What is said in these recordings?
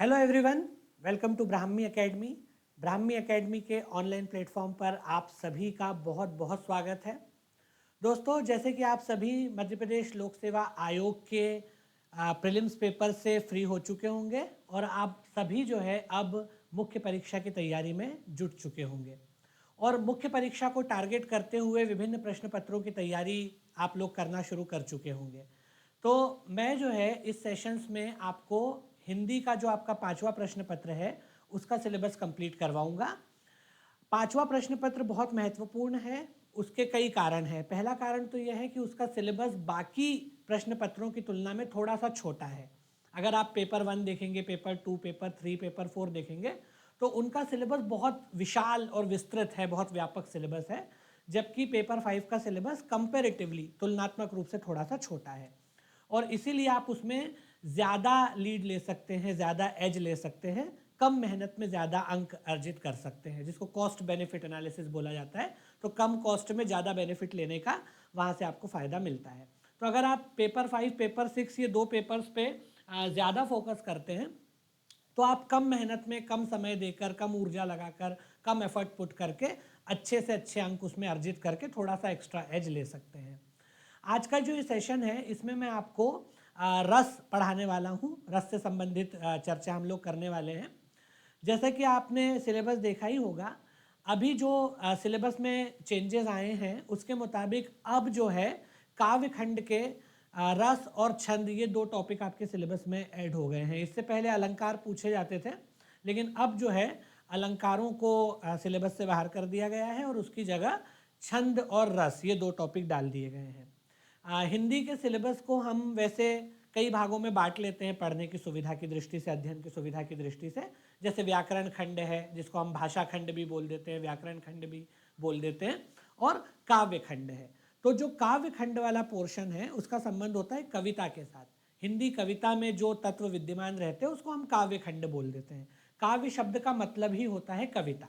Hello everyone, welcome to Brahmi academy. Brahmi academy के online platform पर आप सभी का बहुत बहुत स्वागत है। दोस्तों, जैसे कि आप सभी मध्य प्रदेश लोक सेवा आयोग के प्रीलिम्स पेपर से फ्री हो चुके होंगे और आप सभी जो है अब मुख्य परीक्षा की तैयारी में जुट चुके होंगे और मुख्य परीक्षा को टारगेट करते हुए विभिन्न प्रश्न पत्रों की तैयारी आप लोग करना शुरू कर चुके होंगे। तो मैं जो है इस सेशंस में आपको हिंदी का जो आपका 5वां प्रश्न पत्र है उसका सिलेबस कंप्लीट करवाऊंगा। 5वां प्रश्न पत्र बहुत महत्वपूर्ण है। उसके कई कारण हैं। पहला कारण तो यह है कि उसका सिलेबस बाकी प्रश्न पत्रों की तुलना में थोड़ा सा छोटा है। अगर आप पेपर 1 देखेंगे, पेपर 2, पेपर 3, पेपर 4 देखेंगे तो उनका सिलेबस बहुत विशाल और विस्तृत है, बहुत व्यापक सिलेबस है, जबकि पेपर 5 का सिलेबस कंपैरेटिवली तुलनात्मक रूप से थोड़ा सा छोटा है और इसीलिए आप उसमें ज़्यादा लीड ले सकते हैं, ज़्यादा एज ले सकते हैं, कम मेहनत में ज़्यादा अंक अर्जित कर सकते हैं, जिसको कॉस्ट बेनिफिट एनालिसिस बोला जाता है। तो कम कॉस्ट में ज़्यादा बेनिफिट लेने का वहाँ से आपको फ़ायदा मिलता है। तो अगर आप पेपर 5, पेपर 6 ये 2 पेपर्स पे ज़्यादा फोकस करते हैं तो आप कम मेहनत में, कम समय देकर, कम ऊर्जा लगाकर, कम एफर्ट पुट करके अच्छे से अच्छे अंक उसमें अर्जित करके थोड़ा सा एक्स्ट्रा एज ले सकते हैं। आज का जो ये सेशन है इसमें मैं आपको रस पढ़ाने वाला हूँ। रस से संबंधित चर्चा हम लोग करने वाले हैं। जैसा कि आपने सिलेबस देखा ही होगा, अभी जो सिलेबस में चेंजेस आए हैं उसके मुताबिक अब जो है काव्य खंड के रस और छंद ये 2 टॉपिक आपके सिलेबस में ऐड हो गए हैं। इससे पहले अलंकार पूछे जाते थे, लेकिन अब जो है अलंकारों को सिलेबस से बाहर कर दिया गया है और उसकी जगह छंद और रस ये 2 टॉपिक डाल दिए गए हैं। हिंदी के सिलेबस को हम वैसे कई भागों में बांट लेते हैं पढ़ने की सुविधा की दृष्टि से, अध्ययन की सुविधा की दृष्टि से। जैसे व्याकरण खंड है, जिसको हम भाषा खंड भी बोल देते हैं, व्याकरण खंड भी बोल देते हैं, और काव्य खंड है। तो जो काव्य खंड वाला पोर्शन है उसका संबंध होता है कविता के साथ। हिंदी कविता में जो तत्व विद्यमान रहते हैं उसको हम काव्य खंड बोल देते हैं। काव्य शब्द का मतलब ही होता है कविता,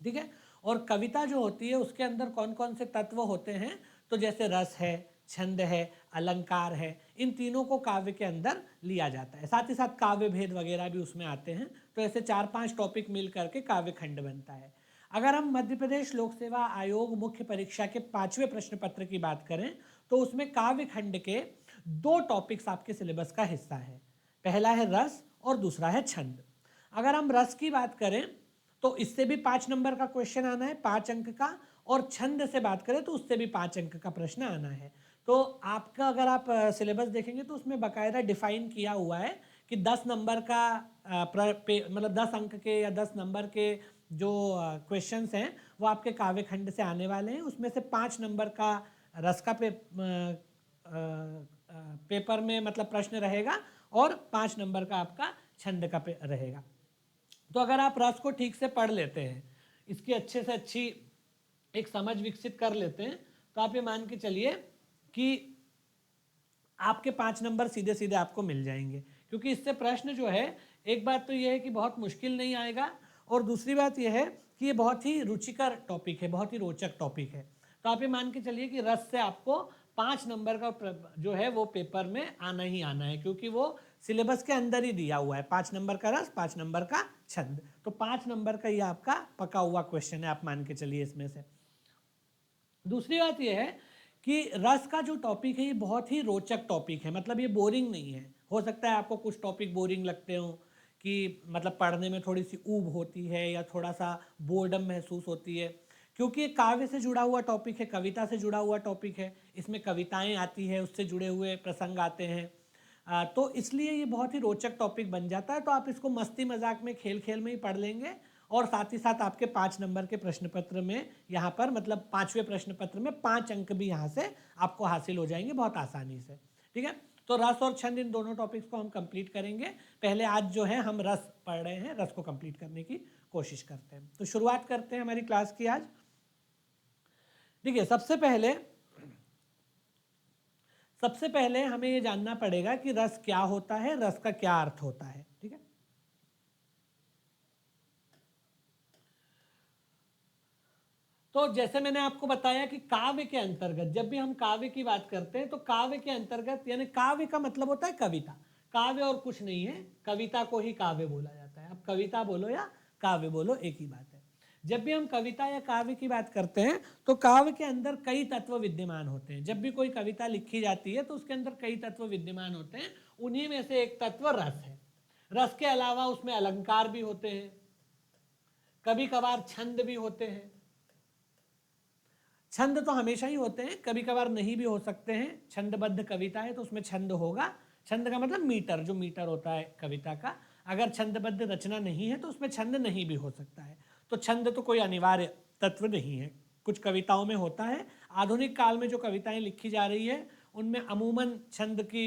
ठीक है। और कविता जो होती है उसके अंदर कौन कौन से तत्व होते हैं, तो जैसे रस है, छंद है, अलंकार है, इन तीनों को काव्य के अंदर लिया जाता है। साथ ही साथ काव्य भेद वगैरह भी उसमें आते हैं। तो ऐसे 4-5 टॉपिक मिल करके काव्य खंड बनता है। अगर हम मध्य प्रदेश लोक सेवा आयोग मुख्य परीक्षा के 5वें प्रश्न पत्र की बात करें तो उसमें काव्य खंड के 2 टॉपिक्स आपके सिलेबस का हिस्सा है। पहला है रस और दूसरा है छंद। अगर हम रस की बात करें तो इससे भी 5 नंबर का क्वेश्चन आना है, 5 अंक का, और छंद से बात करें तो उससे भी 5 अंक का प्रश्न आना है। तो आपका अगर आप सिलेबस देखेंगे तो उसमें बाकायदा डिफाइन किया हुआ है कि 10 नंबर का मतलब 10 अंक के या 10 नंबर के जो क्वेश्चंस हैं वो आपके काव्य खंड से आने वाले हैं। उसमें से 5 नंबर का रस का पेपर में मतलब प्रश्न रहेगा और 5 नंबर का आपका छंद का रहेगा। तो अगर आप रस को ठीक से पढ़ लेते हैं, इसकी अच्छे से अच्छी एक समझ विकसित कर लेते हैं, तो आप ये मान के चलिए कि आपके 5 नंबर सीधे सीधे आपको मिल जाएंगे। क्योंकि इससे प्रश्न जो है, एक बात तो यह है कि बहुत मुश्किल नहीं आएगा, और दूसरी बात यह है कि ये बहुत ही रुचिकर टॉपिक है, बहुत ही रोचक टॉपिक है। तो आप ये मान के चलिए कि रस से आपको 5 नंबर का जो है वो पेपर में आना ही आना है, क्योंकि वो सिलेबस के अंदर ही दिया हुआ है। 5 नंबर का रस, 5 नंबर का छंद, तो 5 नंबर का ये आपका पका हुआ क्वेश्चन है, आप मान के चलिए इसमें से। दूसरी बात यह है कि रस का जो टॉपिक है ये बहुत ही रोचक टॉपिक है, मतलब ये बोरिंग नहीं है। हो सकता है आपको कुछ टॉपिक बोरिंग लगते हो कि मतलब पढ़ने में थोड़ी सी ऊब होती है या थोड़ा सा बोर्डम महसूस होती है, क्योंकि ये काव्य से जुड़ा हुआ टॉपिक है, कविता से जुड़ा हुआ टॉपिक है, इसमें कविताएं आती है, उससे जुड़े हुए प्रसंग आते हैं। तो इसलिए ये बहुत ही रोचक टॉपिक बन जाता है। तो आप इसको मस्ती मजाक में, खेल खेल में ही पढ़ लेंगे, और साथ ही साथ आपके 5 नंबर के प्रश्न पत्र में यहाँ पर मतलब 5वें प्रश्न पत्र में 5 अंक भी यहाँ से आपको हासिल हो जाएंगे बहुत आसानी से, ठीक है। तो रस और छंद इन दोनों टॉपिक्स को हम कंप्लीट करेंगे। पहले आज जो है हम रस पढ़ रहे हैं, रस को कंप्लीट करने की कोशिश करते हैं। तो शुरुआत करते हैं हमारी क्लास की आज। देखिए, सबसे पहले हमें ये जानना पड़ेगा कि रस क्या होता है, रस का क्या अर्थ होता है, ठीक है। तो जैसे मैंने आपको बताया कि काव्य के अंतर्गत, जब भी हम काव्य की बात करते हैं तो काव्य के अंतर्गत, यानी काव्य का मतलब होता है कविता। काव्य और कुछ नहीं है, कविता को ही काव्य बोला जाता है। अब कविता बोलो या काव्य बोलो, एक ही बात है। जब भी हम कविता या काव्य की बात करते हैं तो काव्य के अंदर कई तत्व विद्यमान होते हैं। जब भी कोई कविता लिखी जाती है तो उसके अंदर कई तत्व विद्यमान होते हैं, उन्हीं में से एक तत्व रस है। रस के अलावा उसमें अलंकार भी होते हैं, कभी कभार छंद भी होते हैं। छंद तो हमेशा ही होते हैं, कभी कभार नहीं भी हो सकते हैं। छंदबद्ध कविता है तो उसमें छंद होगा। छंद का मतलब मीटर, जो मीटर होता है कविता का। अगर छंदबद्ध रचना नहीं है तो उसमें छंद नहीं भी हो सकता है। तो छंद तो कोई अनिवार्य तत्व नहीं है, कुछ कविताओं में होता है। आधुनिक काल में जो कविताएं लिखी जा रही है उनमें अमूमन छंद की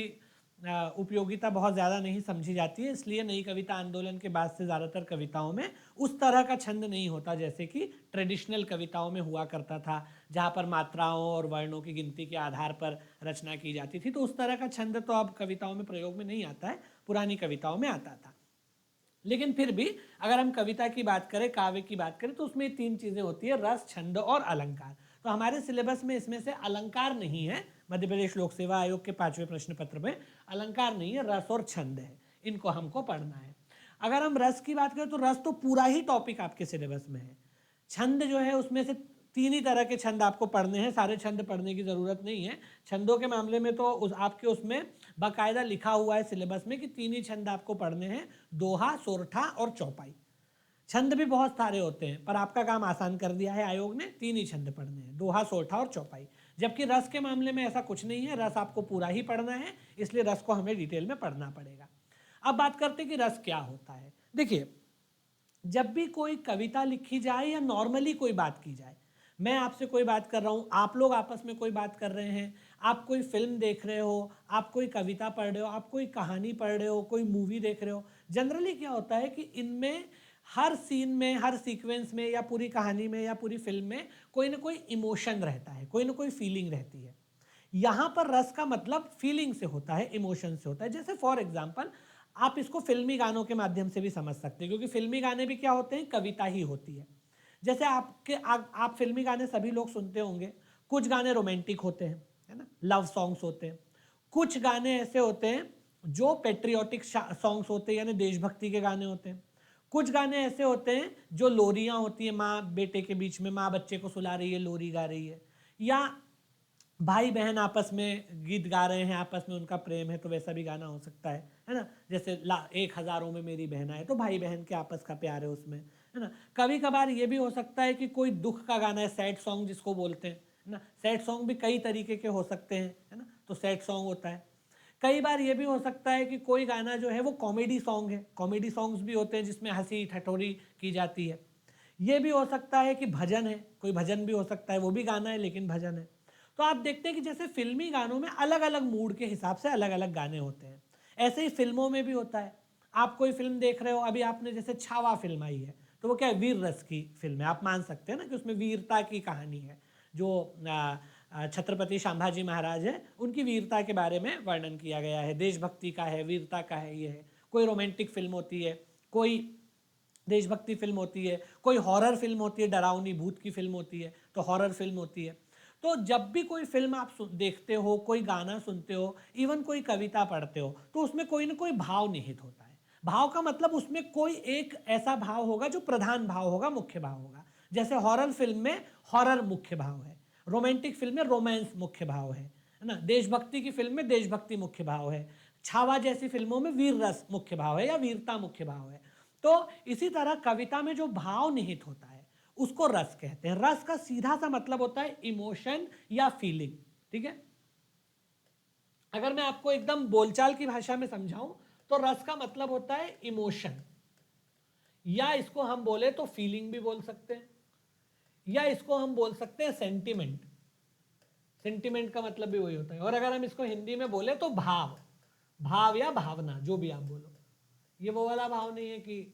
उपयोगिता बहुत ज़्यादा नहीं समझी जाती है, इसलिए नई कविता आंदोलन के बाद से ज़्यादातर कविताओं में उस तरह का छंद नहीं होता जैसे कि ट्रेडिशनल कविताओं में हुआ करता था, जहाँ पर मात्राओं और वर्णों की गिनती के आधार पर रचना की जाती थी। तो उस तरह का छंद तो अब कविताओं में प्रयोग में नहीं आता है, पुरानी कविताओं में आता था। लेकिन फिर भी अगर हम कविता की बात करें, काव्य की बात करें, तो उसमें 3 चीज़ें होती है, रस, छंद और अलंकार। तो हमारे सिलेबस में इसमें से अलंकार नहीं है। मध्य प्रदेश लोक सेवा आयोग के 5वें प्रश्न पत्र में अलंकार नहीं है, रस और छंद है, इनको हमको पढ़ना है। अगर हम रस की बात करें तो रस तो पूरा ही टॉपिक आपके सिलेबस में है। छंद जो है उसमें से 3 ही तरह के छंद आपको पढ़ने हैं, सारे छंद पढ़ने की ज़रूरत नहीं है। छंदों के मामले में तो आपके उसमें बाकायदा लिखा हुआ है सिलेबस में कि 3 ही छंद आपको पढ़ने हैं, दोहा, सोरठा और चौपाई। छंद भी बहुत सारे होते हैं पर आपका काम आसान कर दिया है आयोग ने, 3 ही छंद पढ़ने हैं, दोहा, सोरठा और चौपाई। जबकि रस के मामले में ऐसा कुछ नहीं है, रस आपको पूरा ही पढ़ना है, इसलिए रस को हमें डिटेल में पढ़ना पड़ेगा। अब बात करते हैं कि रस क्या होता है। देखिए, जब भी कोई कविता लिखी जाए या नॉर्मली कोई बात की जाए, मैं आपसे कोई बात कर रहा हूँ, आप लोग आपस में कोई बात कर रहे हैं, आप कोई फिल्म देख रहे हो, आप कोई कविता पढ़ रहे हो, आप कोई कहानी पढ़ रहे हो, कोई मूवी देख रहे हो, जनरली क्या होता है कि इनमें हर सीन में, हर सीक्वेंस में या पूरी कहानी में या पूरी फिल्म में कोई ना कोई इमोशन रहता है, कोई ना कोई फीलिंग रहती है। यहाँ पर रस का मतलब फीलिंग से होता है, इमोशन से होता है। जैसे फॉर एग्जाम्पल आप इसको फिल्मी गानों के माध्यम से भी समझ सकते हैं, क्योंकि फिल्मी गाने भी क्या होते हैं, कविता ही होती है। जैसे आप फिल्मी गाने सभी लोग सुनते होंगे, कुछ गाने रोमांटिक होते हैं, है ना, लव सॉन्ग्स होते हैं। कुछ गाने ऐसे होते हैं जो पेट्रियोटिक सॉन्ग्स होते हैं, यानी देशभक्ति के गाने होते हैं। कुछ गाने ऐसे होते हैं जो लोरियां होती है, माँ बेटे के बीच में, माँ बच्चे को सुला रही है, लोरी गा रही है, या भाई बहन आपस में गीत गा रहे हैं, आपस में उनका प्रेम है, तो वैसा भी गाना हो सकता है ना। जैसे 1,000 में मेरी बहना है, तो भाई बहन के आपस का प्यार है उसमें, है ना। कभी कभार ये भी हो सकता है कि कोई दुख का गाना है, सैड सॉन्ग जिसको बोलते हैं, है ना। सैड सॉन्ग भी कई तरीके के हो सकते हैं, है ना, तो सैड सॉन्ग होता है। कई बार ये भी हो सकता है कि कोई गाना जो है वो कॉमेडी सॉन्ग है, कॉमेडी सॉन्ग्स भी होते हैं जिसमें हंसी ठठोरी की जाती है। ये भी हो सकता है कि भजन है, कोई भजन भी हो सकता है, वो भी गाना है लेकिन भजन है। तो आप देखते हैं कि जैसे फिल्मी गानों में अलग अलग मूड के हिसाब से अलग अलग गाने होते हैं, ऐसे ही फिल्मों में भी होता है। आप कोई फिल्म देख रहे हो, अभी आपने जैसे छावा फिल्म आई है, तो वो क्या है, वीर रस की फिल्म है। आप मान सकते हैं ना कि उसमें वीरता की कहानी है। जो छत्रपति संभाजी महाराज है, उनकी वीरता के बारे में वर्णन किया गया है, देशभक्ति का है, वीरता का है, ये है। कोई रोमांटिक फिल्म होती है, कोई देशभक्ति फिल्म होती है, कोई हॉरर फिल्म होती है, डरावनी भूत की फिल्म होती है तो हॉरर फिल्म होती है। तो जब भी कोई फिल्म आप देखते हो, कोई गाना सुनते हो, इवन कोई कविता पढ़ते हो, तो उसमें कोई ना कोई भाव निहित होता है। भाव का मतलब उसमें कोई एक ऐसा भाव होगा जो प्रधान भाव होगा, मुख्य भाव होगा। जैसे हॉरर फिल्म में हॉरर मुख्य भाव है, रोमांटिक फिल्म में रोमांस मुख्य भाव है ना, देशभक्ति की फिल्म में देशभक्ति मुख्य भाव है, छावा जैसी फिल्मों में वीर रस मुख्य भाव है या वीरता मुख्य भाव है। तो इसी तरह कविता में जो भाव निहित होता है उसको रस कहते हैं। रस का सीधा सा मतलब होता है इमोशन या फीलिंग, ठीक है। अगर मैं आपको एकदम बोलचाल की भाषा में समझाऊं तो रस का मतलब होता है इमोशन, या इसको हम बोले तो फीलिंग भी बोल सकते हैं, या इसको हम बोल सकते हैं सेंटिमेंट। सेंटिमेंट का मतलब भी वही होता है। और अगर हम इसको हिंदी में बोले तो भाव, भाव या भावना, जो भी आप बोलो। ये वो वाला भाव नहीं है कि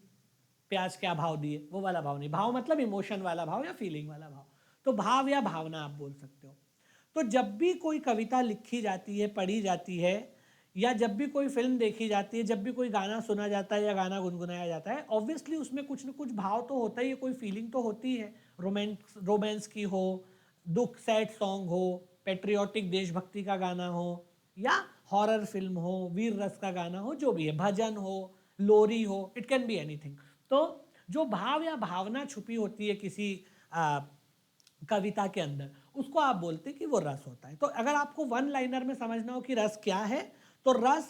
प्याज क्या भाव दिए, वो वाला भाव नहीं। भाव मतलब इमोशन वाला भाव या फीलिंग वाला भाव। तो भाव या भावना आप बोल सकते हो। तो जब भी कोई कविता लिखी जाती है, पढ़ी जाती है, या जब भी कोई फिल्म देखी जाती है, जब भी कोई गाना सुना जाता है या गाना गुनगुनाया जाता है, ऑब्वियसली उसमें कुछ ना कुछ भाव तो होता ही है, कोई फीलिंग तो होती है। रोमांस की हो, दुख सैड सॉन्ग हो, पेट्रियोटिक देशभक्ति का गाना हो, या हॉरर फिल्म हो, वीर रस का गाना हो, जो भी है, भजन हो, लोरी हो, इट कैन बी एनीथिंग। तो जो भाव या भावना छुपी होती है किसी कविता के अंदर, उसको आप बोलते हैं कि वो रस होता है। तो अगर आपको वन लाइनर में समझना हो कि रस क्या है, तो रस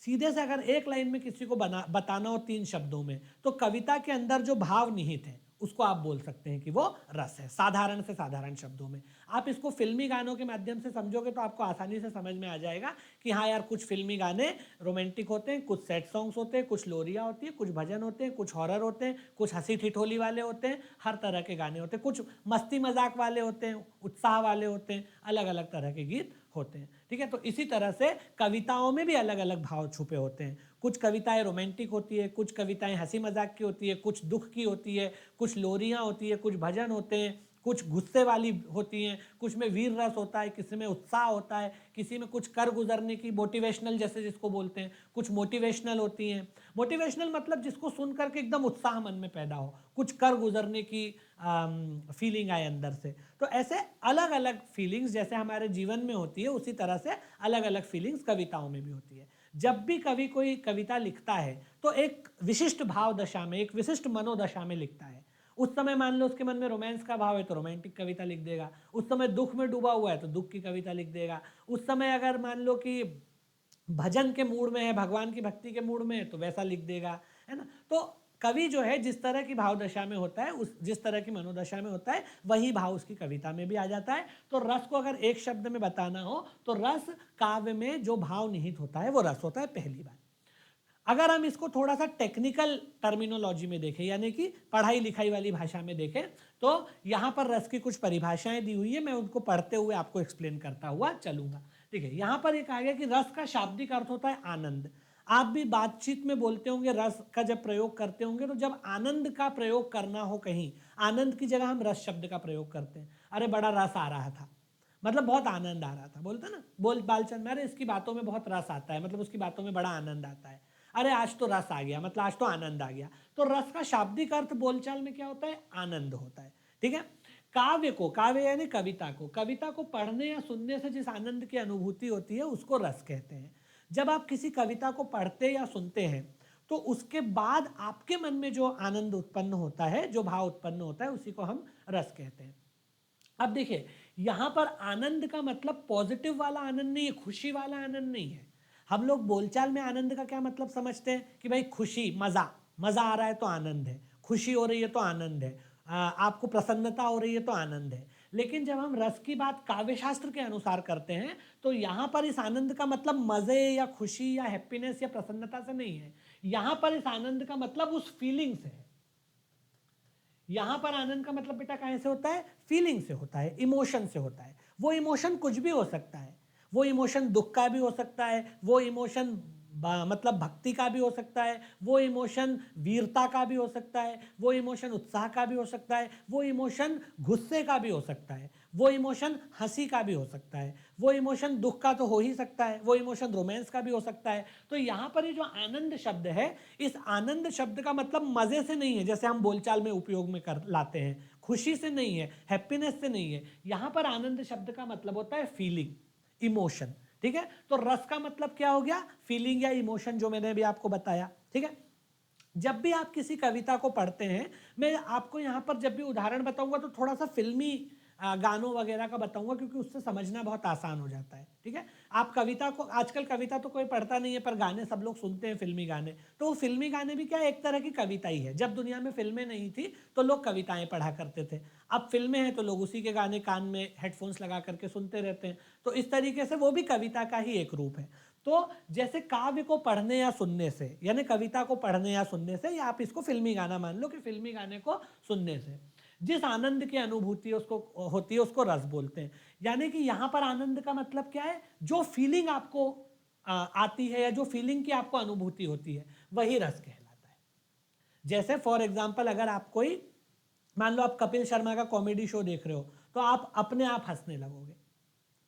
सीधे से अगर एक लाइन में किसी को बताना हो 3 शब्दों में, तो कविता के अंदर जो भाव निहित है उसको आप बोल सकते हैं कि वो रस है, साधारण से साधारण शब्दों में। आप इसको फिल्मी गानों के माध्यम से समझोगे तो आपको आसानी से समझ में आ जाएगा कि हाँ यार, कुछ फिल्मी गाने रोमांटिक होते हैं, कुछ सैड सॉन्ग्स होते हैं, कुछ लोरियाँ होती है, कुछ भजन होते हैं, कुछ हॉरर होते हैं, कुछ हंसी ठिठोली वाले होते हैं, हर तरह के गाने होते हैं, कुछ मस्ती मजाक वाले होते हैं, उत्साह वाले होते हैं, अलग अलग तरह के गीत होते हैं। ठीक है, तो इसी तरह से कविताओं में भी अलग अलग भाव छुपे होते हैं। कुछ कविताएं रोमांटिक होती है, कुछ कविताएं हंसी मजाक की होती है, कुछ दुख की होती है, कुछ लोरियां होती है, कुछ भजन होते हैं, कुछ गुस्से वाली होती हैं, कुछ में वीर रस होता है, किसी में उत्साह होता है, किसी में कुछ कर गुजरने की, मोटिवेशनल जैसे जिसको बोलते हैं, कुछ मोटिवेशनल होती हैं। मोटिवेशनल मतलब जिसको सुन करके एकदम उत्साह मन में पैदा हो, कुछ कर गुजरने की फीलिंग आए अंदर से। तो ऐसे अलग अलग फीलिंग्स जैसे हमारे जीवन में होती है, उसी तरह से अलग अलग फीलिंग्स कविताओं में भी होती है। जब भी कवि कोई कविता लिखता है तो एक विशिष्ट भाव दशा में, एक विशिष्ट मनोदशा में लिखता है। उस समय मान लो उसके मन में रोमांस का भाव है तो रोमांटिक कविता लिख देगा, उस समय दुख में डूबा हुआ है तो दुख की कविता लिख देगा, उस समय अगर मान लो कि भजन के मूड में है, भगवान की भक्ति के मूड में है तो वैसा लिख देगा, है ना। तो कवि जो है जिस तरह की भाव दशा में होता है, उस जिस तरह की मनोदशा में होता है, वही भाव उसकी कविता में भी आ जाता है। तो रस को अगर एक शब्द में बताना हो तो रस, काव्य में जो भाव निहित होता है वो रस होता है, पहली बात। अगर हम इसको थोड़ा सा टेक्निकल टर्मिनोलॉजी में देखें, यानी कि पढ़ाई लिखाई वाली भाषा में देखें, तो यहाँ पर रस की कुछ परिभाषाएं दी हुई है, मैं उनको पढ़ते हुए आपको एक्सप्लेन करता हुआ चलूंगा। ठीक है, यहाँ पर एक आ गया कि रस का शाब्दिक अर्थ होता है आनंद। आप भी बातचीत में बोलते होंगे, रस का जब प्रयोग करते होंगे तो जब आनंद का प्रयोग करना हो कहीं, आनंद की जगह हम रस शब्द का प्रयोग करते हैं। अरे बड़ा रस आ रहा था, मतलब बहुत आनंद आ रहा था, बोलते ना, बोल बालचंद में, अरे इसकी बातों में बहुत रस आता है, मतलब उसकी बातों में बड़ा आनंद आता है। अरे आज तो रस आ गया, मतलब आज तो आनंद आ गया। तो रस का शाब्दिक अर्थ बोलचाल में क्या होता है? आनंद होता है। ठीक है, काव्य को, काव्य यानी कविता को, कविता को पढ़ने या सुनने से जिस आनंद की अनुभूति होती है उसको रस कहते हैं। जब आप किसी कविता को पढ़ते या सुनते हैं तो उसके बाद आपके मन में जो आनंद उत्पन्न होता है, जो भाव उत्पन्न होता है, उसी को हम रस कहते हैं। अब देखिए, यहां पर आनंद का मतलब पॉजिटिव वाला आनंद नहीं है, खुशी वाला आनंद नहीं है। हम लोग बोलचाल में आनंद का क्या मतलब समझते हैं कि भाई खुशी, मजा, मजा आ रहा है तो आनंद है, खुशी हो रही है तो आनंद है, आपको प्रसन्नता हो रही है तो आनंद है। लेकिन जब हम रस की बात काव्य शास्त्र के अनुसार करते हैं तो यहां पर इस आनंद का मतलब मजे या खुशी या हैप्पीनेस या प्रसन्नता से नहीं है। यहां पर इस आनंद का मतलब उस फीलिंग से है। यहां पर आनंद का मतलब बेटा कहां से होता है? फीलिंग से होता है, इमोशन से होता है। वो इमोशन कुछ भी हो सकता है, वो इमोशन दुख का भी हो सकता है, वो इमोशन मतलब भक्ति का भी हो सकता है, वो इमोशन वीरता का भी हो सकता है, वो इमोशन उत्साह का भी हो सकता है, वो इमोशन गुस्से का भी हो सकता है, वो इमोशन हंसी का भी हो सकता है, वो इमोशन दुख का तो हो ही सकता है, वो इमोशन रोमांस का भी हो सकता है। तो यहाँ पर ये जो आनंद शब्द है, इस आनंद शब्द का मतलब मजे से नहीं है जैसे हम बोलचाल में उपयोग में कर लाते हैं, खुशी से नहीं है, हैप्पीनेस से नहीं है। यहाँ पर आनंद शब्द का मतलब होता है फीलिंग, इमोशन। ठीक है, तो रस का मतलब क्या हो गया? फीलिंग या इमोशन, जो मैंने अभी आपको बताया। ठीक है, जब भी आप किसी कविता को पढ़ते हैं, मैं आपको यहाँ पर जब भी उदाहरण बताऊंगा तो थोड़ा सा फिल्मी गानों वगैरह का बताऊंगा, क्योंकि उससे समझना बहुत आसान हो जाता है। ठीक है, आप कविता को, आजकल कविता तो कोई पढ़ता नहीं है पर गाने सब लोग सुनते हैं, फिल्मी गाने, तो वो फिल्मी गाने भी क्या एक तरह की कविता ही है। जब दुनिया में फिल्में नहीं थी तो लोग कविताएं पढ़ा करते थे, अब फिल्में हैं तो लोग उसी के गाने कान में हेडफोन्स लगा करके सुनते रहते हैं। तो इस तरीके से वो भी कविता का ही एक रूप है। तो जैसे काव्य को पढ़ने या सुनने से, यानी कविता को पढ़ने या सुनने से, या आप इसको फिल्मी गाना मान लो कि फिल्मी गाने को सुनने से जिस आनंद की अनुभूति उसको होती है उसको रस बोलते हैं। यानी कि यहां पर आनंद का मतलब क्या है? जो फीलिंग आपको आती है या जो फीलिंग की आपको अनुभूति होती है वही रस कहलाता है। जैसे फॉर एग्जाम्पल, अगर आप कोई, मान लो आप कपिल शर्मा का कॉमेडी शो देख रहे हो तो आप अपने आप हंसने लगोगे,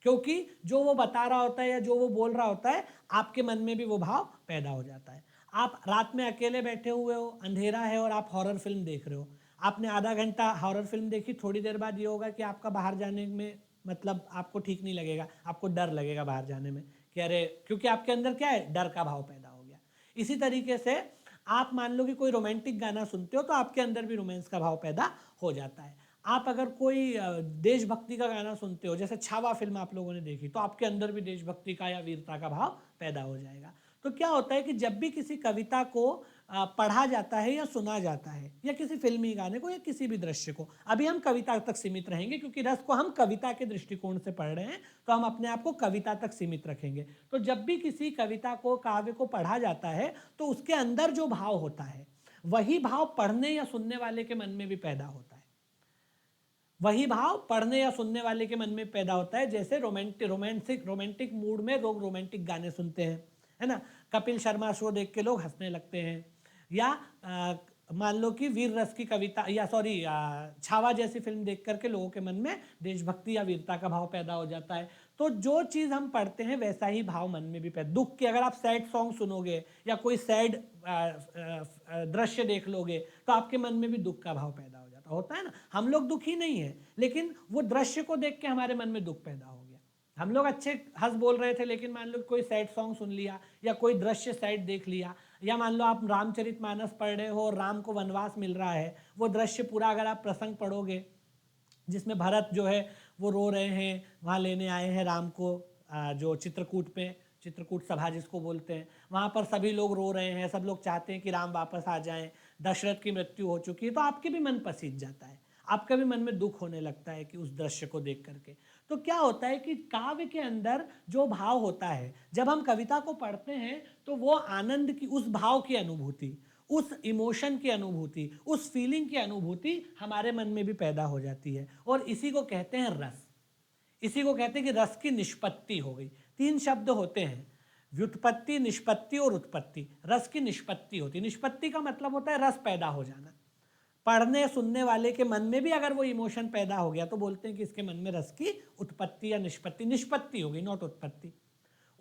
क्योंकि जो वो बता रहा होता है या जो वो बोल रहा होता है, आपके मन में भी वो भाव पैदा हो जाता है। आप रात में अकेले बैठे हुए हो, अंधेरा है और आप हॉरर फिल्म देख रहे हो, आपने आधा घंटा हॉरर फिल्म देखी, थोड़ी देर बाद ये होगा कि आपका बाहर जाने में मतलब आपको ठीक नहीं लगेगा, आपको डर लगेगा बाहर जाने में। कि अरे, क्योंकि आपके अंदर क्या है, डर का भाव पैदा हो गया। इसी तरीके से आप मान लो कि कोई रोमांटिक गाना सुनते हो तो आपके अंदर भी रोमांस का भाव पैदा हो जाता है। आप अगर कोई देशभक्ति का गाना सुनते हो, जैसे छावा फिल्म आप लोगों ने देखी, तो आपके अंदर भी देशभक्ति का या वीरता का भाव पैदा हो जाएगा। तो क्या होता है कि जब भी किसी कविता को पढ़ा जाता है या सुना जाता है, या किसी फिल्मी गाने को या किसी भी दृश्य को, अभी हम कविता तक सीमित रहेंगे क्योंकि रस को हम कविता के दृष्टिकोण से पढ़ रहे हैं, तो हम अपने आप को कविता तक सीमित रखेंगे। तो जब भी किसी कविता को, काव्य को पढ़ा जाता है तो उसके अंदर जो भाव होता है वही भाव पढ़ने या सुनने वाले के मन में भी पैदा होता है। वही भाव पढ़ने या सुनने वाले के मन में पैदा होता है। जैसे रोमांटिक मूड में लोग रोमांटिक गाने सुनते हैं, है ना, कपिल शर्मा शो देख के लोग हंसने लगते हैं, या मान लो कि वीर रस की कविता या छावा जैसी फिल्म देख करके लोगों के मन में देशभक्ति या वीरता का भाव पैदा हो जाता है। तो जो चीज़ हम पढ़ते हैं वैसा ही भाव मन में भी पैदा। दुख के अगर आप सैड सॉन्ग सुनोगे या कोई सैड दृश्य देख लोगे तो आपके मन में भी दुख का भाव पैदा होता है ना। हम लोग दुखी नहीं है, लेकिन वो दृश्य को देख के हमारे मन में दुख पैदा हो गया। हम लोग अच्छे हंस बोल रहे थे, लेकिन मान लो कोई सैड सॉन्ग सुन लिया या कोई दृश्य सैड देख लिया, या मान लो आप रामचरितमानस पढ़ रहे हो और राम को वनवास मिल रहा है, वो दृश्य पूरा अगर आप प्रसंग पढ़ोगे जिसमें भरत जो है वो रो रहे हैं, वहाँ लेने आए हैं राम को, जो चित्रकूट सभा जिसको बोलते हैं, वहाँ पर सभी लोग रो रहे हैं, सब लोग चाहते हैं कि राम वापस आ जाएं, दशरथ की मृत्यु हो चुकी है, तो आपके भी मन पसीज जाता है, आपका भी मन में दुख होने लगता है कि उस दृश्य को देख करके। तो क्या होता है कि काव्य के अंदर जो भाव होता है, जब हम कविता को पढ़ते हैं तो वो आनंद की, उस भाव की अनुभूति, उस इमोशन की अनुभूति, उस फीलिंग की अनुभूति हमारे मन में भी पैदा हो जाती है, और इसी को कहते हैं रस। इसी को कहते हैं कि रस की निष्पत्ति हो गई। 3 शब्द होते हैं, व्युत्पत्ति, निष्पत्ति और उत्पत्ति। रस की निष्पत्ति होती है। निष्पत्ति का मतलब होता है रस पैदा हो जाना। पढ़ने सुनने वाले के मन में भी अगर वो इमोशन पैदा हो गया तो बोलते हैं कि इसके मन में रस की उत्पत्ति या निष्पत्ति। निष्पत्ति हो गई, नॉट उत्पत्ति।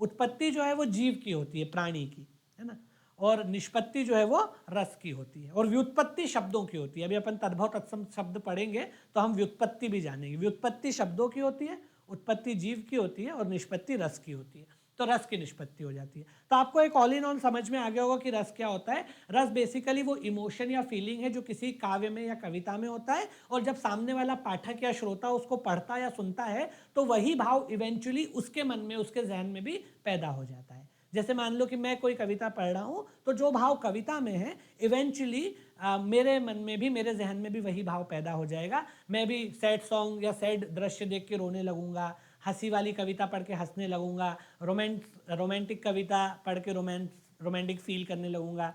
उत्पत्ति जो है वो जीव की होती है, प्राणी की, है ना, और निष्पत्ति जो है वो रस की होती है, और व्युत्पत्ति शब्दों की होती है। अभी अपन तद्भव तत्सम शब्द पढ़ेंगे तो हम व्युत्पत्ति भी जानेंगे। व्युत्पत्ति शब्दों की होती है, उत्पत्ति जीव की होती है, और निष्पत्ति रस की होती है। तो रस की निष्पत्ति हो जाती है। तो आपको एक ऑल इन ऑल समझ में आ गया होगा कि रस क्या होता है। रस बेसिकली वो इमोशन या फीलिंग है जो किसी काव्य में या कविता में होता है, और जब सामने वाला पाठक या श्रोता उसको पढ़ता या सुनता है तो वही भाव इवेंचुअली उसके मन में, उसके जहन में भी पैदा हो जाता है। जैसे मान लो कि मैं कोई कविता पढ़ रहा हूँ, तो जो भाव कविता में है इवेंचुअली मेरे मन में भी, मेरे जहन में भी वही भाव पैदा हो जाएगा। मैं भी सैड सॉन्ग या सैड दृश्य देख के रोने लगूंगा, हंसी वाली कविता पढ़ के हंसने लगूंगा, रोमांटिक कविता पढ़ के रोमांटिक फील करने लगूंगा,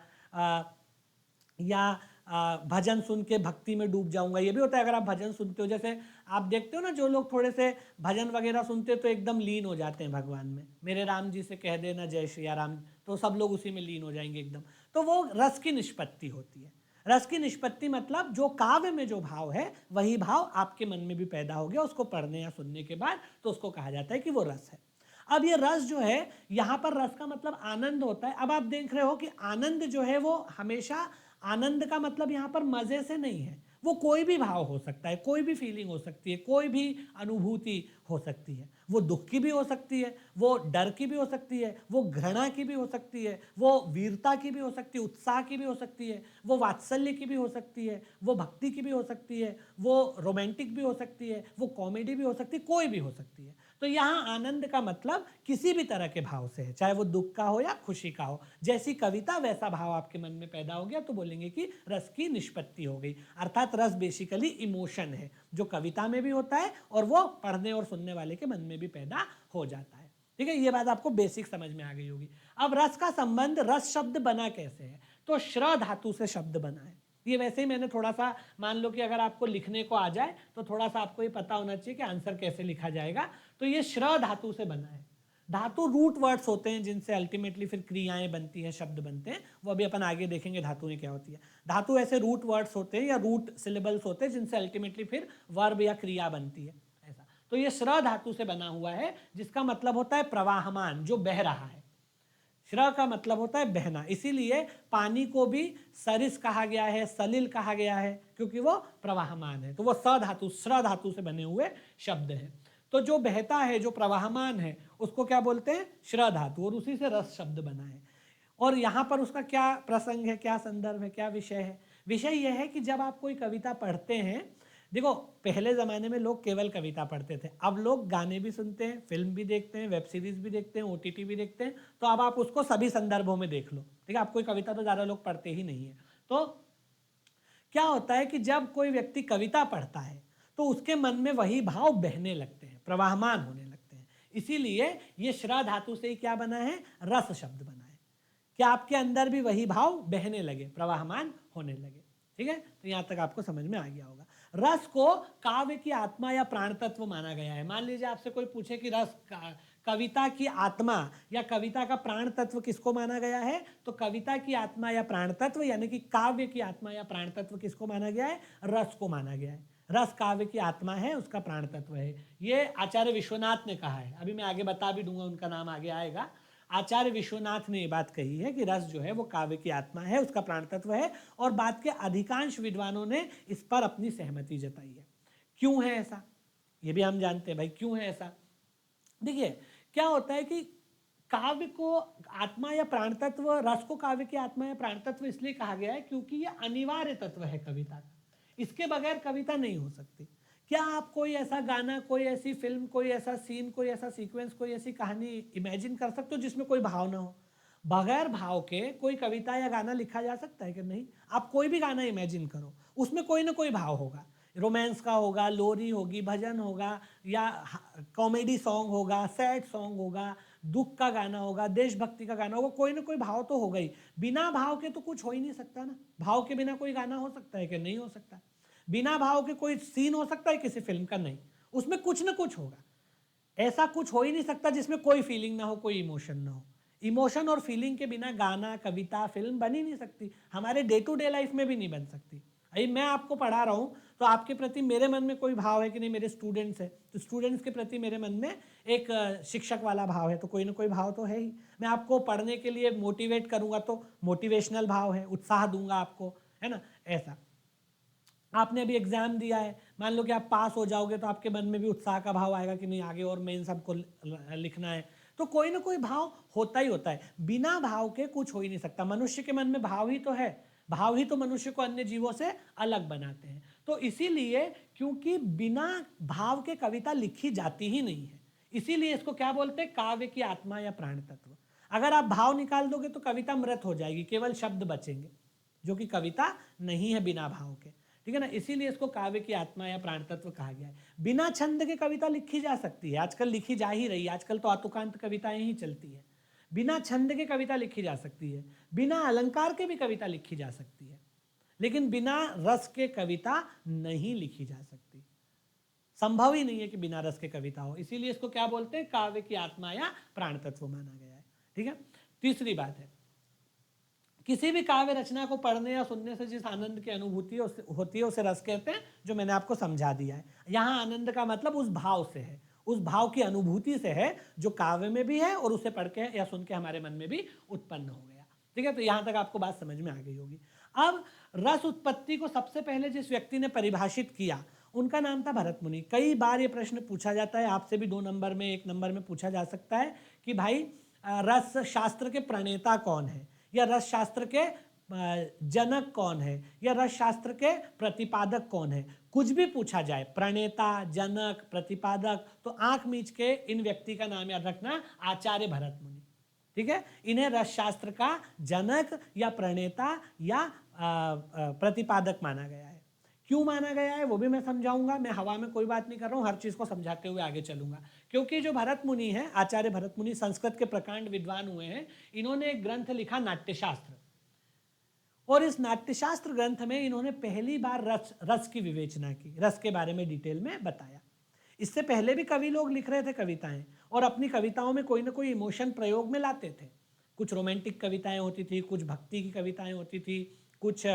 या भजन सुन के भक्ति में डूब जाऊंगा। ये भी होता है अगर आप भजन सुनते हो। जैसे आप देखते हो ना, जो लोग थोड़े से भजन वगैरह सुनते हैं तो एकदम लीन हो जाते हैं भगवान में। मेरे राम जी से कह देना जय श्री राम, तो सब लोग उसी में लीन हो जाएंगे एकदम। तो वो रस की निष्पत्ति होती है। रस की निष्पत्ति मतलब जो काव्य में जो भाव है वही भाव आपके मन में भी पैदा हो गया उसको पढ़ने या सुनने के बाद, तो उसको कहा जाता है कि वो रस है। अब ये रस जो है, यहाँ पर रस का मतलब आनंद होता है। अब आप देख रहे हो कि आनंद जो है वो हमेशा, आनंद का मतलब यहाँ पर मजे से नहीं है, वो कोई भी भाव हो सकता है, कोई भी फीलिंग हो सकती है, कोई भी अनुभूति हो सकती है। वो दुख की भी हो सकती है, वो डर की भी हो सकती है, वो घृणा की भी हो सकती है, वो वीरता की भी हो सकती है, उत्साह की भी हो सकती है, वो वात्सल्य की भी हो सकती है, वो भक्ति की भी हो सकती है, वो रोमांटिक भी हो सकती है, वो कॉमेडी भी हो सकती है, कोई भी हो सकती है। तो यहाँ आनंद का मतलब किसी भी तरह के भाव से है, चाहे वो दुख का हो या खुशी का हो। जैसी कविता वैसा भाव आपके मन में पैदा हो गया तो बोलेंगे कि रस की निष्पत्ति हो गई। अर्थात रस बेसिकली इमोशन है जो कविता में भी होता है और वो पढ़ने और सुनने वाले के मन में भी पैदा हो जाता है। ठीक है, ये बात आपको बेसिक समझ में आ गई होगी। अब रस का संबंध, रस शब्द बना कैसे है, तो श्र धातु से शब्द बना है। ये वैसे ही मैंने थोड़ा सा, मान लो कि अगर आपको लिखने को आ जाए तो थोड़ा सा आपको ये पता होना चाहिए कि आंसर कैसे लिखा जाएगा। तो ये श्र धातु से बना है। धातु रूट वर्ड्स होते हैं जिनसे अल्टीमेटली फिर क्रियाएं बनती हैं, शब्द बनते हैं। वो अभी अपन आगे देखेंगे धातुएं क्या होती है। धातु ऐसे रूट वर्ड्स होते हैं या रूट सिलेबल्स होते हैं जिनसे अल्टीमेटली फिर वर्ब या क्रिया बनती है, ऐसा। तो ये श्र धातु से बना हुआ है जिसका मतलब होता है प्रवाहमान, जो बह रहा है। श्र का मतलब होता है बहना, इसीलिए पानी को भी सरिस कहा गया है, सलिल कहा गया है, क्योंकि वो प्रवाहमान है। तो वो स धातु, श्र धातु से बने हुए शब्द हैं। तो जो बहता है, जो प्रवाहमान है, उसको क्या बोलते हैं? श्र धातु, और उसी से रस शब्द बना है। और यहाँ पर उसका क्या प्रसंग है, क्या संदर्भ है, क्या विषय है? विषय यह है कि जब आप कोई कविता पढ़ते हैं, देखो पहले ज़माने में लोग केवल कविता पढ़ते थे, अब लोग गाने भी सुनते हैं, फिल्म भी देखते हैं, वेब सीरीज़ भी देखते हैं, ओटीटी भी देखते हैं, तो अब आप उसको सभी संदर्भों में देख लो, ठीक है। आप कोई कविता तो ज़्यादा लोग पढ़ते ही नहीं है। तो क्या होता है कि जब कोई व्यक्ति कविता पढ़ता है तो उसके मन में वही भाव बहने लगते हैं, प्रवाहमान होने लगते हैं। इसीलिए ये श्रा धातु से ही क्या बना है? रस शब्द बना है, कि आपके अंदर भी वही भाव बहने लगे, प्रवाहमान होने लगे, ठीक है। तो यहाँ तक आपको समझ में आ गया होगा। रस को काव्य की आत्मा या प्राण तत्व माना गया है। मान लीजिए आपसे कोई पूछे कि रस कविता की आत्मा या कविता का प्राण तत्व किसको माना गया है, तो कविता की आत्मा या प्राण तत्व यानी कि काव्य की आत्मा या प्राण तत्व किसको माना गया है? रस को माना गया है। रस काव्य की आत्मा है, उसका प्राण तत्व है। ये आचार्य विश्वनाथ ने कहा है, अभी मैं आगे बता भी दूंगा, उनका नाम आगे आएगा। आचार्य विश्वनाथ ने ये बात कही है कि रस जो है वो काव्य की आत्मा है, उसका प्राण तत्व है, और बात के अधिकांश विद्वानों ने इस पर अपनी सहमति जताई है। क्यों है ऐसा? ये भी हम जानते हैं भाई, क्यों है ऐसा। देखिए क्या होता है कि काव्य को आत्मा या प्राण तत्व, रस को काव्य की आत्मा या प्राण तत्व इसलिए कहा गया है क्योंकि ये अनिवार्य तत्व है कविता का, इसके बगैर कविता नहीं हो सकती। क्या आप कोई ऐसा गाना, कोई ऐसी फिल्म, कोई ऐसा सीन, कोई ऐसा सीक्वेंस, कोई ऐसी कहानी इमेजिन कर सकते हो जिसमें कोई भाव ना हो? बगैर भाव के कोई कविता या गाना लिखा जा सकता है कि नहीं? आप कोई भी गाना इमेजिन करो, उसमें कोई ना कोई भाव होगा, रोमांस का होगा, लोरी होगी, भजन होगा, या कॉमेडी सॉन्ग होगा, सैड सॉन्ग होगा, दुख का गाना होगा, देशभक्ति का गाना होगा, कोई ना कोई भाव तो होगा ही। बिना भाव के तो कुछ हो ही नहीं सकता ना। भाव के बिना कोई गाना हो सकता है कि नहीं हो सकता? बिना भाव के कोई सीन हो सकता है किसी फिल्म का? नहीं, उसमें कुछ ना कुछ होगा। ऐसा कुछ हो ही नहीं सकता जिसमें कोई फीलिंग ना हो, कोई इमोशन ना हो। इमोशन और फीलिंग के बिना गाना, कविता, फिल्म बन ही नहीं सकती, हमारे डे टू डे लाइफ में भी नहीं बन सकती। अभी मैं आपको पढ़ा रहा हूँ तो आपके प्रति मेरे मन में कोई भाव है कि नहीं? मेरे स्टूडेंट्स हैं तो स्टूडेंट्स के प्रति मेरे मन में एक शिक्षक वाला भाव है, तो कोई ना कोई भाव तो है ही। मैं आपको पढ़ने के लिए मोटिवेट करूँगा तो मोटिवेशनल भाव है, उत्साह दूंगा आपको, है ना। ऐसा आपने अभी एग्जाम दिया है, मान लो कि आप पास हो जाओगे तो आपके मन में भी उत्साह का भाव आएगा कि नहीं आगे और मेंस हमको लिखना है। तो कोई ना कोई भाव होता ही होता है, बिना भाव के कुछ हो ही नहीं सकता। मनुष्य के मन में भाव ही तो है, भाव ही तो मनुष्य को अन्य जीवों से अलग बनाते हैं। तो इसीलिए, क्योंकि बिना भाव के कविता लिखी जाती ही नहीं है, इसीलिए इसको क्या बोलते हैं? काव्य की आत्मा या प्राण तत्व। अगर आप भाव निकाल दोगे तो कविता मृत हो जाएगी, केवल शब्द बचेंगे, जो कि कविता नहीं है बिना भाव के, ठीक है ना। इसीलिए इसको काव्य की आत्मा या प्राण तत्व कहा गया है। बिना छंद के कविता लिखी जा सकती है, आजकल लिखी जा ही रही है, आजकल तो आतुकांत कविताएं ही चलती है। बिना छंद के कविता लिखी जा सकती है, बिना अलंकार के भी कविता लिखी जा सकती है, लेकिन बिना रस के कविता नहीं लिखी जा सकती। संभव ही नहीं है कि बिना रस के कविता हो, इसीलिए इसको क्या बोलते हैं? काव्य की आत्मा या प्राण तत्व माना गया है, ठीक है। तीसरी बात है, किसी भी काव्य रचना को पढ़ने या सुनने से जिस आनंद की अनुभूति होती है उसे रस कहते हैं, जो मैंने आपको समझा दिया है। यहाँ आनंद का मतलब उस भाव से है, उस भाव की अनुभूति से है जो काव्य में भी है और उसे पढ़ के या सुन के हमारे मन में भी उत्पन्न हो गया, ठीक है। तो यहाँ तक आपको बात समझ में आ गई होगी। अब रस उत्पत्ति को सबसे पहले जिस व्यक्ति ने परिभाषित किया उनका नाम था भरत मुनि। कई बार ये प्रश्न पूछा जाता है, आपसे भी 2 नंबर में, 1 नंबर में पूछा जा सकता है कि भाई रस शास्त्र के प्रणेता कौन है, या रस शास्त्र के जनक कौन है, या रस शास्त्र के प्रतिपादक कौन है। कुछ भी पूछा जाए, प्रणेता, जनक, प्रतिपादक, तो आंख मीच के इन व्यक्ति का नाम याद रखना, आचार्य भरत मुनि, ठीक है। इन्हें रस शास्त्र का जनक या प्रणेता या प्रतिपादक माना गया है। क्यों माना गया है वो भी मैं समझाऊंगा, मैं हवा में कोई बात नहीं कर रहा हूँ, हर चीज को समझाते हुए आगे चलूंगा। क्योंकि जो भरत मुनि है, आचार्य भरत मुनि संस्कृत के प्रकांड विद्वान हुए हैं। इन्होंने एक ग्रंथ लिखा नाट्यशास्त्र, और इस नाट्यशास्त्र ग्रंथ में इन्होंने पहली बार रस की विवेचना की, रस के बारे में डिटेल में बताया। इससे पहले भी कवि लोग लिख रहे थे कविताएं, और अपनी कविताओं में कोई ना कोई इमोशन प्रयोग में लाते थे। कुछ रोमांटिक कविताएं होती थी, कुछ भक्ति की कविताएं होती थी, कुछ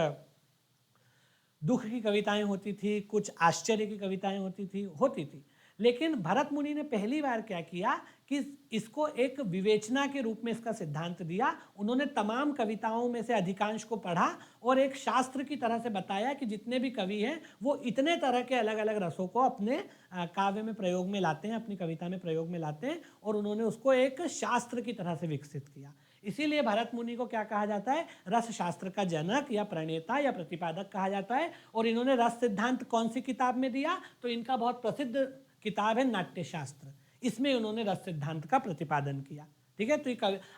दुख की कविताएं होती थी, कुछ आश्चर्य की कविताएं होती थी। लेकिन भरत मुनि ने पहली बार क्या किया कि इसको एक विवेचना के रूप में इसका सिद्धांत दिया। उन्होंने तमाम कविताओं में से अधिकांश को पढ़ा और एक शास्त्र की तरह से बताया कि जितने भी कवि हैं वो इतने तरह के अलग अलग रसों को अपने काव्य में प्रयोग में लाते हैं, अपनी कविता में प्रयोग में लाते हैं, और उन्होंने उसको एक शास्त्र की तरह से विकसित किया। इसीलिए भरत मुनि को क्या कहा जाता है? रस शास्त्र का जनक या प्रणेता या प्रतिपादक कहा जाता है। और इन्होंने रस सिद्धांत कौन सी किताब में दिया? तो इनका बहुत प्रसिद्ध किताब है नाट्य शास्त्र, इसमें उन्होंने रस सिद्धांत का प्रतिपादन किया। ठीक है, तो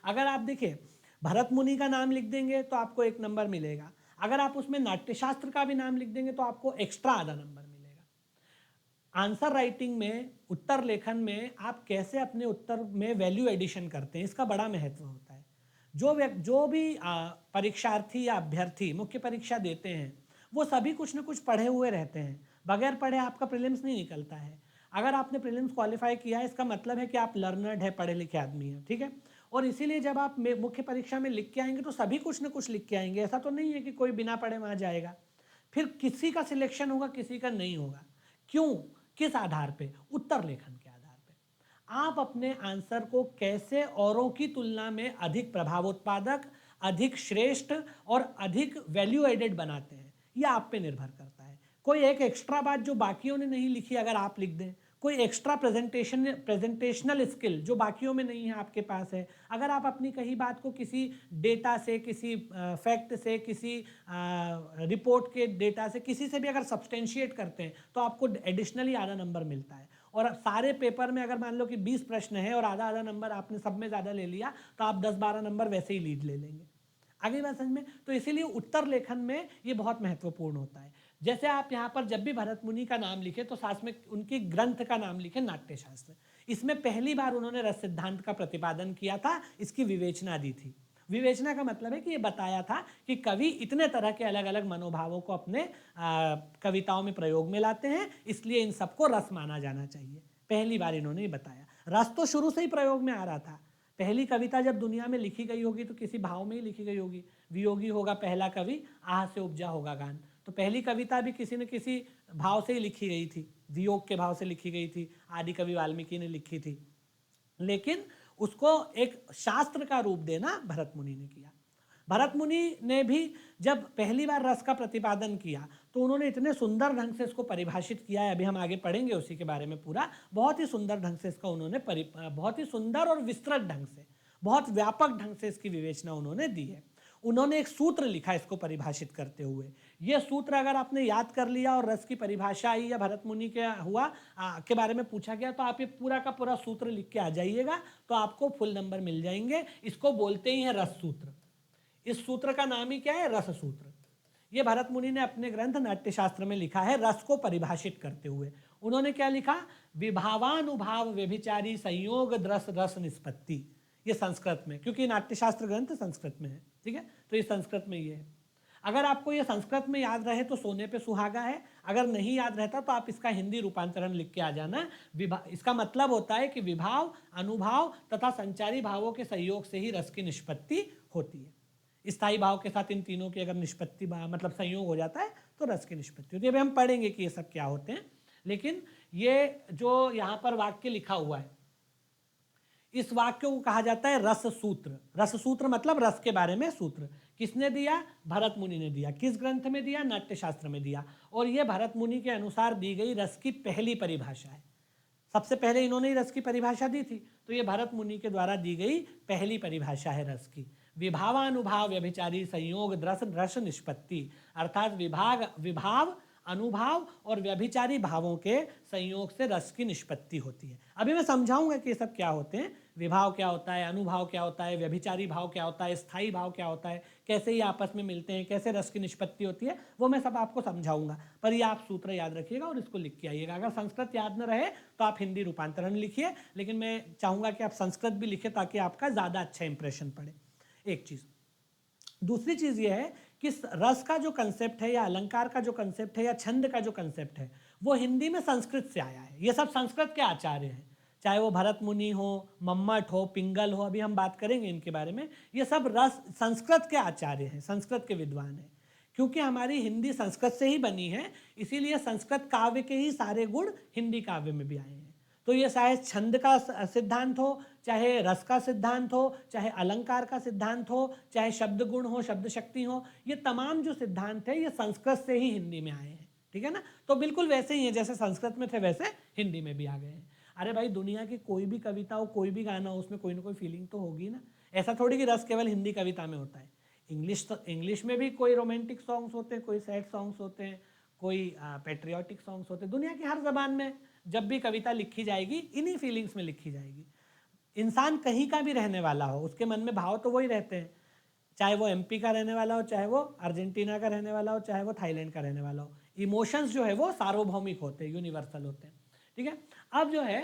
अगर आप देखिए भरत मुनि का नाम लिख देंगे तो आपको 1 नंबर मिलेगा, अगर आप उसमें नाट्य शास्त्र का भी नाम लिख देंगे तो आपको एक्स्ट्रा आधा नंबर मिलेगा। आंसर राइटिंग में, उत्तर लेखन में आप कैसे अपने उत्तर में वैल्यू एडिशन करते हैं, इसका बड़ा महत्व होता है। जो भी परीक्षार्थी या अभ्यर्थी मुख्य परीक्षा देते हैं वो सभी कुछ ना कुछ पढ़े हुए रहते हैं, बगैर पढ़े आपका प्रीलिम्स नहीं निकलता है। अगर आपने प्रीलिम्स क्वालिफाई किया है इसका मतलब है कि आप लर्नर्ड है, पढ़े लिखे आदमी हैं। ठीक है, और इसीलिए जब आप मुख्य परीक्षा में लिख के आएंगे तो सभी कुछ ना कुछ लिख के आएंगे, ऐसा तो नहीं है कि कोई बिना पढ़े वहाँ जाएगा। फिर किसी का सिलेक्शन होगा, किसी का नहीं होगा। क्यों? किस आधार पे? उत्तर लेखन के आधार पे। आप अपने आंसर को कैसे औरों की तुलना में अधिक प्रभावोत्पादक, अधिक श्रेष्ठ और अधिक वैल्यू एडेड बनाते हैं, यह आप पे निर्भर करता है। कोई एक एक्स्ट्रा बात जो बाकियों ने नहीं लिखी अगर आप लिख दें, कोई एक्स्ट्रा प्रेजेंटेशनल स्किल जो बाकियों में नहीं है आपके पास है, अगर आप अपनी कही बात को किसी डेटा से, किसी फैक्ट से, किसी रिपोर्ट के डेटा से, किसी से भी अगर सब्सटेंशिएट करते हैं तो आपको एडिशनली आधा नंबर मिलता है। और सारे पेपर में अगर मान लो कि 20 प्रश्न है और आधा आधा नंबर आपने सब में ज़्यादा ले लिया तो आप 10-12 नंबर वैसे ही लीड ले लेंगे। आगे बात समझ में? तो इसीलिए उत्तर लेखन में ये बहुत महत्वपूर्ण होता है। जैसे आप यहाँ पर जब भी भरत मुनि का नाम लिखे तो साथ में उनकी ग्रंथ का नाम लिखे नाट्य शास्त्र। इसमें पहली बार उन्होंने रस सिद्धांत का प्रतिपादन किया था, इसकी विवेचना दी थी। विवेचना का मतलब है कि ये बताया था कि कवि इतने तरह के अलग अलग मनोभावों को अपने कविताओं में प्रयोग में लाते हैं, इसलिए इन सबको रस माना जाना चाहिए। पहली बार इन्होंने ये बताया। रस तो शुरू से ही प्रयोग में आ रहा था। पहली कविता जब दुनिया में लिखी गई होगी तो किसी भाव में ही लिखी गई होगी। वियोगी होगा पहला कवि, आह से उपजा होगा गान। तो पहली कविता भी किसी न किसी भाव से ही लिखी गई थी, वियोग के भाव से लिखी गई थी, आदि कवि वाल्मीकि ने लिखी थी। लेकिन उसको एक शास्त्र का रूप देना भरत मुनि ने किया। भरत मुनि ने भी जब पहली बार रस का प्रतिपादन किया तो उन्होंने इतने सुंदर ढंग से इसको परिभाषित किया है, अभी हम आगे पढ़ेंगे उसी के बारे में पूरा। बहुत ही सुंदर ढंग से इसका उन्होंने बहुत ही सुंदर और विस्तृत ढंग से, बहुत व्यापक ढंग से इसकी विवेचना उन्होंने दी है। उन्होंने एक सूत्र लिखा इसको परिभाषित करते हुए। ये सूत्र अगर आपने याद कर लिया और रस की परिभाषा आई या भरत मुनि के के बारे में पूछा गया तो आप ये पूरा का पूरा सूत्र लिख के आ जाइएगा तो आपको फुल नंबर मिल जाएंगे। इसको बोलते ही है रस सूत्र। इस सूत्र का नाम ही क्या है? रस सूत्र। ये भरत मुनि ने अपने ग्रंथ नाट्यशास्त्र में लिखा है रस को परिभाषित करते हुए। उन्होंने क्या लिखा? विभावानुभाव व्यभिचारी संयोग रस रस निष्पत्ति। ये संस्कृत में, क्योंकि नाट्यशास्त्र ग्रंथ संस्कृत में है। ठीक है, तो ये संस्कृत में ये है। अगर आपको ये संस्कृत में याद रहे तो सोने पे सुहागा है, अगर नहीं याद रहता तो आप इसका हिंदी रूपांतरण लिख के आ जाना। इसका मतलब होता है कि विभाव, अनुभाव तथा संचारी भावों के सहयोग से ही रस की निष्पत्ति होती है। स्थायी भाव के साथ इन तीनों की अगर निष्पत्ति मतलब संयोग हो जाता है तो रस की निष्पत्ति होती है। अभी हम पढ़ेंगे कि ये सब क्या होते हैं, लेकिन ये जो यहाँ पर वाक्य लिखा हुआ है इस वाक्य को कहा जाता है रस सूत्र। रस सूत्र मतलब रस के बारे में सूत्र। किसने दिया? भरत मुनि ने दिया। किस ग्रंथ में दिया? नाट्यशास्त्र में दिया। और यह भरत मुनि के अनुसार दी गई रस की पहली परिभाषा है। सबसे पहले इन्होंने ही रस की परिभाषा दी थी, तो ये भरत मुनि के द्वारा दी गई पहली परिभाषा है रस की। विभावानुभाव व्यभिचारी संयोग रस निष्पत्ति, अर्थात विभाव, अनुभाव और व्यभिचारी भावों के संयोग से रस की निष्पत्ति होती है। अभी मैं समझाऊंगा कि ये सब क्या होते हैं। विभाव क्या होता है, अनुभाव क्या होता है, व्यभिचारी भाव क्या होता है, स्थायी भाव क्या होता है, कैसे ये आपस में मिलते हैं, कैसे रस की निष्पत्ति होती है, वो मैं सब आपको समझाऊंगा। पर ये आप सूत्र याद रखिएगा और इसको लिख के आइएगा। अगर संस्कृत याद न रहे तो आप हिंदी रूपांतरण लिखिए, लेकिन मैं चाहूँगा कि आप संस्कृत भी लिखिए ताकि आपका ज़्यादा अच्छा इंप्रेशन पड़े। एक चीज़। दूसरी चीज़ ये है कि रस का जो कंसेप्ट है या अलंकार का जो कंसेप्ट है या छंद का जो कंसेप्ट है वो हिंदी में संस्कृत से आया है। ये सब संस्कृत के आचार्य हैं, चाहे वो भरत मुनि हो, मम्मट हो, पिंगल हो, अभी हम बात करेंगे इनके बारे में। ये सब रस संस्कृत के आचार्य हैं, संस्कृत के विद्वान हैं। क्योंकि हमारी हिंदी संस्कृत से ही बनी है, इसीलिए संस्कृत काव्य के ही सारे गुण हिंदी काव्य में भी आए हैं। तो ये चाहे छंद का सिद्धांत हो, चाहे रस का सिद्धांत हो, चाहे अलंकार का सिद्धांत हो, चाहे शब्द गुण हो, शब्द शक्ति हो, ये तमाम जो सिद्धांत है ये संस्कृत से ही हिंदी में आए हैं, ठीक है ना। तो बिल्कुल वैसे ही है जैसे संस्कृत में थे वैसे हिंदी में भी आ गए हैं। अरे भाई दुनिया की कोई भी कविता हो, कोई भी गाना हो, उसमें कोई ना कोई फीलिंग तो होगी ना। ऐसा थोड़ी कि रस केवल हिंदी कविता में होता है। इंग्लिश में भी कोई रोमांटिक सॉन्ग्स होते हैं, कोई सैड सॉन्ग्स होते हैं, कोई पेट्रियाटिक सॉन्ग्स होते हैं। दुनिया की हर जबान में जब भी कविता लिखी जाएगी इन्हीं फीलिंग्स में लिखी जाएगी। इंसान कहीं का भी रहने वाला हो, उसके मन में भाव तो वही रहते हैं, चाहे वो एमपी का रहने वाला हो, चाहे वो अर्जेंटीना का रहने वाला हो, चाहे वो थाईलैंड का रहने वाला हो। इमोशंस जो है वो सार्वभौमिक होते हैं, यूनिवर्सल होते हैं, ठीक है। अब जो है,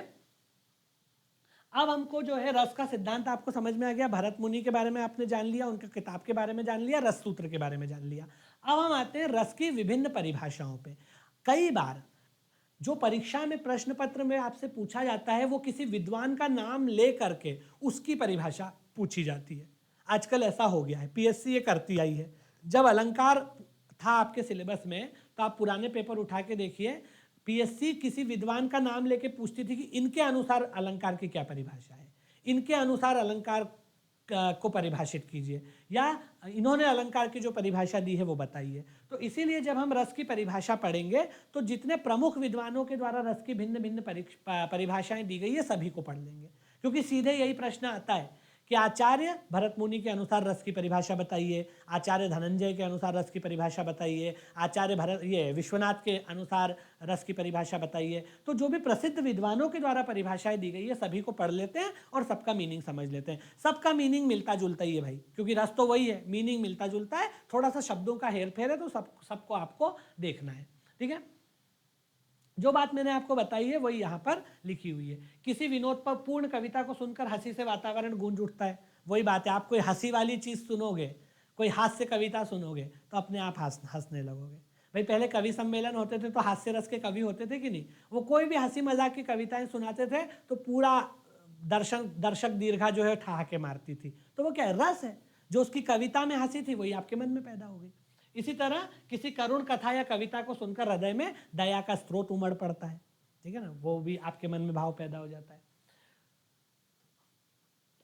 अब हमको जो है रस का सिद्धांत आपको समझ में आ गया, भरत मुनि के बारे में आपने जान लिया, उनके किताब के बारे में जान लिया, रस सूत्र के बारे में जान लिया। अब हम आते हैं रस की विभिन्न परिभाषाओं पे। कई बार जो परीक्षा में प्रश्न पत्र में आपसे पूछा जाता है वो किसी विद्वान का नाम ले करके उसकी परिभाषा पूछी जाती है। आजकल ऐसा हो गया है, पीएससी ये करती आई है। जब अलंकार था आपके सिलेबस में तो आप पुराने पेपर उठा के देखिए, पीएससी किसी विद्वान का नाम लेके पूछती थी कि इनके अनुसार अलंकार की क्या परिभाषा है, इनके अनुसार अलंकार को परिभाषित कीजिए, या इन्होंने अलंकार की जो परिभाषा दी है वो बताइए। तो इसीलिए जब हम रस की परिभाषा पढ़ेंगे तो जितने प्रमुख विद्वानों के द्वारा रस की भिन्न भिन्न परिभाषाएं दी गई है सभी को पढ़ लेंगे, क्योंकि सीधे यही प्रश्न आता है कि आचार्य भरत मुनि के अनुसार रस की परिभाषा बताइए, आचार्य धनंजय के अनुसार रस की परिभाषा बताइए, आचार्य विश्वनाथ के अनुसार रस की परिभाषा बताइए। तो जो भी प्रसिद्ध विद्वानों के द्वारा परिभाषाएं दी गई है सभी को पढ़ लेते हैं और सबका मीनिंग समझ लेते हैं। सबका मीनिंग मिलता जुलता ही है भाई, क्योंकि रस तो वही है, मीनिंग मिलता जुलता है, थोड़ा सा शब्दों का हेर फेर है, तो सबको आपको देखना है, ठीक है। जो बात मैंने आपको बताई है वही यहाँ पर लिखी हुई है। किसी विनोद पर पूर्ण कविता को सुनकर हंसी से वातावरण गूंज उठता है, वही बात है। आप कोई हंसी वाली चीज सुनोगे, कोई हास्य कविता सुनोगे तो अपने आप हंसने लगोगे। भाई पहले कवि सम्मेलन होते थे तो हास्य रस के कवि होते थे कि नहीं, वो कोई भी हंसी मजाक की कविताएं सुनाते थे तो पूरा दर्शक दीर्घा जो है ठहाके मारती थी। तो वो क्या है, रस है। जो उसकी कविता में हंसी थी वही आपके मन में पैदा हो गई। इसी तरह किसी करुण कथा या कविता को सुनकर हृदय में दया का स्रोत उमड़ पड़ता है, ठीक है ना, वो भी आपके मन में भाव पैदा हो जाता है।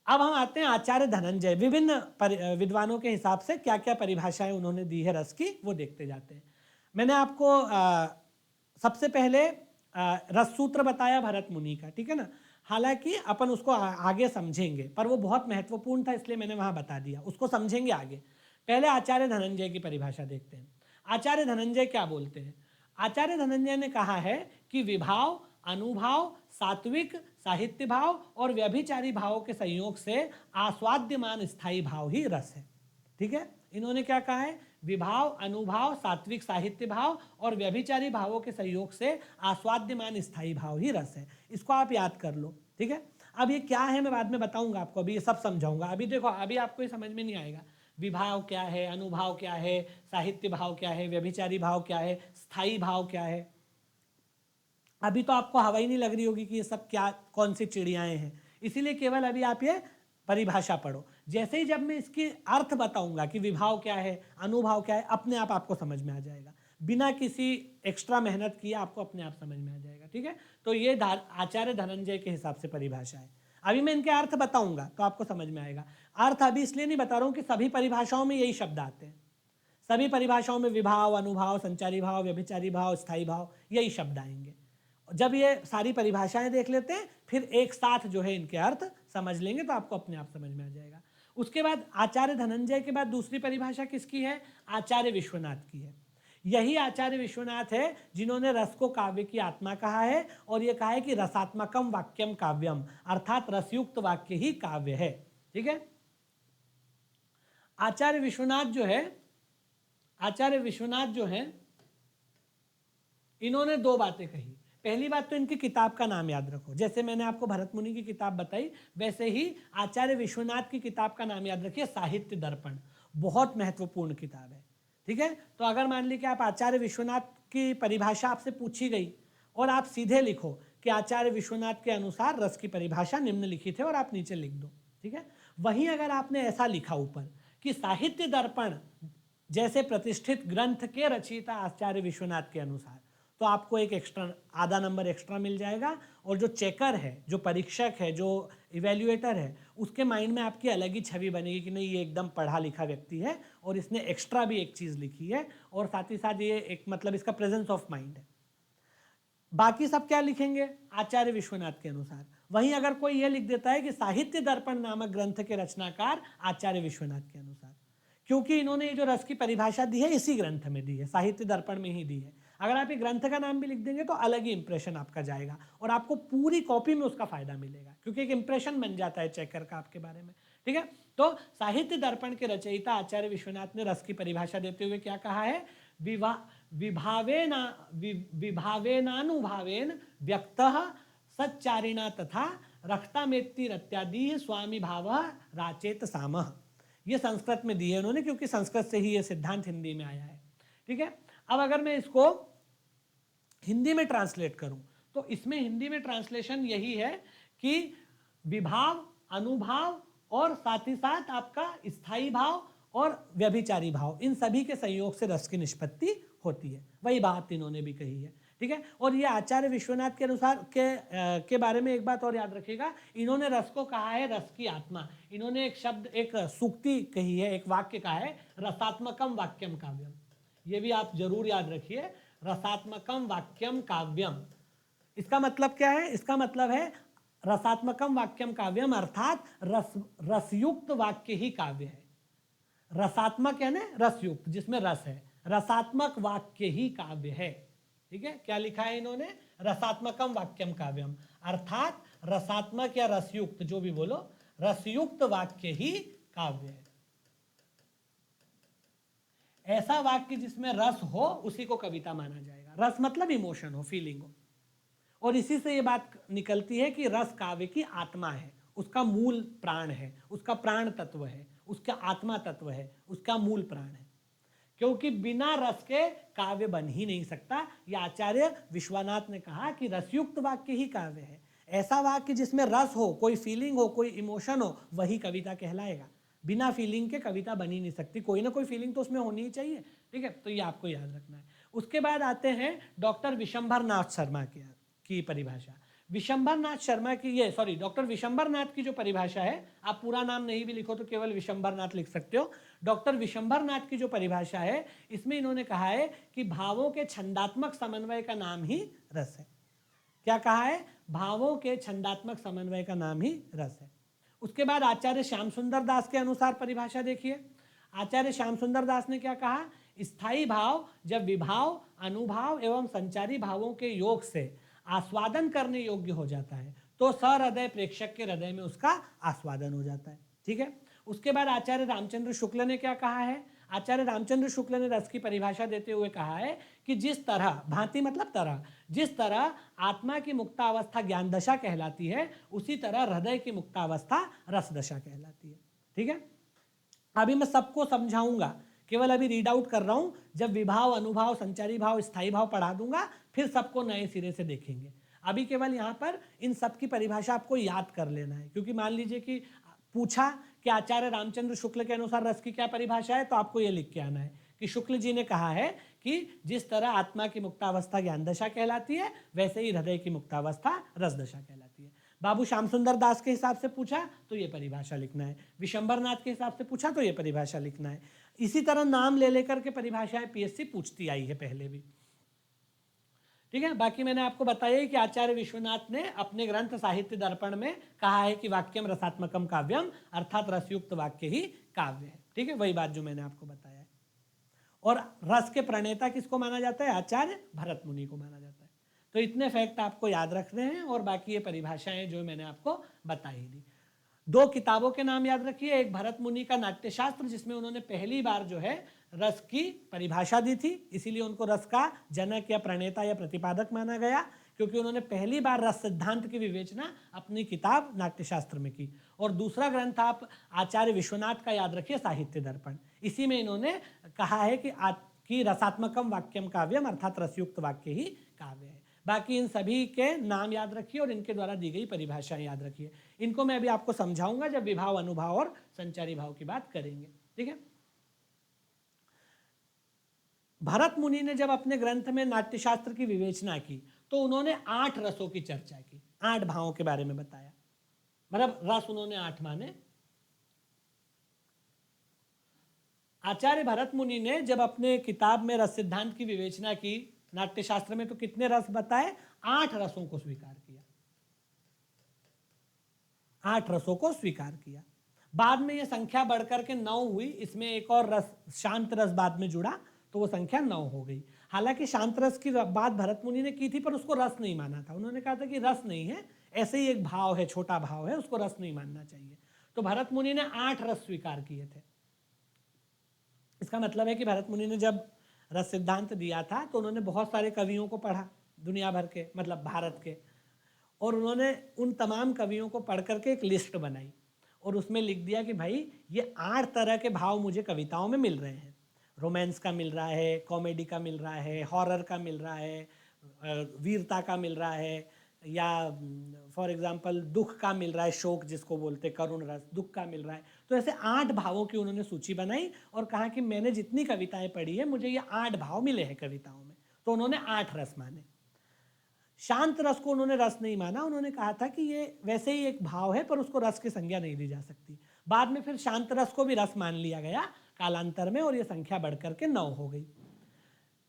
अब हम आते हैं आचार्य धनंजय, विभिन्न विद्वानों के हिसाब से क्या क्या परिभाषाएं उन्होंने दी है रस की, वो देखते जाते हैं। मैंने आपको सबसे पहले रस सूत्र बताया भरत मुनि का, ठीक है ना। हालांकि अपन उसको आगे समझेंगे, पर वो बहुत महत्वपूर्ण था इसलिए मैंने वहां बता दिया, उसको समझेंगे आगे। पहले आचार्य धनंजय की परिभाषा देखते हैं। आचार्य धनंजय क्या बोलते हैं? आचार्य धनंजय ने कहा है कि विभाव, अनुभाव, सात्विक, साहित्य भाव और व्यभिचारी भावों के संयोग से आस्वाद्यमान स्थायी भाव ही रस है, ठीक है। इन्होंने क्या कहा है? विभाव, अनुभाव, सात्विक, साहित्य भाव और व्यभिचारी भावों के संयोग से आस्वाद्यमान स्थायी भाव ही रस है। इसको आप याद कर लो, ठीक है। अब ये क्या है मैं बाद में बताऊंगा आपको, अभी ये सब समझाऊंगा। अभी देखो, अभी आपको ये समझ में नहीं आएगा विभाव क्या है, अनुभाव क्या है, साहित्य भाव क्या है, व्यभिचारी भाव क्या है, स्थायी भाव क्या है। अभी तो आपको हवा ही नहीं लग रही होगी कि ये सब क्या, कौन सी चिड़ियाएं हैं। इसीलिए केवल अभी आप ये परिभाषा पढ़ो। जैसे ही जब मैं इसकी अर्थ बताऊंगा कि विभाव क्या है, अनुभाव क्या है, अपने आप आपको समझ में आ जाएगा, बिना किसी एक्स्ट्रा मेहनत किए आपको अपने आप समझ में आ जाएगा, ठीक है। तो ये आचार्य धनंजय के हिसाब से परिभाषा है। अभी मैं इनके अर्थ बताऊंगा तो आपको समझ में आएगा। अर्थ अभी इसलिए नहीं बता रहा हूं कि सभी परिभाषाओं में यही शब्द आते हैं। सभी परिभाषाओं में विभाव, अनुभाव, संचारी भाव, व्यभिचारी भाव, स्थायी भाव, यही शब्द आएंगे। जब ये सारी परिभाषाएं देख लेते हैं फिर एक साथ जो है इनके अर्थ समझ लेंगे तो आपको अपने आप समझ में आ जाएगा। उसके बाद आचार्य धनंजय के बाद दूसरी परिभाषा किसकी है? आचार्य विश्वनाथ की है। यही आचार्य विश्वनाथ है जिन्होंने रस को काव्य की आत्मा कहा है और यह कहा है कि रसात्मकम वाक्यम काव्यम, अर्थात रसयुक्त वाक्य ही काव्य है, ठीक है। आचार्य विश्वनाथ जो है इन्होंने दो बातें कही। पहली बात तो इनकी किताब का नाम याद रखो, जैसे मैंने आपको भरत मुनि की किताब बताई वैसे ही आचार्य विश्वनाथ की किताब का नाम याद रखिए, साहित्य दर्पण। बहुत महत्वपूर्ण किताब है, ठीक है। तो अगर मान ली कि आप आचार्य विश्वनाथ की परिभाषा आपसे पूछी गई और आप सीधे लिखो कि आचार्य विश्वनाथ के अनुसार रस की परिभाषा निम्नलिखित है और आप नीचे लिख दो, ठीक है। वहीं अगर आपने ऐसा लिखा ऊपर कि साहित्य दर्पण जैसे प्रतिष्ठित ग्रंथ के रचयिता आचार्य विश्वनाथ के अनुसार, तो आपको एक एक्स्ट्रा आधा नंबर एक्स्ट्रा मिल जाएगा। और जो चेकर है, जो परीक्षक है, जो इवेल्युएटर है, उसके माइंड में आपकी अलग ही छवि बनेगी कि नहीं ये एकदम पढ़ा लिखा व्यक्ति है और इसने एक्स्ट्रा भी एक चीज़ लिखी है, और साथ ही साथ ये एक मतलब इसका प्रेजेंस ऑफ माइंड है। बाकी सब क्या लिखेंगे आचार्य विश्वनाथ के अनुसार। वहीं अगर कोई ये लिख देता है कि साहित्य दर्पण नामक ग्रंथ के रचनाकार आचार्य विश्वनाथ के अनुसार, क्योंकि इन्होंने ये जो रस की परिभाषा दी है इसी ग्रंथ में दी है, साहित्य दर्पण में ही दी है। अगर आप ये ग्रंथ का नाम भी लिख देंगे तो अलग ही इंप्रेशन आपका जाएगा और आपको पूरी कॉपी में उसका फायदा मिलेगा, क्योंकि एक इंप्रेशन बन जाता है चेकर का आपके बारे में। ठीक है, तो साहित्य दर्पण के रचयिता आचार्य विश्वनाथ ने रस की परिभाषा देते हुए क्या कहा है, विभावेनानुभावेन व्यक्तः सच्चारिणा तथा रक्तामेत्ति रत्यादि स्वामी भाव राचेत सामः। ये संस्कृत में दी है उन्होंने, क्योंकि संस्कृत से ही ये सिद्धांत हिंदी में आया है। ठीक है, अब अगर मैं इसको हिंदी में ट्रांसलेट करूं तो इसमें हिंदी में ट्रांसलेशन यही है कि विभाव, अनुभाव और साथ ही साथ आपका स्थायी भाव और व्यभिचारी भाव, इन सभी के संयोग से रस की निष्पत्ति होती है। वही बात इन्होंने भी कही है। ठीक है, और ये आचार्य विश्वनाथ के अनुसार के बारे में एक बात और याद रखिएगा, इन्होंने रस को कहा है रस की आत्मा। इन्होंने एक शब्द, एक सूक्ति कही है, एक वाक्य कहा है, रसात्मकम वाक्यम काव्यम। ये भी आप जरूर याद रखिए, रसात्मकम वाक्यम काव्यम। इसका मतलब क्या है, इसका मतलब है रसात्मकम वाक्यम काव्यम, अर्थात रसयुक्त वाक्य ही काव्य है। रसात्मक यानी रसयुक्त, जिसमें रस है, रसात्मक वाक्य ही काव्य है। ठीक है, क्या लिखा है इन्होंने, रसात्मकम वाक्यम काव्यम, अर्थात रसात्मक या रसयुक्त, जो भी बोलो, रसयुक्त वाक्य ही काव्य है। ऐसा वाक्य जिसमें रस हो उसी को कविता माना जाएगा। रस मतलब इमोशन हो, फीलिंग हो। और इसी से ये बात निकलती है कि रस काव्य की आत्मा है, उसका मूल प्राण है, उसका प्राण तत्व है, उसका आत्मा तत्व है, उसका मूल प्राण है। क्योंकि बिना रस के काव्य बन ही नहीं सकता। यह आचार्य विश्वनाथ ने कहा कि रसयुक्त वाक्य ही काव्य है। ऐसा वाक्य जिसमें रस हो, कोई फीलिंग हो, कोई इमोशन हो, वही कविता कहलाएगा। बिना फीलिंग के कविता बन ही नहीं सकती, कोई ना कोई फीलिंग तो उसमें होनी ही चाहिए। ठीक है, तो ये आपको याद रखना है। उसके बाद आते हैं डॉक्टर विशंभर नाथ शर्मा की परिभाषा। विशंभर नाथ शर्मा की, ये सॉरी, डॉक्टर विशंभर नाथ की जो परिभाषा है, आप पूरा नाम नहीं भी लिखो तो केवल विशंभर नाथ लिख सकते हो। डॉक्टर विशंभर नाथ की जो परिभाषा है, इसमें इन्होंने कहा है कि भावों के छंदात्मक समन्वय का नाम ही रस है। क्या कहा है, भावों के छंदात्मक समन्वय का नाम ही रस है। उसके बाद आचार्य श्याम सुंदर दास के अनुसार परिभाषा देखिए। आचार्य श्याम सुंदर दास ने क्या कहा, स्थायी भाव जब विभाव, अनुभाव एवं संचारी भावों के योग से आस्वादन करने योग्य हो जाता है तो सहृदय प्रेक्षक के हृदय में उसका आस्वादन हो जाता है। ठीक है, उसके बाद आचार्य रामचंद्र शुक्ल ने क्या कहा है, आचार्य रामचंद्र शुक्ल ने रस की परिभाषा देते हुए कहा है कि जिस तरह, भांति मतलब तरह, जिस तरह आत्मा की मुक्तावस्था ज्ञान दशा कहलाती है, उसी तरह हृदय की मुक्तावस्था रस दशा कहलाती है। ठीक है, अभी मैं सबको समझाऊंगा, केवल अभी रीड आउट कर रहा हूं। जब विभाव, अनुभाव, संचारी भाव, स्थायी भाव पढ़ा दूंगा, फिर सबको नए सिरे से देखेंगे। अभी केवल यहाँ पर इन सब की परिभाषा आपको याद कर लेना है, क्योंकि मान लीजिए कि पूछा कि आचार्य रामचंद्र शुक्ल के अनुसार रस की क्या परिभाषा है, तो आपको ये लिख के आना है कि शुक्ल जी ने कहा है कि जिस तरह आत्मा की मुक्तावस्था ज्ञान दशा कहलाती है, वैसे ही हृदय की मुक्तावस्था रस दशा कहलाती है। बाबू श्याम सुंदर दास के हिसाब से पूछा तो ये परिभाषा लिखना है, विशंभर नाथ के हिसाब से पूछा तो ये परिभाषा लिखना है। इसी तरह नाम ले लेकर के परिभाषाएं पीएससी पूछती आई है पहले भी। ठीक है, बाकी मैंने आपको बताया कि आचार्य विश्वनाथ ने अपने ग्रंथ साहित्य दर्पण में कहा है कि वाक्यम रसात्मकम काव्यम, अर्थात रसयुक्त वाक्य ही काव्य है। ठीक है, वही बात जो मैंने आपको बताया है। और रस के प्रणेता किसको माना जाता है, आचार्य भरत मुनि को माना जाता है। तो इतने फैक्ट आपको याद रखने हैं, और बाकी ये परिभाषाएं जो मैंने आपको बताई दी। दो किताबों के नाम याद रखिए, एक भरत मुनि का नाट्यशास्त्र, जिसमें उन्होंने पहली बार जो है रस की परिभाषा दी थी, इसीलिए उनको रस का जनक या प्रणेता या प्रतिपादक माना गया, क्योंकि उन्होंने पहली बार रस सिद्धांत की विवेचना अपनी किताब नाट्यशास्त्र में की। और दूसरा ग्रंथ आप आचार्य विश्वनाथ का याद रखिए, साहित्य दर्पण। इसी में इन्होंने कहा है कि रसात्मकम वाक्यम काव्यम, अर्थात रसयुक्त वाक्य ही काव्य है। बाकी इन सभी के नाम याद रखिए और इनके द्वारा दी गई परिभाषाएं याद रखिए। इनको मैं अभी आपको समझाऊंगा जब विभाव, अनुभाव और संचारी भाव की बात करेंगे। ठीक है, भरत मुनि ने जब अपने ग्रंथ में नाट्यशास्त्र की विवेचना की तो उन्होंने 8 रसों की चर्चा की, 8 भावों के बारे में बताया। मतलब रस उन्होंने 8 माने। आचार्य भरत मुनि ने जब अपने किताब में रस सिद्धांत की विवेचना की नाट्यशास्त्र में, तो कितने रस बताए? 8 रसों को स्वीकार किया, 8 रसों को स्वीकार किया। बाद में यह संख्या बढ़कर के 9 हुई, इसमें एक और रस शांत रस बाद में जुड़ा तो वो संख्या 9 हो गई। हालांकि शांत रस की बात भरत मुनि ने की थी पर उसको रस नहीं माना था। उन्होंने कहा था कि रस नहीं है, ऐसे ही एक भाव है, छोटा भाव है, उसको रस नहीं मानना चाहिए। तो भरत मुनि ने 8 रस स्वीकार किए थे। इसका मतलब है कि भरत मुनि ने जब रस सिद्धांत दिया था तो उन्होंने बहुत सारे कवियों को पढ़ा, दुनिया भर के, मतलब भारत के, और उन्होंने उन तमाम कवियों को पढ़ करके एक लिस्ट बनाई और उसमें लिख दिया कि भाई ये 8 तरह के भाव मुझे कविताओं में मिल रहे हैं। रोमांस का मिल रहा है, कॉमेडी का मिल रहा है, हॉरर का मिल रहा है, वीरता का मिल रहा है, या फॉर एग्जांपल दुख का मिल रहा है, शोक जिसको बोलते, करुण रस, दुख का मिल रहा है। तो ऐसे 8 भावों की उन्होंने सूची बनाई और कहा कि मैंने जितनी कविताएं पढ़ी है मुझे ये 8 भाव मिले हैं कविताओं में, तो उन्होंने 8 रस माने। शांत रस को उन्होंने रस नहीं माना, उन्होंने कहा था कि ये वैसे ही एक भाव है पर उसको रस की संज्ञा नहीं दी जा सकती। बाद में फिर शांत रस को भी रस मान लिया गया कालांतर में और ये संख्या बढ़कर के 9 हो गई।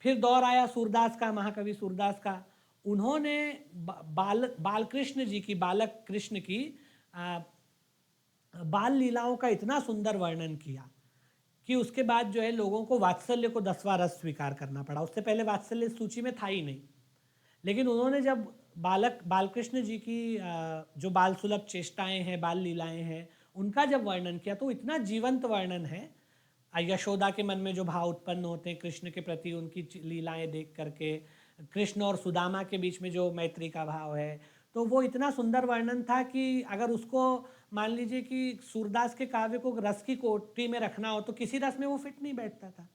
फिर दौर आया सूरदास का, महाकवि सूरदास का। उन्होंने बालकृष्ण जी की, बालक कृष्ण की बाल लीलाओं का इतना सुंदर वर्णन किया कि उसके बाद जो है लोगों को वात्सल्य को 10वां रस स्वीकार करना पड़ा। उससे पहले वात्सल्य सूची में था ही नहीं। लेकिन उन्होंने जब बालकृष्ण जी की जो बाल सुलभ चेष्टाएं हैं, बाल लीलाएं हैं, उनका जब वर्णन किया तो इतना जीवंत वर्णन है। यशोदा के मन में जो भाव उत्पन्न होते हैं कृष्ण के प्रति, उनकी लीलाएं देख करके, कृष्ण और सुदामा के बीच में जो मैत्री का भाव है, तो वो इतना सुंदर वर्णन था कि अगर उसको मान लीजिए कि सूरदास के काव्य को रस की कोटरी में रखना हो तो किसी रस में वो फिट नहीं बैठता था।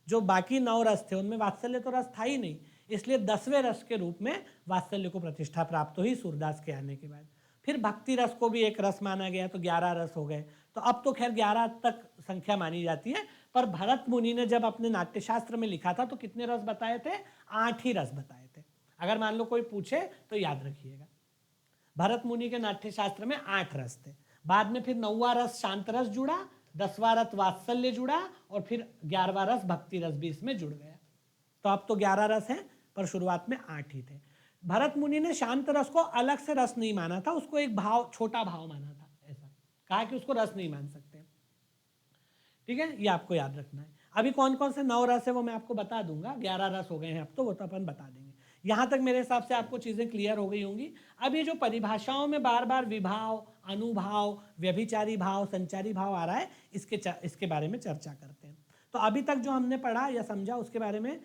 जो बाकी 9 रस थे उनमें वात्सल्य तो रस था ही नहीं, इसलिए 10वें रस के रूप में वात्सल्य को प्रतिष्ठा प्राप्त हुई सूरदास के आने के बाद। फिर भक्ति रस को भी एक रस माना गया तो 11 रस हो गए। तो अब तो खैर 11 तक संख्या मानी जाती है, पर भरत मुनि ने जब अपने नाट्यशास्त्र में लिखा था तो कितने रस बताए थे? 8 ही रस बताए थे। अगर मान लो कोई पूछे तो याद रखिएगा, भरत मुनि के नाट्यशास्त्र में 8 रस थे। बाद में फिर 9वां रस शांत रस जुड़ा, 10वां रस वात्सल्य जुड़ा और फिर 11वां रस भक्ति रस भी इसमें जुड़ गया। तो अब तो 11 रस हैं पर शुरुआत में 8 ही थे। भरत मुनि ने शांत रस को अलग से रस नहीं माना था, उसको एक भाव, छोटा भाव माना था। ऐसा कहा कि उसको रस नहीं मान सकते। ठीक है, ये आपको याद रखना है। अभी कौन कौन से 9 रस है वो मैं आपको बता दूंगा। 11 रस हो गए हैं अब तो, वो तो अपन बता देंगे। यहाँ तक मेरे हिसाब से आपको चीज़ें क्लियर हो गई होंगी। अब ये जो परिभाषाओं में बार बार विभाव, अनुभाव, व्यभिचारी भाव, संचारी भाव आ रहा है, इसके बारे में चर्चा करते हैं। तो अभी तक जो हमने पढ़ा या समझा उसके बारे में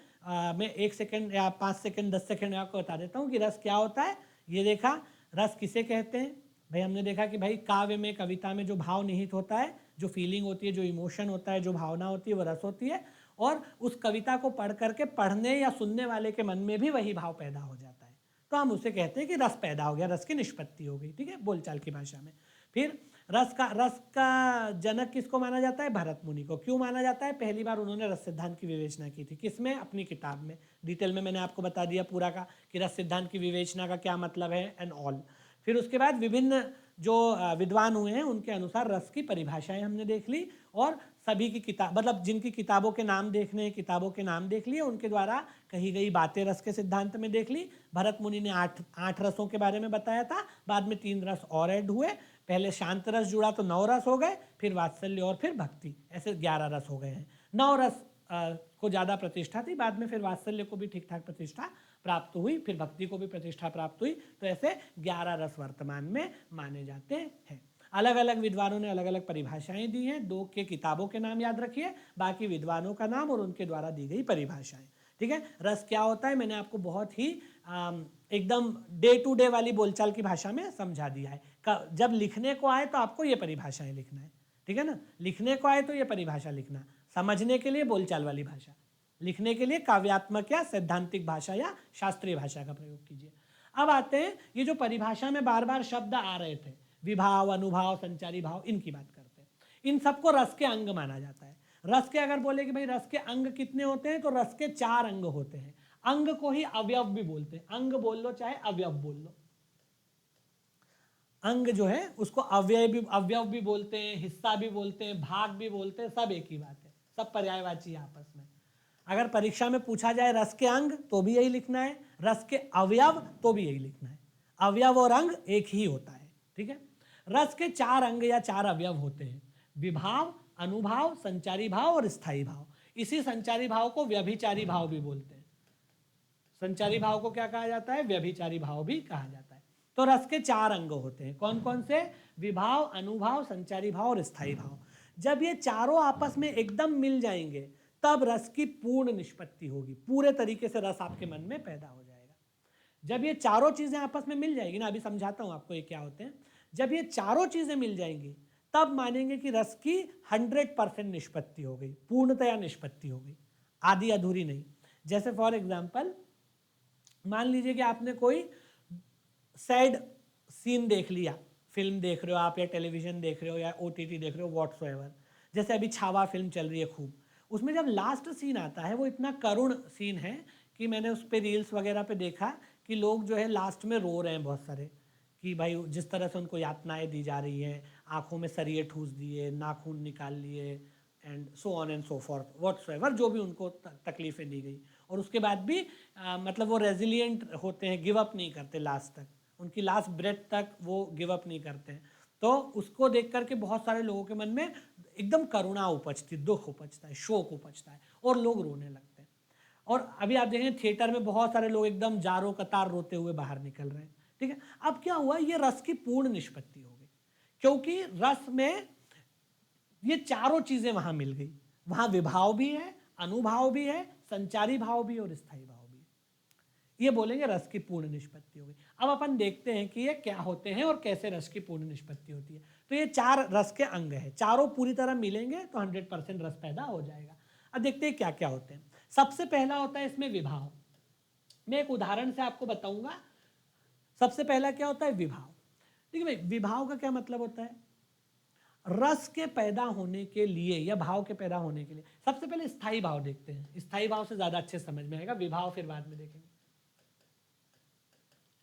मैं 1 सेकेंड या 5 सेकेंड 10 सेकेंड आपको बता देता हूँ कि रस क्या होता है। ये देखा, रस किसे कहते हैं भाई? हमने देखा कि भाई काव्य में, कविता में जो भाव निहित होता है, जो फीलिंग होती है, जो इमोशन होता है, जो भावना होती है, वो रस होती है। और उस कविता को पढ़ करके पढ़ने या सुनने वाले के मन में भी वही भाव पैदा हो जाता है, तो हम उसे कहते हैं कि रस पैदा हो गया, रस की निष्पत्ति हो गई। ठीक है, बोलचाल की भाषा में। फिर रस का जनक किसको माना जाता है? भरत मुनि को। क्यों माना जाता है? पहली बार उन्होंने रस सिद्धांत की विवेचना की थी। किसमें? अपनी किताब में। डिटेल में मैंने आपको बता दिया पूरा का कि रस सिद्धांत की विवेचना का क्या मतलब है एंड ऑल। फिर उसके बाद विभिन्न जो विद्वान हुए हैं उनके अनुसार रस की परिभाषाएं हमने देख ली, और सभी की किताब, मतलब जिनकी किताबों के नाम देखने, किताबों के नाम देख लिए, उनके द्वारा कही गई बातें रस के सिद्धांत में देख ली। भरत मुनि ने 8 रसों के बारे में बताया था, बाद में 3 रस और ऐड हुए। पहले शांत रस जुड़ा तो 9 रस हो गए, फिर वात्सल्य और फिर भक्ति, ऐसे 11 रस हो गए हैं। 9 रस को ज़्यादा प्रतिष्ठा थी, बाद में फिर वात्सल्य को भी ठीक ठाक प्रतिष्ठा प्राप्त हुई, फिर भक्ति को भी प्रतिष्ठा प्राप्त हुई। तो ऐसे 11 रस वर्तमान में माने जाते हैं। अलग अलग विद्वानों ने अलग अलग परिभाषाएं दी हैं। 2 के किताबों के नाम याद रखिए, बाकी विद्वानों का नाम और उनके द्वारा दी गई परिभाषाएं। ठीक है, रस क्या होता है मैंने आपको बहुत ही एकदम डे टू डे वाली बोलचाल की भाषा में समझा दिया है। जब लिखने को आए तो आपको ये परिभाषाएं लिखना है। ठीक है ना, लिखने को आए तो ये परिभाषा लिखना, समझने के लिए बोलचाल वाली भाषा, लिखने के लिए काव्यात्मक या सैद्धांतिक भाषा या शास्त्रीय भाषा का प्रयोग कीजिए। अब आते हैं ये जो परिभाषा में बार बार शब्द आ रहे थे, विभाव, अनुभाव, संचारी भाव, इनकी बात करते हैं। इन सबको रस के अंग माना जाता है। रस के अगर बोले कि भाई रस के अंग कितने होते हैं, तो रस के 4 अंग होते हैं। अंग को ही अवयव भी बोलते हैं, अंग बोल लो चाहे अवयव बोल लो। अंग जो है उसको अवयव भी बोलते हैं, हिस्सा भी बोलते हैं, भाग भी बोलते हैं, सब एक ही बात है, सब पर्यायवाची है आपस में। अगर परीक्षा में पूछा जाए रस के अंग तो भी यही लिखना है, रस के अवयव तो भी यही लिखना है। अवयव और अंग एक ही होता है, ठीक है। रस के 4 अंग या 4 अवयव होते हैं, विभाव, अनुभाव, संचारी भाव और स्थायी भाव। इसी संचारी भाव को व्यभिचारी भाव भी बोलते हैं। संचारी भाव को क्या कहा जाता है? व्यभिचारी भाव भी कहा जाता है। तो रस के 4 अंग होते हैं, कौन कौन से? विभाव, अनुभाव, संचारी भाव और स्थायी भाव। जब ये चारों आपस में एकदम मिल जाएंगे तब रस की पूर्ण निष्पत्ति होगी, पूरे तरीके से रस आपके मन में पैदा हो जाएगा। जब ये चारों चीजें आपस में मिल जाएगी ना, अभी समझाता हूं आपको ये क्या होते हैं। जब ये चारों चीजें मिल जाएंगी तब मानेंगे कि रस की 100% निष्पत्ति हो गई, पूर्णतया निष्पत्ति हो गई, आधी अधूरी नहीं। जैसे फॉर एग्जाम्पल मान लीजिए कि आपने कोई सैड सीन देख लिया, फिल्म देख रहे हो आप या टेलीविजन देख रहे हो या OTT देख रहे हो, व्हाट्सएवर। जैसे अभी छावा फिल्म चल रही है खूब, उसमें जब लास्ट सीन आता है वो इतना करुण सीन है कि मैंने उस पर रील्स वगैरह पे देखा कि लोग जो है लास्ट में रो रहे हैं बहुत सारे, कि भाई जिस तरह से उनको यातनाएं दी जा रही है, आंखों में सरिये ठूस दिए, नाखून निकाल लिए and so on and so forth, whatsoever जो भी उनको तकलीफें दी गई। और उसके बाद भी मतलब वो रेजिलिएंट होते हैं, गिव अप नहीं करते लास्ट तक, उनकी लास्ट ब्रेथ तक वो गिव अप नहीं करते हैं। तो उसको देख करके बहुत सारे लोगों के मन में एकदम करुणा उपजती, दुख उपजता है, शोक उपजता है और लोग रोने लगते हैं। और अभी आप देखें थिएटर में बहुत सारे लोग एकदम जारो कतार रोते हुए बाहर निकल रहे हैं, ठीक है। अब क्या हुआ, ये रस की पूर्ण निष्पत्ति हो गई, क्योंकि रस में ये चारों चीजें वहां मिल गई। वहां विभाव भी है, अनुभाव भी है, संचारी भाव भी और स्थायी भाव भी। ये बोलेंगे रस की पूर्ण निष्पत्ति हो गई। अब अपन देखते हैं कि ये क्या होते हैं और कैसे रस की पूर्ण निष्पत्ति होती है। तो ये 4 रस के अंग हैं, चारों पूरी तरह मिलेंगे तो 100% रस पैदा हो जाएगा। अब देखते हैं क्या क्या होते हैं। सबसे पहला होता है इसमें विभाव। मैं एक उदाहरण से आपको बताऊंगा। सबसे पहला क्या होता है? विभाव। ठीक है भाई, विभाव का क्या मतलब होता है? रस के पैदा होने के लिए या भाव के पैदा होने के लिए सबसे पहले स्थायी भाव देखते हैं। स्थायी भाव से ज्यादा अच्छे समझ में आएगा, विभाव फिर बाद में देखेंगे।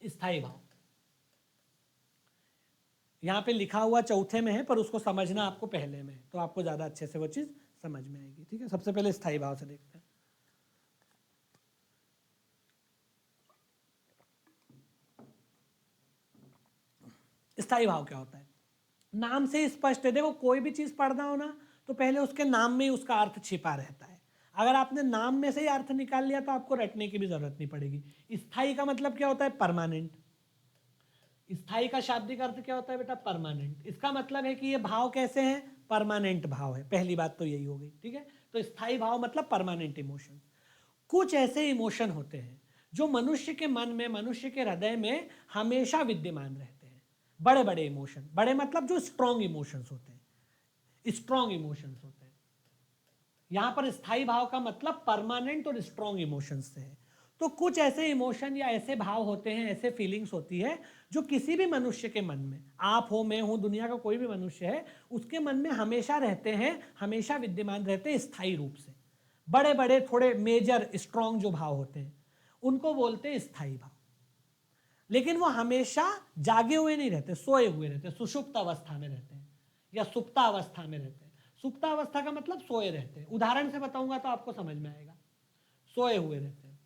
स्थायी भाव यहां पे लिखा हुआ चौथे में है, पर उसको समझना आपको पहले में है, तो आपको ज्यादा अच्छे से वो चीज समझ में आएगी। ठीक है, सबसे पहले स्थायी भाव से देखते हैं। स्थायी भाव क्या होता है? नाम से स्पष्ट है। देखो, कोई भी चीज पढ़ना हो ना तो पहले उसके नाम में ही उसका अर्थ छिपा रहता है। अगर आपने नाम में से ही अर्थ निकाल लिया तो आपको रटने की भी जरूरत नहीं पड़ेगी। स्थायी का मतलब क्या होता है? परमानेंट। स्थायी का शाब्दिक अर्थ क्या होता है बेटा? परमानेंट। इसका मतलब है कि ये भाव कैसे हैं? परमानेंट भाव है। पहली बात तो यही हो गई। ठीक है, तो स्थायी भाव मतलब परमानेंट इमोशन। कुछ ऐसे इमोशन होते हैं जो मनुष्य के मन में, मनुष्य के हृदय में हमेशा विद्यमान रहते हैं। बड़े बड़े इमोशन, बड़े मतलब जो स्ट्रॉन्ग इमोशंस होते हैं, स्ट्रॉन्ग इमोशंस होते हैं। यहां पर स्थायी भाव का मतलब परमानेंट और स्ट्रॉन्ग इमोशंस से है। तो कुछ ऐसे इमोशन या ऐसे भाव होते हैं, ऐसे फीलिंग्स होती है जो किसी भी मनुष्य के मन में, आप हो, मैं हूं, दुनिया का कोई भी मनुष्य है, उसके मन में हमेशा रहते हैं, हमेशा विद्यमान रहते हैं स्थायी रूप से। बड़े बड़े थोड़े मेजर स्ट्रॉन्ग जो भाव होते हैं उनको बोलते हैं स्थायी भाव। लेकिन वो हमेशा जागे हुए नहीं रहते, सोए हुए रहते, सुषुप्त अवस्था में रहते हैं या सुप्ता अवस्था में रहते हैं। सुप्ता अवस्था का मतलब सोए रहते हैं। उदाहरण से बताऊंगा तो आपको समझ में आएगा। सोए हुए रहते हैं।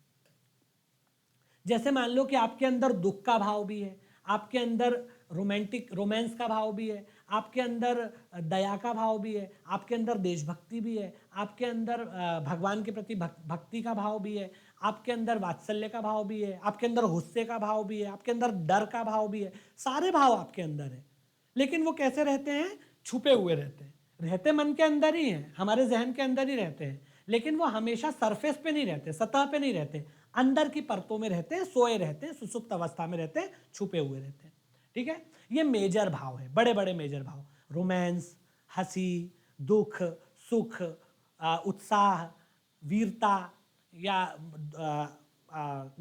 जैसे मान लो कि आपके अंदर दुख का भाव भी है, आपके अंदर रोमांस का भाव भी है, आपके अंदर दया का भाव भी है, आपके अंदर देशभक्ति भी है, आपके अंदर भगवान के प्रति भक्ति का भाव भी है, आपके अंदर वात्सल्य का भाव भी है, आपके अंदर गुस्से का भाव भी है, आपके अंदर डर का भाव भी है। सारे भाव आपके अंदर है, लेकिन वो कैसे रहते हैं? छुपे हुए रहते हैं। रहते मन के अंदर ही हैं, हमारे जहन के अंदर ही रहते हैं, लेकिन वो हमेशा सरफेस पे नहीं रहते, सतह पे नहीं रहते, अंदर की परतों में रहते हैं, सोए रहते हैं, सुसुप्त अवस्था में रहते हैं, छुपे हुए रहते हैं। ठीक है, ये मेजर भाव है, बड़े बड़े मेजर भाव। रोमांस, हंसी, दुख, सुख, उत्साह, वीरता या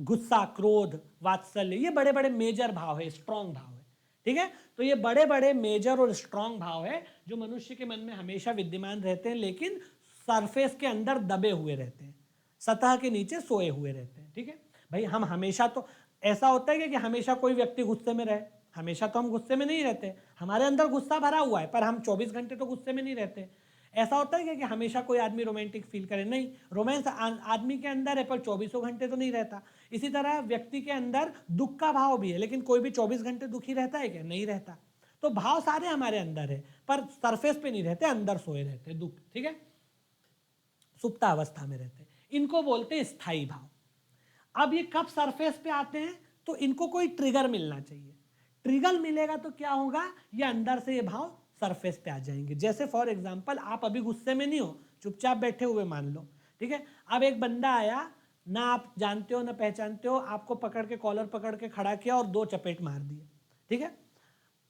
गुस्सा, क्रोध, वात्सल्य, ये बड़े बड़े मेजर भाव है, स्ट्रॉन्ग भाव है। ठीक है, तो ये बड़े बड़े मेजर और स्ट्रॉन्ग भाव है जो मनुष्य के मन में हमेशा विद्यमान रहते हैं, लेकिन सरफेस के अंदर दबे हुए रहते हैं, सतह के नीचे सोए हुए रहते हैं। ठीक है भाई, हम हमेशा तो ऐसा होता है कि हमेशा कोई व्यक्ति गुस्से में रहे, हमेशा तो हम गुस्से में नहीं रहते, हमारे अंदर गुस्सा भरा हुआ है पर हम 24 घंटे तो गुस्से में नहीं रहते। ऐसा होता है कि हमेशा कोई आदमी रोमांटिक फील करे, नहीं, रोमांस आदमी के अंदर है पर 24 घंटे तो नहीं रहता। इसी तरह व्यक्ति के अंदर दुख का भाव भी है, लेकिन कोई भी 24 घंटे दुखी रहता है क्या? नहीं रहता। तो भाव सारे हमारे अंदर है पर सरफेस पे नहीं रहते, अंदर सोए रहते दुख। ठीक है, सुप्त अवस्था में रहते, इनको बोलते हैं स्थायी भाव। अब ये कब सरफेस पे आते हैं? तो इनको कोई ट्रिगर मिलना चाहिए, ट्रिगर मिलेगा तो क्या होगा, ये अंदर से ये भाव सरफेस पे आ जाएंगे। जैसे फॉर एग्जांपल, आप अभी गुस्से में नहीं हो, चुपचाप बैठे हुए मान लो, ठीक है। अब एक बंदा आया, ना आप जानते हो ना पहचानते हो, आपको पकड़ के कॉलर पकड़ के खड़ा किया और 2 चपेट मार दिए, ठीक है।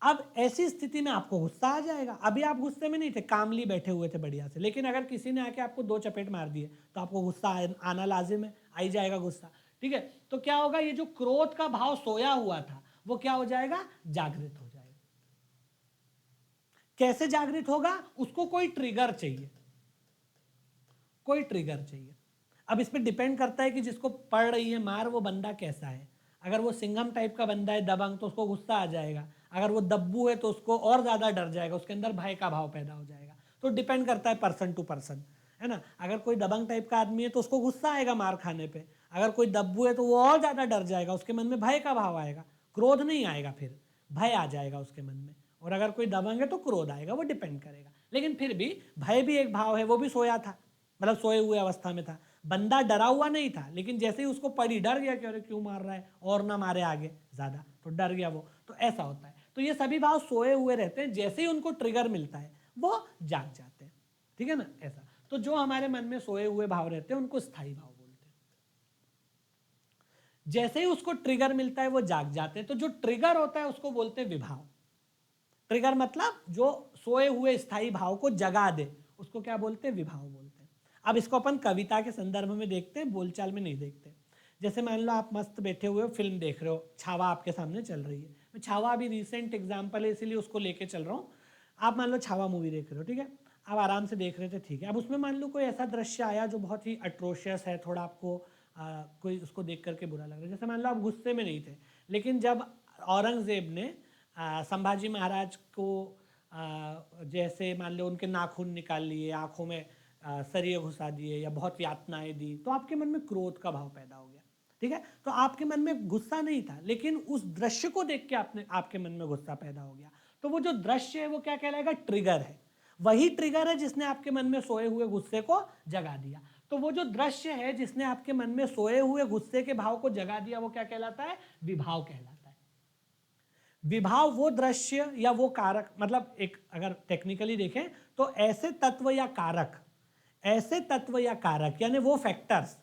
अब ऐसी स्थिति में आपको गुस्सा आ जाएगा। अभी आप गुस्से में नहीं थे, कामली बैठे हुए थे बढ़िया से, लेकिन अगर किसी ने आके आपको 2 चपेट मार दिए तो आपको गुस्सा आना लाजिम है, आ ही जाएगा गुस्सा। ठीक है, तो क्या होगा, ये जो क्रोध का भाव सोया हुआ था वो क्या हो जाएगा, जागृत हो जाएगा। कैसे जागृत होगा? उसको कोई ट्रिगर चाहिए, कोई ट्रिगर चाहिए। अब इस पे डिपेंड करता है कि जिसको पड़ रही है मार वो बंदा कैसा है। अगर वो सिंघम टाइप का बंदा है, दबंग, तो उसको गुस्सा आ जाएगा। अगर वो दब्बू है तो उसको और ज्यादा डर जाएगा, उसके अंदर भय का भाव पैदा हो जाएगा। तो डिपेंड करता है पर्सन टू पर्सन, है ना। अगर कोई दबंग टाइप का आदमी है तो उसको गुस्सा आएगा मार खाने पे। अगर कोई दब्बू है तो वो और ज्यादा डर जाएगा, उसके मन में भय का भाव आएगा, क्रोध नहीं आएगा, फिर भय आ जाएगा उसके मन में। और अगर कोई दबंग है तो क्रोध आएगा, वो डिपेंड करेगा। लेकिन फिर भी भय भी एक भाव है, वो भी सोया था, मतलब सोए हुए अवस्था में था। बंदा डरा हुआ नहीं था, लेकिन जैसे ही उसको पड़ी डर गया कि अरे क्यों मार रहा है, और ना मारे आगे ज्यादा, तो डर गया वो। तो ऐसा होता है। तो ये सभी भाव सोए हुए रहते हैं, जैसे ही उनको ट्रिगर मिलता है वो जाग जाते हैं। ठीक है ना, ऐसा। तो जो हमारे मन में सोए हुए भाव रहते हैं उनको स्थायी भाव बोलते हैं। जैसे ही उसको ट्रिगर मिलता है वो जाग जाते हैं। तो जो ट्रिगर होता है उसको बोलते हैं विभाव। ट्रिगर मतलब जो सोए हुए स्थायी भाव को जगा दे, उसको क्या बोलते हैं, विभाव बोलते हैं। अब इसको अपन कविता के संदर्भ में देखते हैं, बोलचाल में नहीं देखते। जैसे मान लो आप मस्त बैठे हुए हो, फिल्म देख रहे हो, छावा आपके सामने चल रही है। छावा अभी रिसेंट एग्जाम्पल है, इसीलिए उसको लेके चल रहा हूँ। आप मान लो छावा मूवी देख रहे हो, ठीक है, आप आराम से देख रहे थे, ठीक है। अब उसमें मान लो कोई ऐसा दृश्य आया जो बहुत ही अट्रोशियस है, थोड़ा आपको कोई उसको देख करके बुरा लग रहा है। जैसे मान लो आप गुस्से में नहीं थे, लेकिन जब औरंगजेब ने संभाजी महाराज को जैसे मान लो उनके नाखून निकाल लिए, आंखों में सरिये घुसा दिए या बहुत यातनाएं दी, तो आपके मन में क्रोध का भाव पैदा हो गया। ठीक है, तो आपके मन में गुस्सा नहीं था, लेकिन उस दृश्य को देख के आपके मन में गुस्सा पैदा हो गया। तो वो जो दृश्य है वो क्या कहलाएगा, ट्रिगर है। वही ट्रिगर है जिसने आपके मन में सोए हुए गुस्से को जगा दिया। तो वो जो दृश्य है जिसने आपके मन में सोए हुए गुस्से के भाव को जगा दिया, वो क्या कहलाता है, विभाव कहलाता है। विभाव वो दृश्य या वो कारक, मतलब एक अगर टेक्निकली देखें तो ऐसे तत्व या कारक, ऐसे तत्व या कारक यानी वो फैक्टर्स,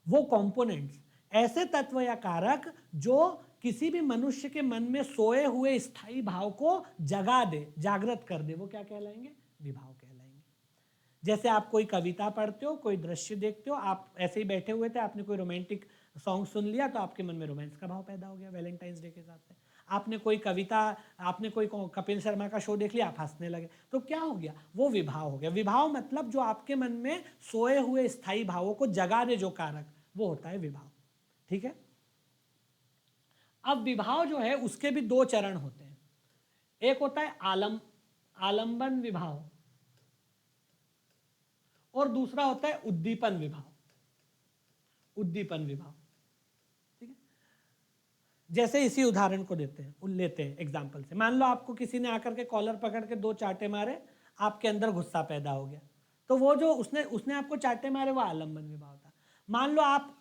वो कंपोनेंट्स, ऐसे तत्व या कारक जो किसी भी मनुष्य के मन में सोए हुए स्थायी भाव को जगा दे, जागृत कर दे, वो क्या कहलाएंगे, विभाव कहलाएंगे। जैसे आप कोई कविता पढ़ते हो, कोई दृश्य देखते हो, आप ऐसे ही बैठे हुए थे, आपने कोई रोमांटिक सॉन्ग सुन लिया तो आपके मन में रोमांस का भाव पैदा हो गया, वैलेंटाइंस डे के हिसाब से। आपने कोई कविता, आपने कोई कपिल शर्मा का शो देख लिया, आप हंसने लगे, तो क्या हो गया, वो विभाव हो गया। विभाव मतलब जो आपके मन में सोए हुए स्थायी भावों को जगा दे जो कारक, वो होता है विभाव। ठीक है, अब विभाव जो है उसके भी 2 चरण होते हैं। एक होता है आलंबन विभाव और दूसरा होता है उद्दीपन विभाव। उद्दीपन विभाव, ठीक है। जैसे इसी उदाहरण को लेते हैं एग्जांपल से। मान लो आपको किसी ने आकर के कॉलर पकड़ के 2 चांटे मारे, आपके अंदर गुस्सा पैदा हो गया, तो वो जो उसने आपको चांटे मारे वो आलंबन विभाव था। मान लो आप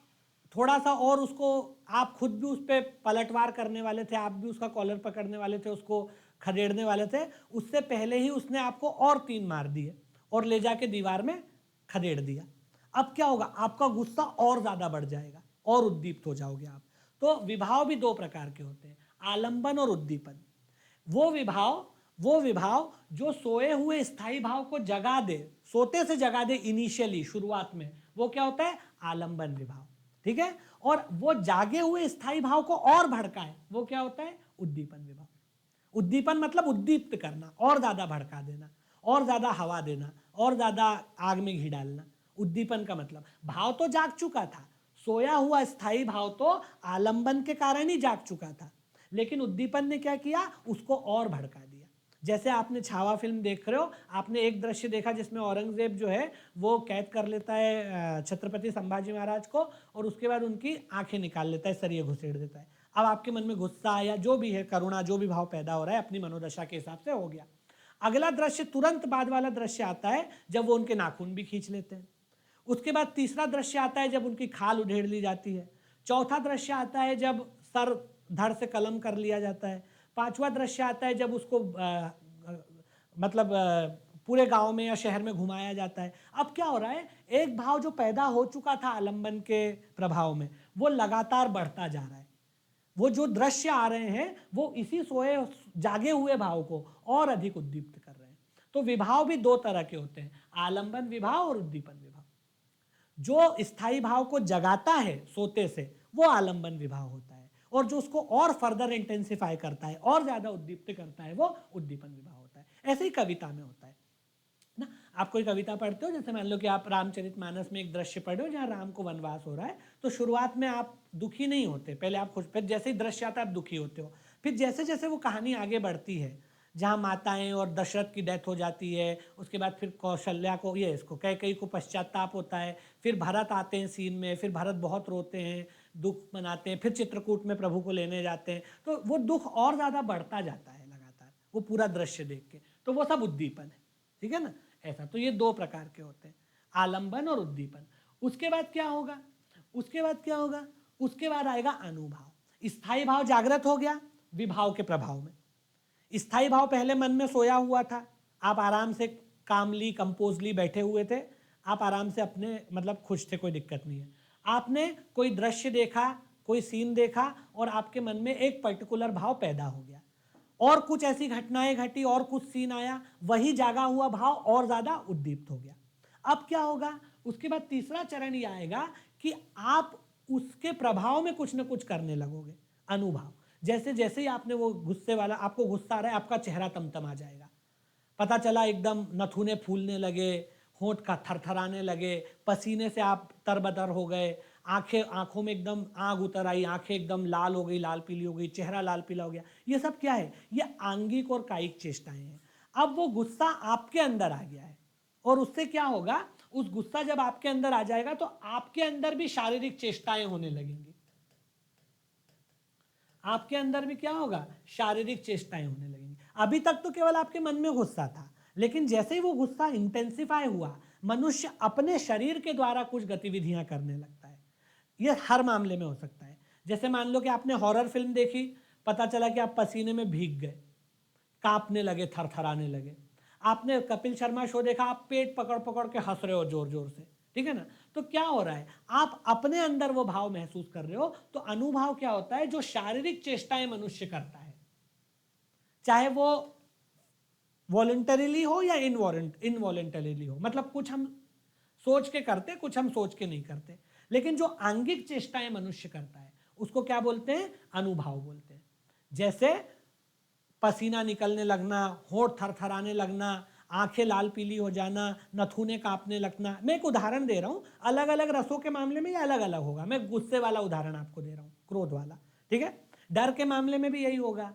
थोड़ा सा और उसको, आप खुद भी उस पर पलटवार करने वाले थे, आप भी उसका कॉलर पकड़ने वाले थे, उसको खदेड़ने वाले थे, उससे पहले ही उसने आपको और 3 मार दिए और ले जाके दीवार में खदेड़ दिया। अब क्या होगा, आपका गुस्सा और ज्यादा बढ़ जाएगा और उद्दीप्त हो जाओगे आप। तो विभाव भी 2 प्रकार के होते हैं, आलंबन और उद्दीपन। वो विभाव जो सोए हुए स्थायी भाव को जगा दे, सोते से जगा दे इनिशियली, शुरुआत में, वो क्या होता है, आलंबन विभाव। ठीक है, और वो जागे हुए स्थायी भाव को और भड़काए, वो क्या होता है, उद्दीपन विभाव। उद्दीपन मतलब उद्दीप्त करना, और ज्यादा भड़का देना। और ज्यादा हवा देना, और ज्यादा आग में घी डालना। उद्दीपन का मतलब भाव तो जाग चुका था, सोया हुआ स्थायी भाव तो आलंबन के कारण ही जाग चुका था, लेकिन उद्दीपन ने क्या किया, उसको और भड़का दिया। जैसे आपने छावा फिल्म देख रहे हो, आपने एक दृश्य देखा जिसमें औरंगजेब जो है वो कैद कर लेता है छत्रपति संभाजी महाराज को, और उसके बाद उनकी आंखें निकाल लेता है, सरिये घुसेड़ देता है। अब आपके मन में गुस्सा या जो भी है, करुणा, जो भी भाव पैदा हो रहा है अपनी मनोदशा के हिसाब से हो गया। अगला दृश्य तुरंत बाद वाला दृश्य आता है जब वो उनके नाखून भी खींच लेते हैं। उसके बाद तीसरा दृश्य आता है जब उनकी खाल उधेड़ ली जाती है। चौथा दृश्य आता है जब सर धड़ से कलम कर लिया जाता है। पांचवा दृश्य आता है जब उसको मतलब पूरे गांव में या शहर में घुमाया जाता है। अब क्या हो रहा है, एक भाव जो पैदा हो चुका था आलंबन के प्रभाव में, वो लगातार बढ़ता जा रहा है। वो जो दृश्य आ रहे हैं वो इसी सोए जागे हुए भाव को और अधिक उद्दीप्त कर रहे हैं। तो विभाव भी दो तरह के होते हैं, आलंबन विभाव और उद्दीपन विभाव। जो स्थायी भाव को जगाता है सोते से वो आलंबन विभाव होता है, और जो उसको और फर्दर इंटेंसिफाई करता है और ज्यादा उद्दीप्त करता है वो उद्दीपन विभाव होता है। ऐसे ही कविता में होता है ना। आप कोई कविता पढ़ते हो, जैसे मान लो कि आप रामचरितमानस में एक दृश्य पढ़े हो जहाँ राम को वनवास हो रहा है, तो शुरुआत में आप दुखी नहीं होते, पहले आप खुश, फिर जैसे ही दृश्य आता है आप दुखी होते हो। फिर जैसे जैसे वो कहानी आगे बढ़ती है, जहाँ माताएं और दशरथ की डेथ हो जाती है, उसके बाद फिर कौशल्या को, ये इसको कैकेयी को पश्चाताप होता है, फिर भरत आते हैं सीन में, फिर भरत बहुत रोते हैं, दुख मनाते हैं, फिर चित्रकूट में प्रभु को लेने जाते हैं, तो वो दुख और ज़्यादा बढ़ता जाता है लगातार वो पूरा दृश्य देख के। तो वो सब उद्दीपन है, ठीक है ना। ऐसा तो ये दो प्रकार के होते हैं, आलंबन और उद्दीपन। उसके बाद क्या होगा, उसके बाद क्या होगा, उसके बाद आएगा अनुभाव। स्थायी भाव जागृत हो गया विभाव के प्रभाव में। स्थायी भाव पहले मन में सोया हुआ था, आप आराम से कामली कंपोजली बैठे हुए थे, आप आराम से अपने मतलब खुश थे, कोई दिक्कत नहीं है। आपने कोई दृश्य देखा, कोई सीन देखा, और आपके मन में एक पर्टिकुलर भाव पैदा हो गया, और कुछ ऐसी घटनाएं घटी और कुछ सीन आया, वही जागा हुआ भाव और ज्यादा उद्दीप्त हो गया। अब क्या होगा, उसके बाद तीसरा चरण ये आएगा कि आप उसके प्रभाव में कुछ ना कुछ करने लगोगे, अनुभाव। जैसे जैसे ही आपने वो गुस्से वाला, आपको गुस्सा आ रहा है, आपका चेहरा तमतमा जाएगा, पता चला एकदम नथुने फूलने लगे, होंठ का थरथराने लगे, पसीने से आप तरबतर हो गए, आंखों में एकदम आग उतर आई, आंखें एकदम लाल हो गई, लाल पीली हो गई, चेहरा लाल पीला हो गया। ये सब क्या है, ये आंगिक और कायिक चेष्टाएं हैं। अब वो गुस्सा आपके अंदर आ गया है, और उससे क्या होगा, उस गुस्सा जब आपके अंदर आ जाएगा तो आपके अंदर भी शारीरिक चेष्टाएं होने लगेंगी। आपके अंदर भी क्या होगा, शारीरिक चेष्टाएं होने लगेंगी। अभी तक तो केवल आपके मन में गुस्सा था, लेकिन जैसे ही वो गुस्सा इंटेंसिफाई हुआ, मनुष्य अपने शरीर के द्वारा कुछ गतिविधियां करने लगता है। ये हर मामले में हो सकता है। जैसे मान लो कि आपने हॉरर फिल्म देखी, पता चला कि आप पसीने में भीग गए, कांपने लगे, थरथराने लगे। आपने कपिल शर्मा शो देखा, आप पेट पकड़ पकड़ के हंस रहे हो जोर जोर से, ठीक है ना। तो क्या हो रहा है, आप अपने अंदर वो भाव महसूस कर रहे हो। तो अनुभाव क्या होता है, जो शारीरिक चेष्टाएं मनुष्य करता है, चाहे वो वॉलंटरीली हो या इनवॉलंटरीली हो, मतलब कुछ हम सोच के करते, कुछ हम सोच के नहीं करते, लेकिन जो आंगिक चेष्टाएं मनुष्य करता है उसको क्या बोलते हैं, अनुभाव बोलते हैं। जैसे पसीना निकलने लगना, होंठ थरथराने लगना, आंखें लाल पीली हो जाना, नथुने कांपने लगना। मैं एक उदाहरण दे रहा हूं, अलग अलग रसों के मामले में ये अलग अलग होगा। मैं गुस्से वाला उदाहरण आपको दे रहा हूं, क्रोध वाला, ठीक है। डर के मामले में भी यही होगा,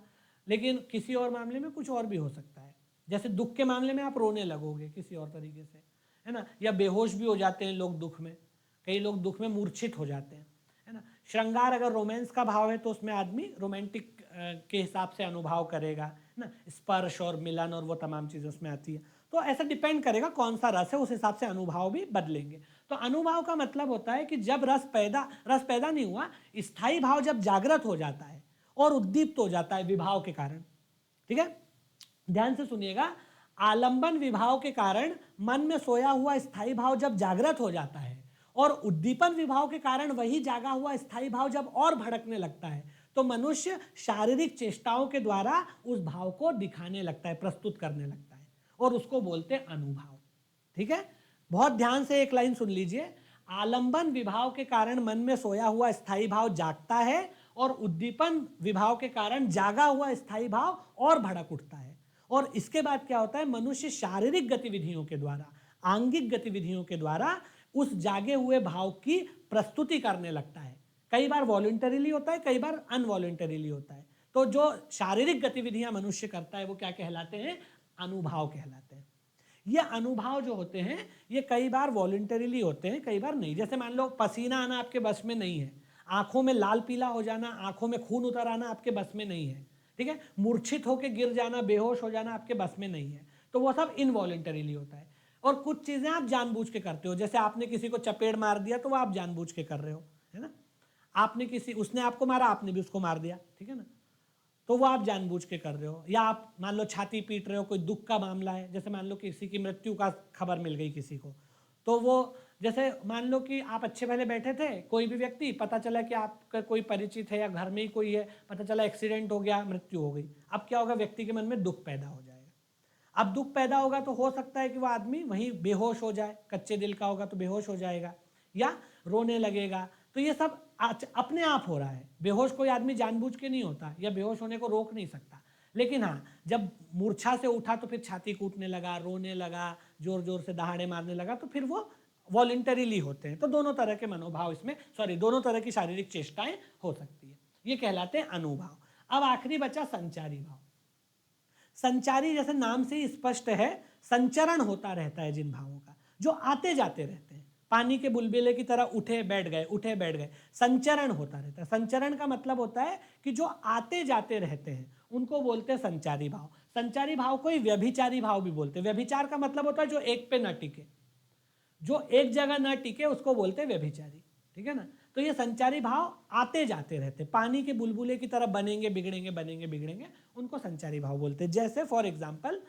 लेकिन किसी और मामले में कुछ और भी हो सकता है। जैसे दुख के मामले में आप रोने लगोगे किसी और तरीके से, है ना, या बेहोश भी हो जाते हैं लोग दुख में, कई लोग दुख में मूर्छित हो जाते हैं, है ना। श्रृंगार अगर रोमांस का भाव है तो उसमें आदमी रोमांटिक के हिसाब से अनुभाव करेगा ना, स्पर्श और मिलन और वो तमाम चीज़ें उसमें आती है। तो ऐसा डिपेंड करेगा कौन सा रस है, उस हिसाब से अनुभाव भी बदलेंगे। तो अनुभाव का मतलब होता है कि जब रस पैदा नहीं हुआ, स्थायी भाव जब जागृत हो जाता है और उद्दीप्त हो जाता है विभाव के कारण, ठीक है। ध्यान से सुनिएगा, आलंबन विभाव के कारण मन में सोया हुआ स्थायी भाव जब जागृत हो जाता है, और उद्दीपन विभाव के कारण वही जागा हुआ स्थायी भाव जब और भड़कने लगता है, तो मनुष्य शारीरिक चेष्टाओं के द्वारा उस भाव को दिखाने लगता है, प्रस्तुत करने लगता है, और उसको बोलते हैं अनुभाव, ठीक है। बहुत ध्यान से एक लाइन सुन लीजिए, आलंबन विभाव के कारण मन में सोया हुआ स्थायी भाव जागता है, और उद्दीपन विभाव के कारण जागा हुआ स्थायी भाव और भड़क उठता है, और इसके बाद क्या होता है, मनुष्य शारीरिक गतिविधियों के द्वारा, आंगिक गतिविधियों के द्वारा उस जागे हुए भाव की प्रस्तुति करने लगता है। कई बार वॉलंटरीली होता है, कई बार अनवॉलंटरीली होता है। तो जो शारीरिक गतिविधियां मनुष्य करता है वो क्या कहलाते हैं, अनुभाव कहलाते हैं। ये अनुभाव जो होते हैं ये कई बार वॉलंटरीली होते हैं, कई बार नहीं। जैसे मान लो पसीना आना आपके बस में नहीं है, आंखों में लाल पीला हो जाना, आंखों में खून उतर आना आपके बस में नहीं है, ठीक है। मूर्छित होकर गिर जाना, बेहोश हो जाना आपके बस में नहीं है, तो वो सब इनवॉलंटरीली होता है। और कुछ चीजें आप जानबूझ के करते हो, जैसे आपने किसी को चपेट मार दिया तो वो आप जानबूझ के कर रहे हो, है ना। आपने उसने आपको मारा, आपने भी उसको मार दिया, ठीक है ना, तो वो आप जानबूझ के कर रहे हो। या आप मान लो छाती पीट रहे हो, कोई दुख का मामला है, जैसे मान लो किसी की मृत्यु का खबर मिल गई किसी को, तो वो जैसे मान लो कि आप अच्छे भले बैठे थे, कोई भी व्यक्ति, पता चला कि आपका कोई परिचित है या घर में ही कोई है, पता चला एक्सीडेंट हो गया, मृत्यु हो गई। अब क्या होगा, व्यक्ति के मन में दुख पैदा हो जाएगा। अब दुख पैदा होगा तो हो सकता है कि वह आदमी वहीं बेहोश हो जाए, कच्चे दिल का होगा तो बेहोश हो जाएगा या रोने लगेगा। तो ये सब अपने आप हो रहा है। बेहोश कोई आदमी जानबूझ के नहीं होता, या बेहोश होने को रोक नहीं सकता। लेकिन हाँ, जब मूर्छा से उठा तो फिर छाती कूटने लगा, रोने लगा, जोर जोर से दहाड़े मारने लगा, तो फिर वो वॉलंटरीली होते हैं। तो दोनों तरह के मनोभाव इसमें, दोनों तरह की शारीरिक चेष्टाएं हो सकती है, ये कहलाते हैं अनुभाव। अब आखिरी बचा संचारी भाव। संचारी जैसे नाम से ही स्पष्ट है, संचरण होता रहता है जिन भावों का, जो आते जाते रहते हैं, पानी के बुलबुले की तरह उठे बैठ गए, उठे बैठ गए, संचरण होता रहता है। संचरण का मतलब होता है कि जो आते जाते रहते हैं उनको बोलते हैं संचारी भाव। संचारी भाव को ही व्यभिचारी भाव भी बोलते हैं। व्यभिचार का मतलब होता है जो एक पे न टिके, जो एक जगह न टिके उसको बोलते हैं व्यभिचारी, ठीक है ना। तो ये संचारी भाव आते जाते रहते, पानी के बुलबुले की तरह बनेंगे बिगड़ेंगे, बनेंगे बिगड़ेंगे, उनको संचारी भाव बोलते हैं। जैसे फॉर एग्जाम्पल,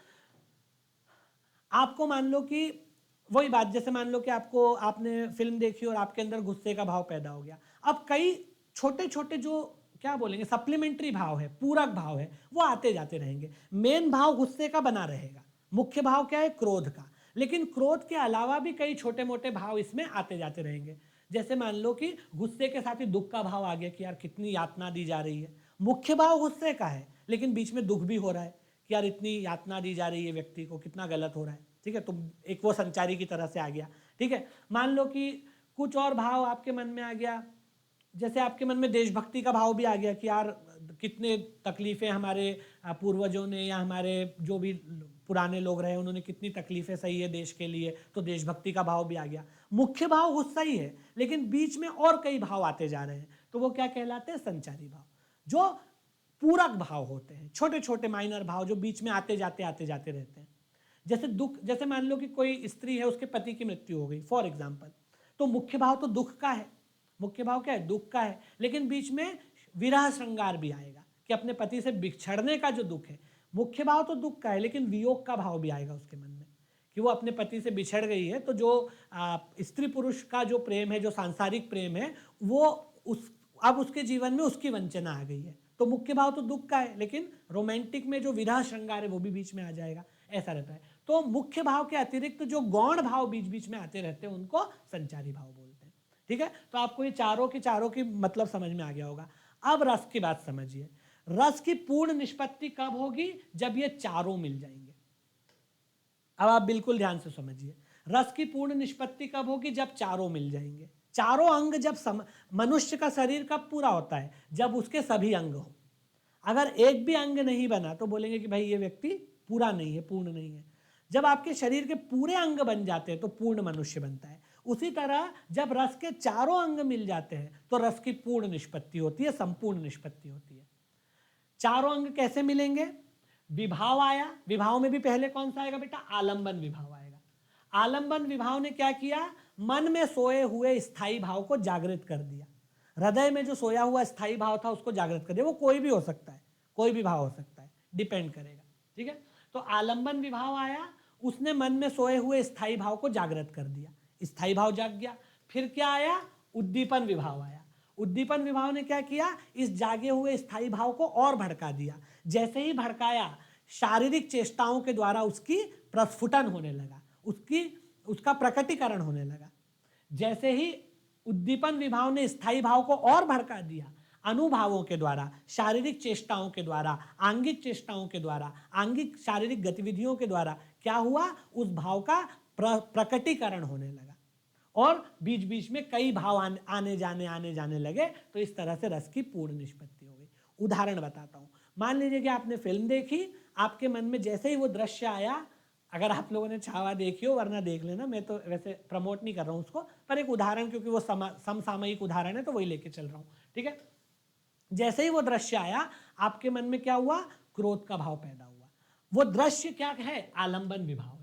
आपको मान लो कि वही बात, जैसे मान लो कि आपने फिल्म देखी और आपके अंदर गुस्से का भाव पैदा हो गया। अब कई छोटे छोटे जो क्या बोलेंगे सप्लीमेंट्री भाव है, पूरक भाव है, वो आते जाते रहेंगे। मेन भाव गुस्से का बना रहेगा, मुख्य भाव क्या है, क्रोध का। लेकिन क्रोध के अलावा भी कई छोटे मोटे भाव इसमें आते जाते रहेंगे। जैसे मान लो कि गुस्से के साथ ही दुख का भाव आ गया कि यार कितनी यातना दी जा रही है। मुख्य भाव गुस्से का है, लेकिन बीच में दुख भी हो रहा है कि यार इतनी यातना दी जा रही है व्यक्ति को, कितना गलत हो रहा है, ठीक है। तो एक वो संचारी की तरह से आ गया, ठीक है। मान लो कि कुछ और भाव आपके मन में आ गया, जैसे आपके मन में देशभक्ति का भाव भी आ गया कि यार कितने तकलीफें हमारे पूर्वजों ने या हमारे जो भी पुराने लोग रहे उन्होंने कितनी तकलीफें सही है देश के लिए, तो देशभक्ति का भाव भी आ गया। मुख्य भाव गुस्सा ही है, लेकिन बीच में और कई भाव आते जा रहे हैं, तो वो क्या कहलाते हैं, संचारी भाव। जो पूरक भाव होते हैं, छोटे छोटे माइनर भाव जो बीच में आते जाते रहते हैं। जैसे दुख, जैसे मान लो कि कोई स्त्री है, उसके पति की मृत्यु हो गई फॉर एग्जाम्पल, तो मुख्य भाव तो दुख का है, मुख्य भाव क्या है, दुख का है, लेकिन बीच में विरह श्रृंगार भी आएगा कि अपने पति से बिछड़ने का जो दुख है। मुख्य भाव तो दुख का है, लेकिन वियोग का भाव भी आएगा उसके मन में कि वो अपने पति से बिछड़ गई है। तो जो स्त्री पुरुष का जो प्रेम है, जो सांसारिक प्रेम है, वो अब उसके जीवन में उसकी वंचना आ गई है। तो मुख्य भाव तो दुख का है, लेकिन रोमांटिक में जो विरह श्रृंगार है वो भी बीच में आ जाएगा, ऐसा रहता है। तो मुख्य भाव के अतिरिक्त जो गौण भाव बीच बीच में आते रहते हैं उनको संचारी भाव बोलते हैं, ठीक है। तो आपको ये चारों की मतलब समझ में आ गया होगा। अब रस की बात समझिए। रस की पूर्ण निष्पत्ति कब होगी, जब ये चारों मिल जाएंगे। अब आप बिल्कुल ध्यान से समझिए, रस की पूर्ण निष्पत्ति कब होगी, जब चारों मिल जाएंगे। चारों अंग जब मनुष्य का शरीर कब पूरा होता है, जब उसके सभी अंग हो। अगर एक भी अंग नहीं बना तो बोलेंगे कि भाई ये व्यक्ति पूरा नहीं है, पूर्ण नहीं है। जब आपके शरीर के पूरे अंग बन जाते हैं तो पूर्ण मनुष्य बनता है। उसी तरह जब रस के चारों अंग मिल जाते हैं तो रस की पूर्ण निष्पत्ति होती है, संपूर्ण निष्पत्ति होती है। चारों अंग कैसे मिलेंगे, विभाव आया, विभाव में भी पहले कौन सा आएगा बेटा, आलंबन विभाव आएगा। आलंबन विभाव ने क्या किया, मन में सोए हुए स्थायी भाव को जागृत कर दिया। हृदय में जो सोया हुआ स्थायी भाव था उसको जागृत कर दिया। वो कोई भी हो सकता है, कोई भी भाव हो सकता है, डिपेंड करेगा, ठीक है। तो आलंबन विभाव आया, उसने मन में सोए हुए स्थायी भाव को जागृत कर दिया, स्थायी भाव जाग गया। फिर क्या आया, उद्दीपन विभाव आया। उद्दीपन विभाव ने क्या किया, इस जागे हुए स्थायी भाव को और भड़का दिया। जैसे ही भड़काया, शारीरिक चेष्टाओं के द्वारा उसकी प्रस्फुटन होने लगा, उसका प्रकटीकरण होने लगा। जैसे ही उद्दीपन विभाव ने स्थायी भाव को और भड़का दिया, अनुभावों के द्वारा, शारीरिक चेष्टाओं के द्वारा, आंगिक चेष्टाओं के द्वारा, आंगिक शारीरिक गतिविधियों के द्वारा क्या हुआ, उस भाव का प्रकटीकरण होने लगा और बीच बीच में कई भाव आने जाने लगे। तो इस तरह से रस की पूर्ण निष्पत्ति हो गई। उदाहरण बताता हूं। मान लीजिए कि आपने फिल्म देखी, आपके मन में जैसे ही वो दृश्य आया, अगर आप लोगों ने छावा देखी हो, वरना देख लेना, मैं तो वैसे प्रमोट नहीं कर रहा हूं उसको, पर एक उदाहरण, क्योंकि वो समसामयिक उदाहरण है तो वही लेके चल रहा हूं, ठीक है। जैसे ही वो दृश्य आया, आपके मन में क्या हुआ, क्रोध का भाव पैदा हुआ। वो दृश्य क्या है, आलंबन विभाव है।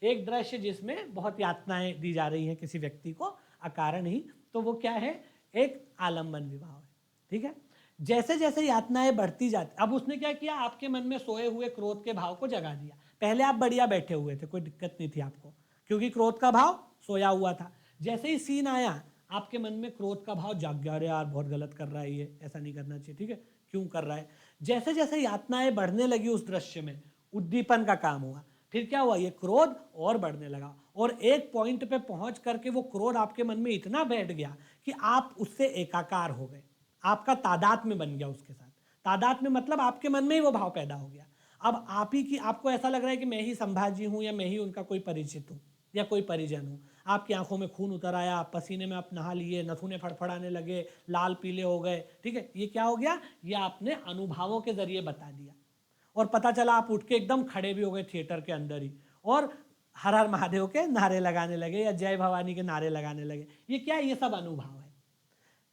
एक दृश्य जिसमें बहुत यातनाएं दी जा रही हैं किसी व्यक्ति को अकारण ही, तो वो क्या है, एक आलंबन विभाव है, ठीक है। जैसे जैसे यातनाएं बढ़ती जाती, अब उसने क्या किया, आपके मन में सोए हुए क्रोध के भाव को जगा दिया। पहले आप बढ़िया बैठे हुए थे, कोई दिक्कत नहीं थी आपको, क्योंकि क्रोध का भाव सोया हुआ था। जैसे ही सीन आया, आपके मन में क्रोध का भाव जाग गया, अरे यार बहुत गलत कर रहा है ये, ऐसा नहीं करना चाहिए, ठीक है, क्यों कर रहा है। जैसे जैसे यातनाएं बढ़ने लगी उस दृश्य में, उद्दीपन का काम हुआ। फिर क्या हुआ, ये क्रोध और बढ़ने लगा और एक पॉइंट पे पहुंच करके वो क्रोध आपके मन में इतना बैठ गया कि आप उससे एकाकार हो गए, आपका तादात्म्य बन गया उसके साथ। तादात्म्य मतलब आपके मन में ही वो भाव पैदा हो गया। अब आप ही की, आपको ऐसा लग रहा है कि मैं ही संभाजी हूं या मैं ही उनका कोई परिचित हूं या कोई परिजन हूं। आपकी आंखों में खून उतर आया, पसीने में आप नहा लिए, नथुने फड़फड़ाने लगे, लाल पीले हो गए, ठीक है। ये क्या हो गया, ये आपने अनुभवों के जरिए बता दिया और पता चला आप उठ के एकदम खड़े भी हो गए थिएटर के अंदर ही और हर हर महादेव के नारे लगाने लगे या जय भवानी के नारे लगाने लगे। ये क्या है, ये सब अनुभव है।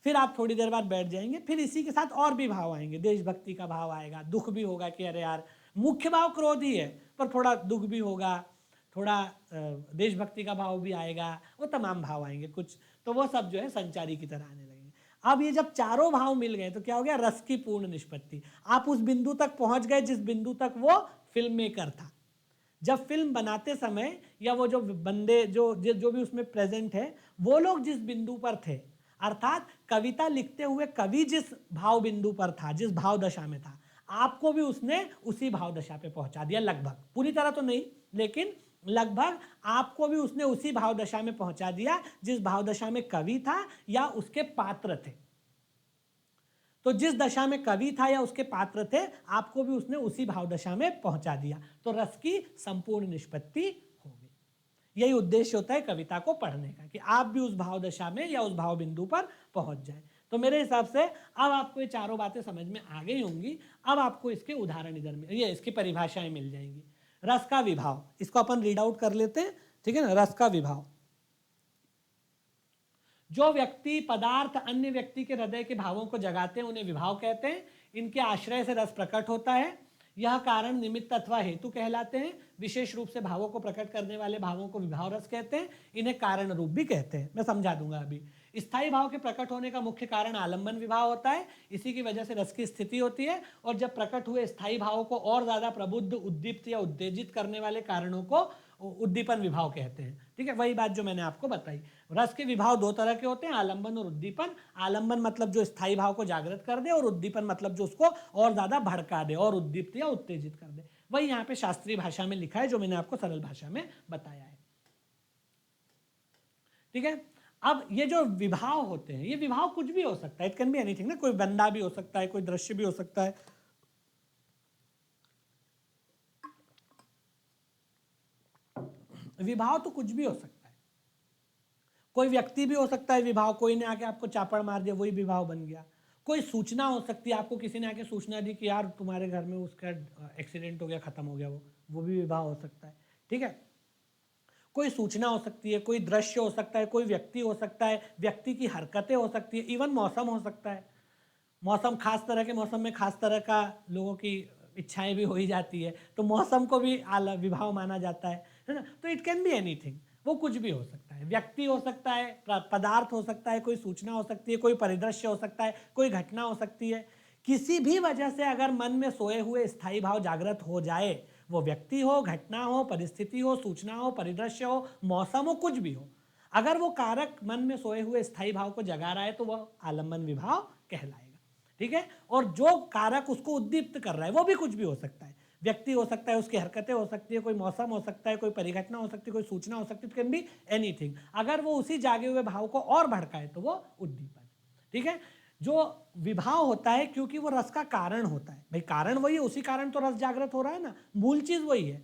फिर आप थोड़ी देर बाद बैठ जाएंगे, फिर इसी के साथ और भी भाव आएंगे, देशभक्ति का भाव आएगा, दुख भी होगा कि अरे यार, मुख्य भाव क्रोध ही है पर थोड़ा दुख भी होगा, थोड़ा देशभक्ति का भाव भी आएगा, वो तमाम भाव आएंगे कुछ, तो वो सब जो है संचारी की तरह आने लगेंगे। अब ये जब चारों भाव मिल गए तो क्या हो गया, रस की पूर्ण निष्पत्ति। आप उस बिंदु तक पहुंच गए जिस बिंदु तक वो फिल्म मेकर था। जब फिल्म बनाते समय या वो जो बंदे जो भी उसमें प्रेजेंट है, वो लोग जिस बिंदु पर थे, अर्थात कविता लिखते हुए कवि जिस भाव बिंदु पर था, जिस भाव दशा में था, आपको भी उसने उसी भाव दशा पे पहुंचा दिया, लगभग, पूरी तरह तो नहीं लेकिन लगभग आपको भी उसने उसी भाव दशा में पहुंचा दिया जिस भाव दशा में कवि था या उसके पात्र थे। तो जिस दशा में कवि था या उसके पात्र थे, आपको भी उसने उसी भाव दशा में पहुंचा दिया, तो रस की संपूर्ण निष्पत्ति होगी। यही उद्देश्य होता है कविता को पढ़ने का, कि आप भी उस भाव दशा में या उस भाव बिंदु पर पहुंच जाए। तो मेरे हिसाब से अब आपको ये चारों बातें समझ में आ गई होंगी। अब आपको इसके उदाहरण इधर में, ये इसकी परिभाषाएं मिल जाएंगी। रस का विभाव, इसको अपन रीड आउट कर लेते हैं, ठीक है ना। रस का विभाव, जो व्यक्ति पदार्थ अन्य व्यक्ति के हृदय के भावों को जगाते हैं उन्हें विभाव कहते हैं। इनके आश्रय से रस प्रकट होता है। यह कारण निमित्त अथवा हेतु कहलाते हैं। विशेष रूप से भावों को प्रकट करने वाले भावों को विभाव रस कहते हैं। इन्हें कारण रूप भी कहते हैं, मैं समझा दूंगा अभी। स्थायी भाव के प्रकट होने का मुख्य कारण आलंबन विभाव होता है। इसी की वजह से रस की स्थिति होती है और जब प्रकट हुए स्थायी भावों को और ज्यादा प्रबुद्ध, उद्दीप्त या उत्तेजित करने वाले कारणों को उद्दीपन विभाव कहते हैं, ठीक है। वही बात जो मैंने आपको बताई। रस के विभाव दो तरह के होते हैं, आलंबन और उद्दीपन। आलंबन मतलब जो स्थायी भाव को जागृत कर दे और उद्दीपन मतलब जो उसको और ज्यादा भड़का दे और उद्दीप्त या उत्तेजित कर दे। वही यहाँ पे शास्त्रीय भाषा में लिखा है जो मैंने आपको सरल भाषा में बताया है, ठीक है। अब ये जो विभाव होते हैं, ये विभाव कुछ भी हो सकता है, इट कैन बी एनीथिंग ना। कोई बंदा भी हो सकता है, कोई दृश्य भी हो सकता है, विभाव तो कुछ भी हो सकता है। कोई व्यक्ति भी हो सकता है विभाव, कोई ने आके आपको चापड़ मार दिया, वही विभाव बन गया। कोई सूचना हो सकती है, आपको किसी ने आके सूचना दी कि यार तुम्हारे घर में उसका एक्सीडेंट हो गया, खत्म हो गया, वो भी विभाव हो सकता है, ठीक है। कोई सूचना हो सकती है, कोई दृश्य हो सकता है, कोई व्यक्ति हो सकता है, व्यक्ति की हरकतें हो सकती है, इवन मौसम हो सकता है। मौसम, खास तरह के मौसम में खास तरह का लोगों की इच्छाएं भी हो ही जाती है, तो मौसम को भी विभाव माना जाता है ना। तो इट कैन बी एनीथिंग, वो कुछ भी हो सकता है। व्यक्ति हो सकता है, पदार्थ हो सकता है, कोई सूचना हो सकती है, कोई परिदृश्य हो सकता है, कोई घटना हो सकती है। किसी भी वजह से अगर मन में सोए हुए स्थायी भाव जागृत हो जाए, वो व्यक्ति हो, घटना हो, परिस्थिति हो, सूचना हो, परिदृश्य हो, मौसम हो, कुछ भी हो, अगर वो कारक मन में सोए हुए स्थायी भाव को जगा रहा है तो वह आलंबन विभाव कहलाएगा, ठीक है। और जो कारक उसको उद्दीप्त कर रहा है वो भी कुछ भी हो सकता है। व्यक्ति हो सकता है, उसकी हरकतें हो सकती है, कोई मौसम हो सकता है, कोई परिघटना हो सकती है, कोई सूचना हो सकती है, कैन बी एनीथिंग। अगर वो उसी जागे हुए भाव को और भड़काए तो वो उद्दीपन, ठीक है। जो विभाव होता है क्योंकि वो रस का कारण होता है। भाई कारण वही है, उसी कारण तो रस जागृत हो रहा है ना, मूल चीज वही है।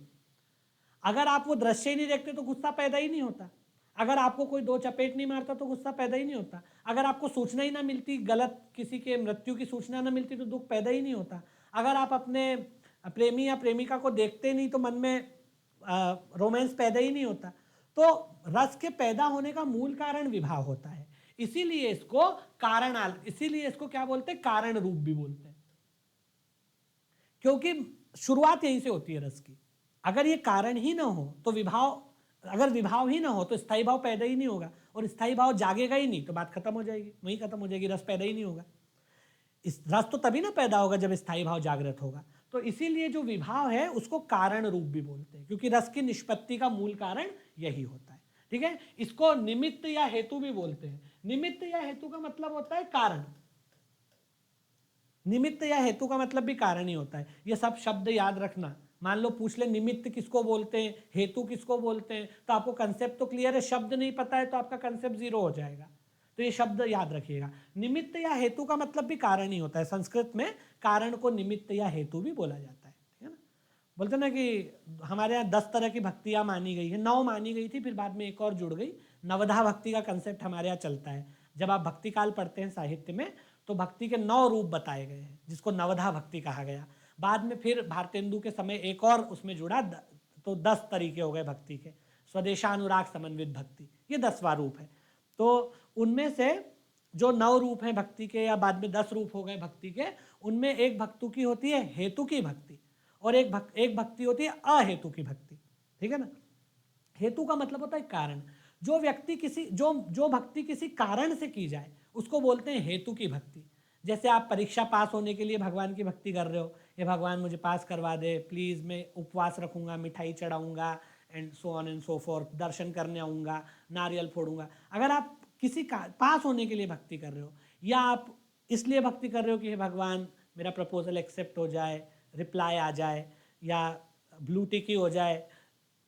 अगर आप वो दृश्य ही नहीं देखते तो गुस्सा पैदा ही नहीं होता। अगर आपको कोई दो चपेट नहीं मारता तो गुस्सा पैदा ही नहीं होता। अगर आपको सूचना ही ना मिलती, गलत किसी के मृत्यु की सूचना ना मिलती तो दुख पैदा ही नहीं होता। अगर आप अपने प्रेमी या प्रेमिका को देखते नहीं तो मन में रोमांस पैदा ही नहीं होता। तो रस के पैदा होने का मूल कारण विभाव होता है। इसीलिए इसको इसीलिए इसको क्या बोलते हैं, कारण रूप भी बोलते हैं, क्योंकि शुरुआत यहीं से होती है रस की। अगर ये कारण ही ना हो तो अगर विभाव ही ना हो तो स्थायी भाव पैदा ही नहीं होगा, और स्थायी भाव जागेगा ही नहीं तो बात खत्म हो जाएगी, वहीं खत्म हो जाएगी, रस पैदा ही नहीं होगा। इस रस तो तभी ना पैदा होगा जब स्थायी भाव जागृत होगा। तो इसीलिए जो विभाव है उसको कारण रूप भी बोलते हैं, क्योंकि रस की निष्पत्ति का मूल कारण यही होता है। ठीक है, इसको निमित्त या हेतु भी बोलते हैं। निमित्त या हेतु का मतलब होता है कारण। निमित्त या हेतु का मतलब भी कारण ही होता है। ये सब शब्द याद रखना। मान लो पूछ ले निमित्त किसको बोलते हैं, हेतु किसको बोलते हैं, तो आपको कंसेप्ट तो क्लियर है, शब्द नहीं पता है तो आपका कंसेप्ट जीरो हो जाएगा। तो ये शब्द याद रखिएगा। निमित्त या हेतु का मतलब भी कारण ही होता है। संस्कृत में कारण को निमित्त या हेतु भी बोला जाता है। ठीक है ना, बोलते ना कि हमारे यहाँ 10 तरह की भक्तियाँ मानी गई है, 9 मानी गई थी, फिर बाद में एक और जुड़ गई। नवधा भक्ति का कंसेप्ट हमारे यहाँ चलता है। जब आप भक्ति काल पढ़ते हैं साहित्य में तो भक्ति के 9 रूप बताए गए हैं, जिसको नवधा भक्ति कहा गया। बाद में फिर भारतेंदु के समय एक और उसमें जुड़ा, तो 10 तरीके हो गए भक्ति के। स्वदेशानुराग समन्वित भक्ति, ये 10वां रूप है। तो उनमें से जो 9 रूप हैं भक्ति के, या बाद में 10 रूप हो गए भक्ति के, उनमें एक भक्तु की होती है हेतु की भक्ति, और एक भक्ति होती है अहेतु की भक्ति। ठीक है ना, हेतु का मतलब होता है कारण। जो व्यक्ति किसी जो भक्ति किसी कारण से की जाए उसको बोलते हैं हेतु की भक्ति। जैसे आप परीक्षा पास होने के लिए भगवान की भक्ति कर रहे हो, ये भगवान मुझे पास करवा दे प्लीज़, मैं उपवास रखूंगा, मिठाई चढ़ाऊंगा, and so on and so forth, दर्शन करने आऊँगा, नारियल फोड़ूंगा। अगर आप किसी का पास होने के लिए भक्ति कर रहे हो, या आप इसलिए भक्ति कर रहे हो कि हे भगवान मेरा प्रपोजल एक्सेप्ट हो जाए, रिप्लाई आ जाए, या ब्लू टिक ही हो जाए,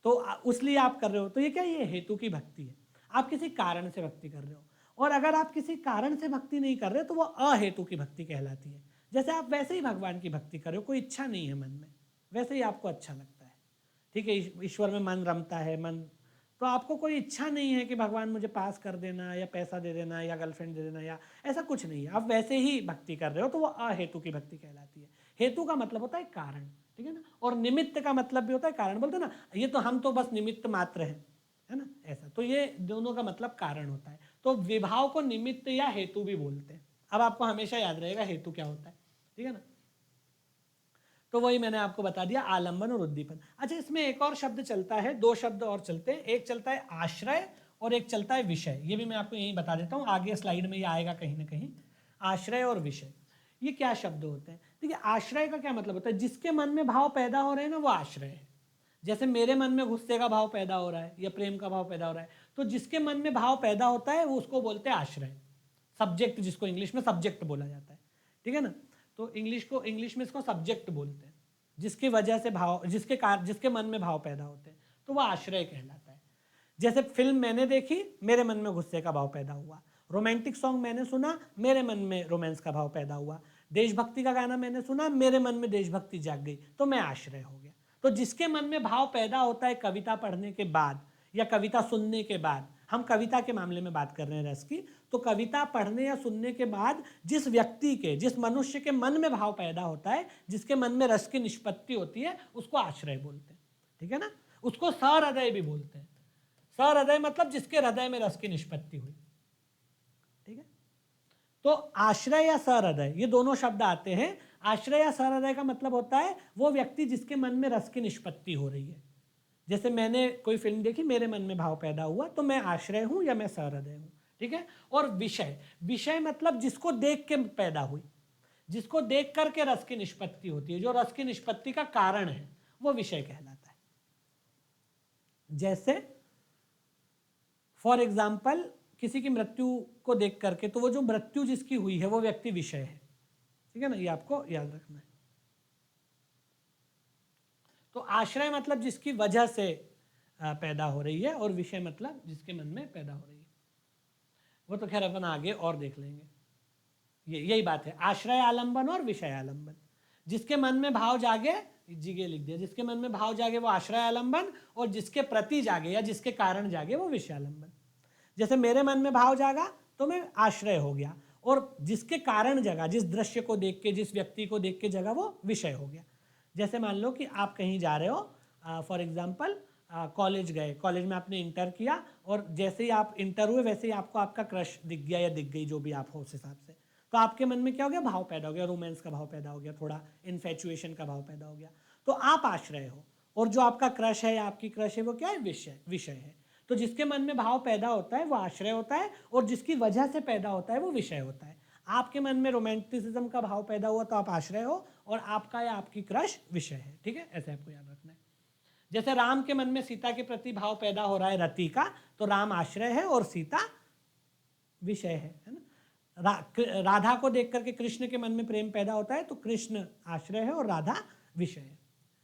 तो उसलिए आप कर रहे हो, तो ये क्या, ये हेतु की भक्ति है। आप किसी कारण से भक्ति कर रहे हो। और अगर आप किसी कारण से भक्ति नहीं कर रहे तो वो अहेतु की भक्ति कहलाती है। जैसे आप वैसे ही भगवान की भक्ति कर रहे हो, कोई इच्छा नहीं है मन में, वैसे ही आपको अच्छा लगता है। ठीक है, ईश्वर में मन रमता है, मन, तो आपको कोई इच्छा नहीं है कि भगवान मुझे पास कर देना, या पैसा दे देना, या गर्लफ्रेंड दे देना, या ऐसा कुछ नहीं है, आप वैसे ही भक्ति कर रहे हो, तो वो अहेतु की भक्ति कहलाती है। हेतु का मतलब होता है कारण। ठीक है ना, और निमित्त का मतलब भी होता है कारण। बोलते ना ये तो हम तो बस निमित्त मात्र हैं, है ना, ऐसा। तो ये दोनों का मतलब कारण होता है। तो विभाव को निमित्त या हेतु भी बोलते हैं। अब आपको हमेशा याद रहेगा हेतु क्या होता है। ठीक है ना, तो वही मैंने आपको बता दिया, आलंबन और उद्दीपन। अच्छा, इसमें एक और शब्द चलता है, 2 शब्द और चलते हैं। एक चलता है आश्रय और एक चलता है विषय। ये भी मैं आपको यहीं बता देता हूँ, आगे स्लाइड में ये आएगा कहीं ना कहीं। आश्रय और विषय, ये क्या शब्द होते हैं? देखिए, आश्रय का क्या मतलब होता है, जिसके मन में भाव पैदा हो रहे हैं ना, वो आश्रय है। जैसे मेरे मन में गुस्से का भाव पैदा हो रहा है या प्रेम का भाव पैदा हो रहा है, तो जिसके मन में भाव पैदा होता है वो उसको बोलते हैं आश्रय। सब्जेक्ट, जिसको इंग्लिश में सब्जेक्ट बोला जाता है। ठीक है ना, तो इंग्लिश में इसको सब्जेक्ट बोलते हैं। जिसकी वजह से भाव, जिसके मन में भाव पैदा होते हैं, तो वह आश्रय कहलाता है। जैसे फिल्म मैंने देखी, मेरे मन में गुस्से का भाव पैदा हुआ। रोमांटिक सॉन्ग मैंने सुना, मेरे मन में रोमांस का भाव पैदा हुआ। देशभक्ति का गाना मैंने सुना, मेरे मन में देशभक्ति जाग गई, तो मैं आश्रय हो गया। तो जिसके मन में भाव पैदा होता है कविता पढ़ने के बाद या कविता सुनने के बाद, हम कविता के मामले में बात कर रहे हैं रस की, तो कविता पढ़ने या सुनने के बाद जिस व्यक्ति के, जिस मनुष्य के मन में भाव पैदा होता है, जिसके मन में रस की निष्पत्ति होती है, उसको आश्रय बोलते हैं। ठीक है ना, उसको सहृदय भी बोलते हैं। सहृदय मतलब जिसके हृदय में रस की निष्पत्ति हुई। ठीक है, तो आश्रय या सहृदय, ये दोनों शब्द आते हैं। आश्रय या सहृदय का मतलब होता है वो व्यक्ति जिसके मन में रस की निष्पत्ति हो रही है। जैसे मैंने कोई फिल्म देखी, मेरे मन में भाव पैदा हुआ, तो मैं आश्रय हूं या मैं सहृदय हूं। ठीक है, और विषय, विषय मतलब जिसको देख के पैदा हुई, जिसको देख करके रस की निष्पत्ति होती है, जो रस की निष्पत्ति का कारण है, वो विषय कहलाता है। जैसे फॉर एग्जाम्पल किसी की मृत्यु को देख करके, तो वो जो मृत्यु जिसकी हुई है वो व्यक्ति विषय है। ठीक है ना, ये आपको याद रखना है। तो आश्रय मतलब जिसकी वजह से पैदा हो रही है, और विषय मतलब जिसके मन में पैदा हो रही है। वो तो खैर अपन आगे और देख लेंगे। यही बात है, आश्रय आलंबन और विषय आलंबन। जिसके मन में भाव जागे, जिगे लिख दिया, जिसके मन में भाव जागे वो आश्रय आलंबन, और जिसके प्रति जागे या जिसके कारण जागे वो विषय आलंबन। जैसे मेरे मन में भाव जागा तो मैं आश्रय हो गया, और जिसके कारण जगा, जिस दृश्य को देख के, जिस व्यक्ति को देख के जगा, वो विषय हो गया। जैसे मान लो कि आप कहीं जा रहे हो, फॉर एग्जाम्पल कॉलेज गए, कॉलेज में आपने इंटर किया, और जैसे ही आप इंटर हुए वैसे ही आपको आपका क्रश दिख गया या दिख गई, जो भी आप हो उस हिसाब से, तो आपके मन में क्या हो गया, भाव पैदा हो गया, रोमांस का भाव पैदा हो गया, थोड़ा इन्फेचुएशन का भाव पैदा हो गया, तो आप आश्रय हो, और जो आपका क्रश है या आपकी क्रश है वो क्या है, विषय है। तो जिसके मन में भाव पैदा होता है वो आश्रय होता है, और जिसकी वजह से पैदा होता है वो विषय होता है। आपके मन में रोमांटिसिज्म का भाव पैदा हुआ तो आप आश्रय हो, और आपका या आपकी क्रश विषय है। ठीक है, ऐसे आपको याद रखना है। जैसे राम के मन में सीता के प्रति भाव पैदा हो रहा है रति का, तो राम आश्रय है और सीता विषय है ना। राधा को देख करके कृष्ण के मन में प्रेम पैदा होता है, तो कृष्ण आश्रय है और राधा विषय है।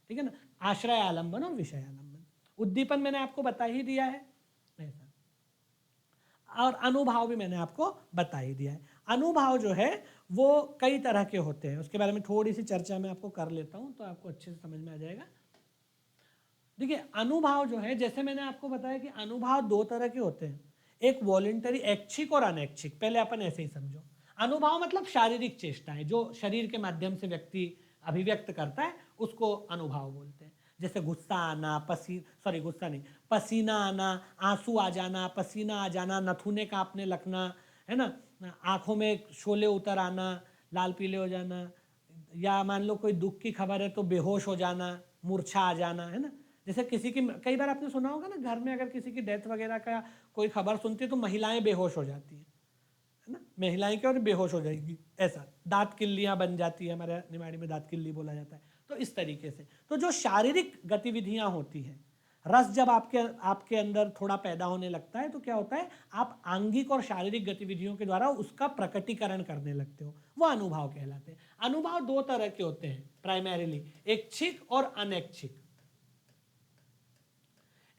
ठीक है ना, आश्रय आलंबन और विषय आलंबन। उद्दीपन मैंने आपको बता ही दिया है ऐसा, और अनुभाव भी मैंने आपको बता ही दिया है। अनुभाव जो है वो कई तरह के होते हैं, उसके बारे में थोड़ी सी चर्चा मैं आपको कर लेता हूं तो आपको अच्छे से समझ में आ जाएगा। देखिए, अनुभाव जो है, जैसे मैंने आपको बताया कि अनुभाव दो तरह के होते हैं, एक वॉलेंटरी, ऐच्छिक और अनैच्छिक। पहले अपन ऐसे ही समझो। अनुभाव मतलब शारीरिक चेष्टाएं जो शरीर के माध्यम से व्यक्ति अभिव्यक्त करता है, उसको अनुभाव बोलते हैं। जैसे गुस्सा आना, गुस्सा नहीं, पसीना आना, आंसू आ जाना, पसीना आ जाना, नथुने कांपने लगना, है ना, आंखों में शोले उतर आना, लाल पीले हो जाना, या मान लो कोई दुख की खबर है तो बेहोश हो जाना, मूर्छा आ जाना, है ना। जैसे किसी की, कई बार आपने सुना होगा ना, घर में अगर किसी की डेथ वगैरह का कोई खबर सुनती है तो महिलाएं बेहोश हो जाती है ना, महिलाएं क्या, और बेहोश हो जाएगी, ऐसा दांत किल्लियां बन जाती है, हमारे निमाड़ी में दांत किल्ली बोला जाता है। तो इस तरीके से, तो जो शारीरिक गतिविधियां होती हैं, रस जब आपके अंदर थोड़ा पैदा होने लगता है तो क्या होता है, आप आंगिक और शारीरिक गतिविधियों के द्वारा उसका प्रकटीकरण करने लगते हो, वो अनुभाव कहलाते हैं। अनुभाव दो तरह के होते हैं प्राइमरीली, ऐच्छिक और अनैच्छिक।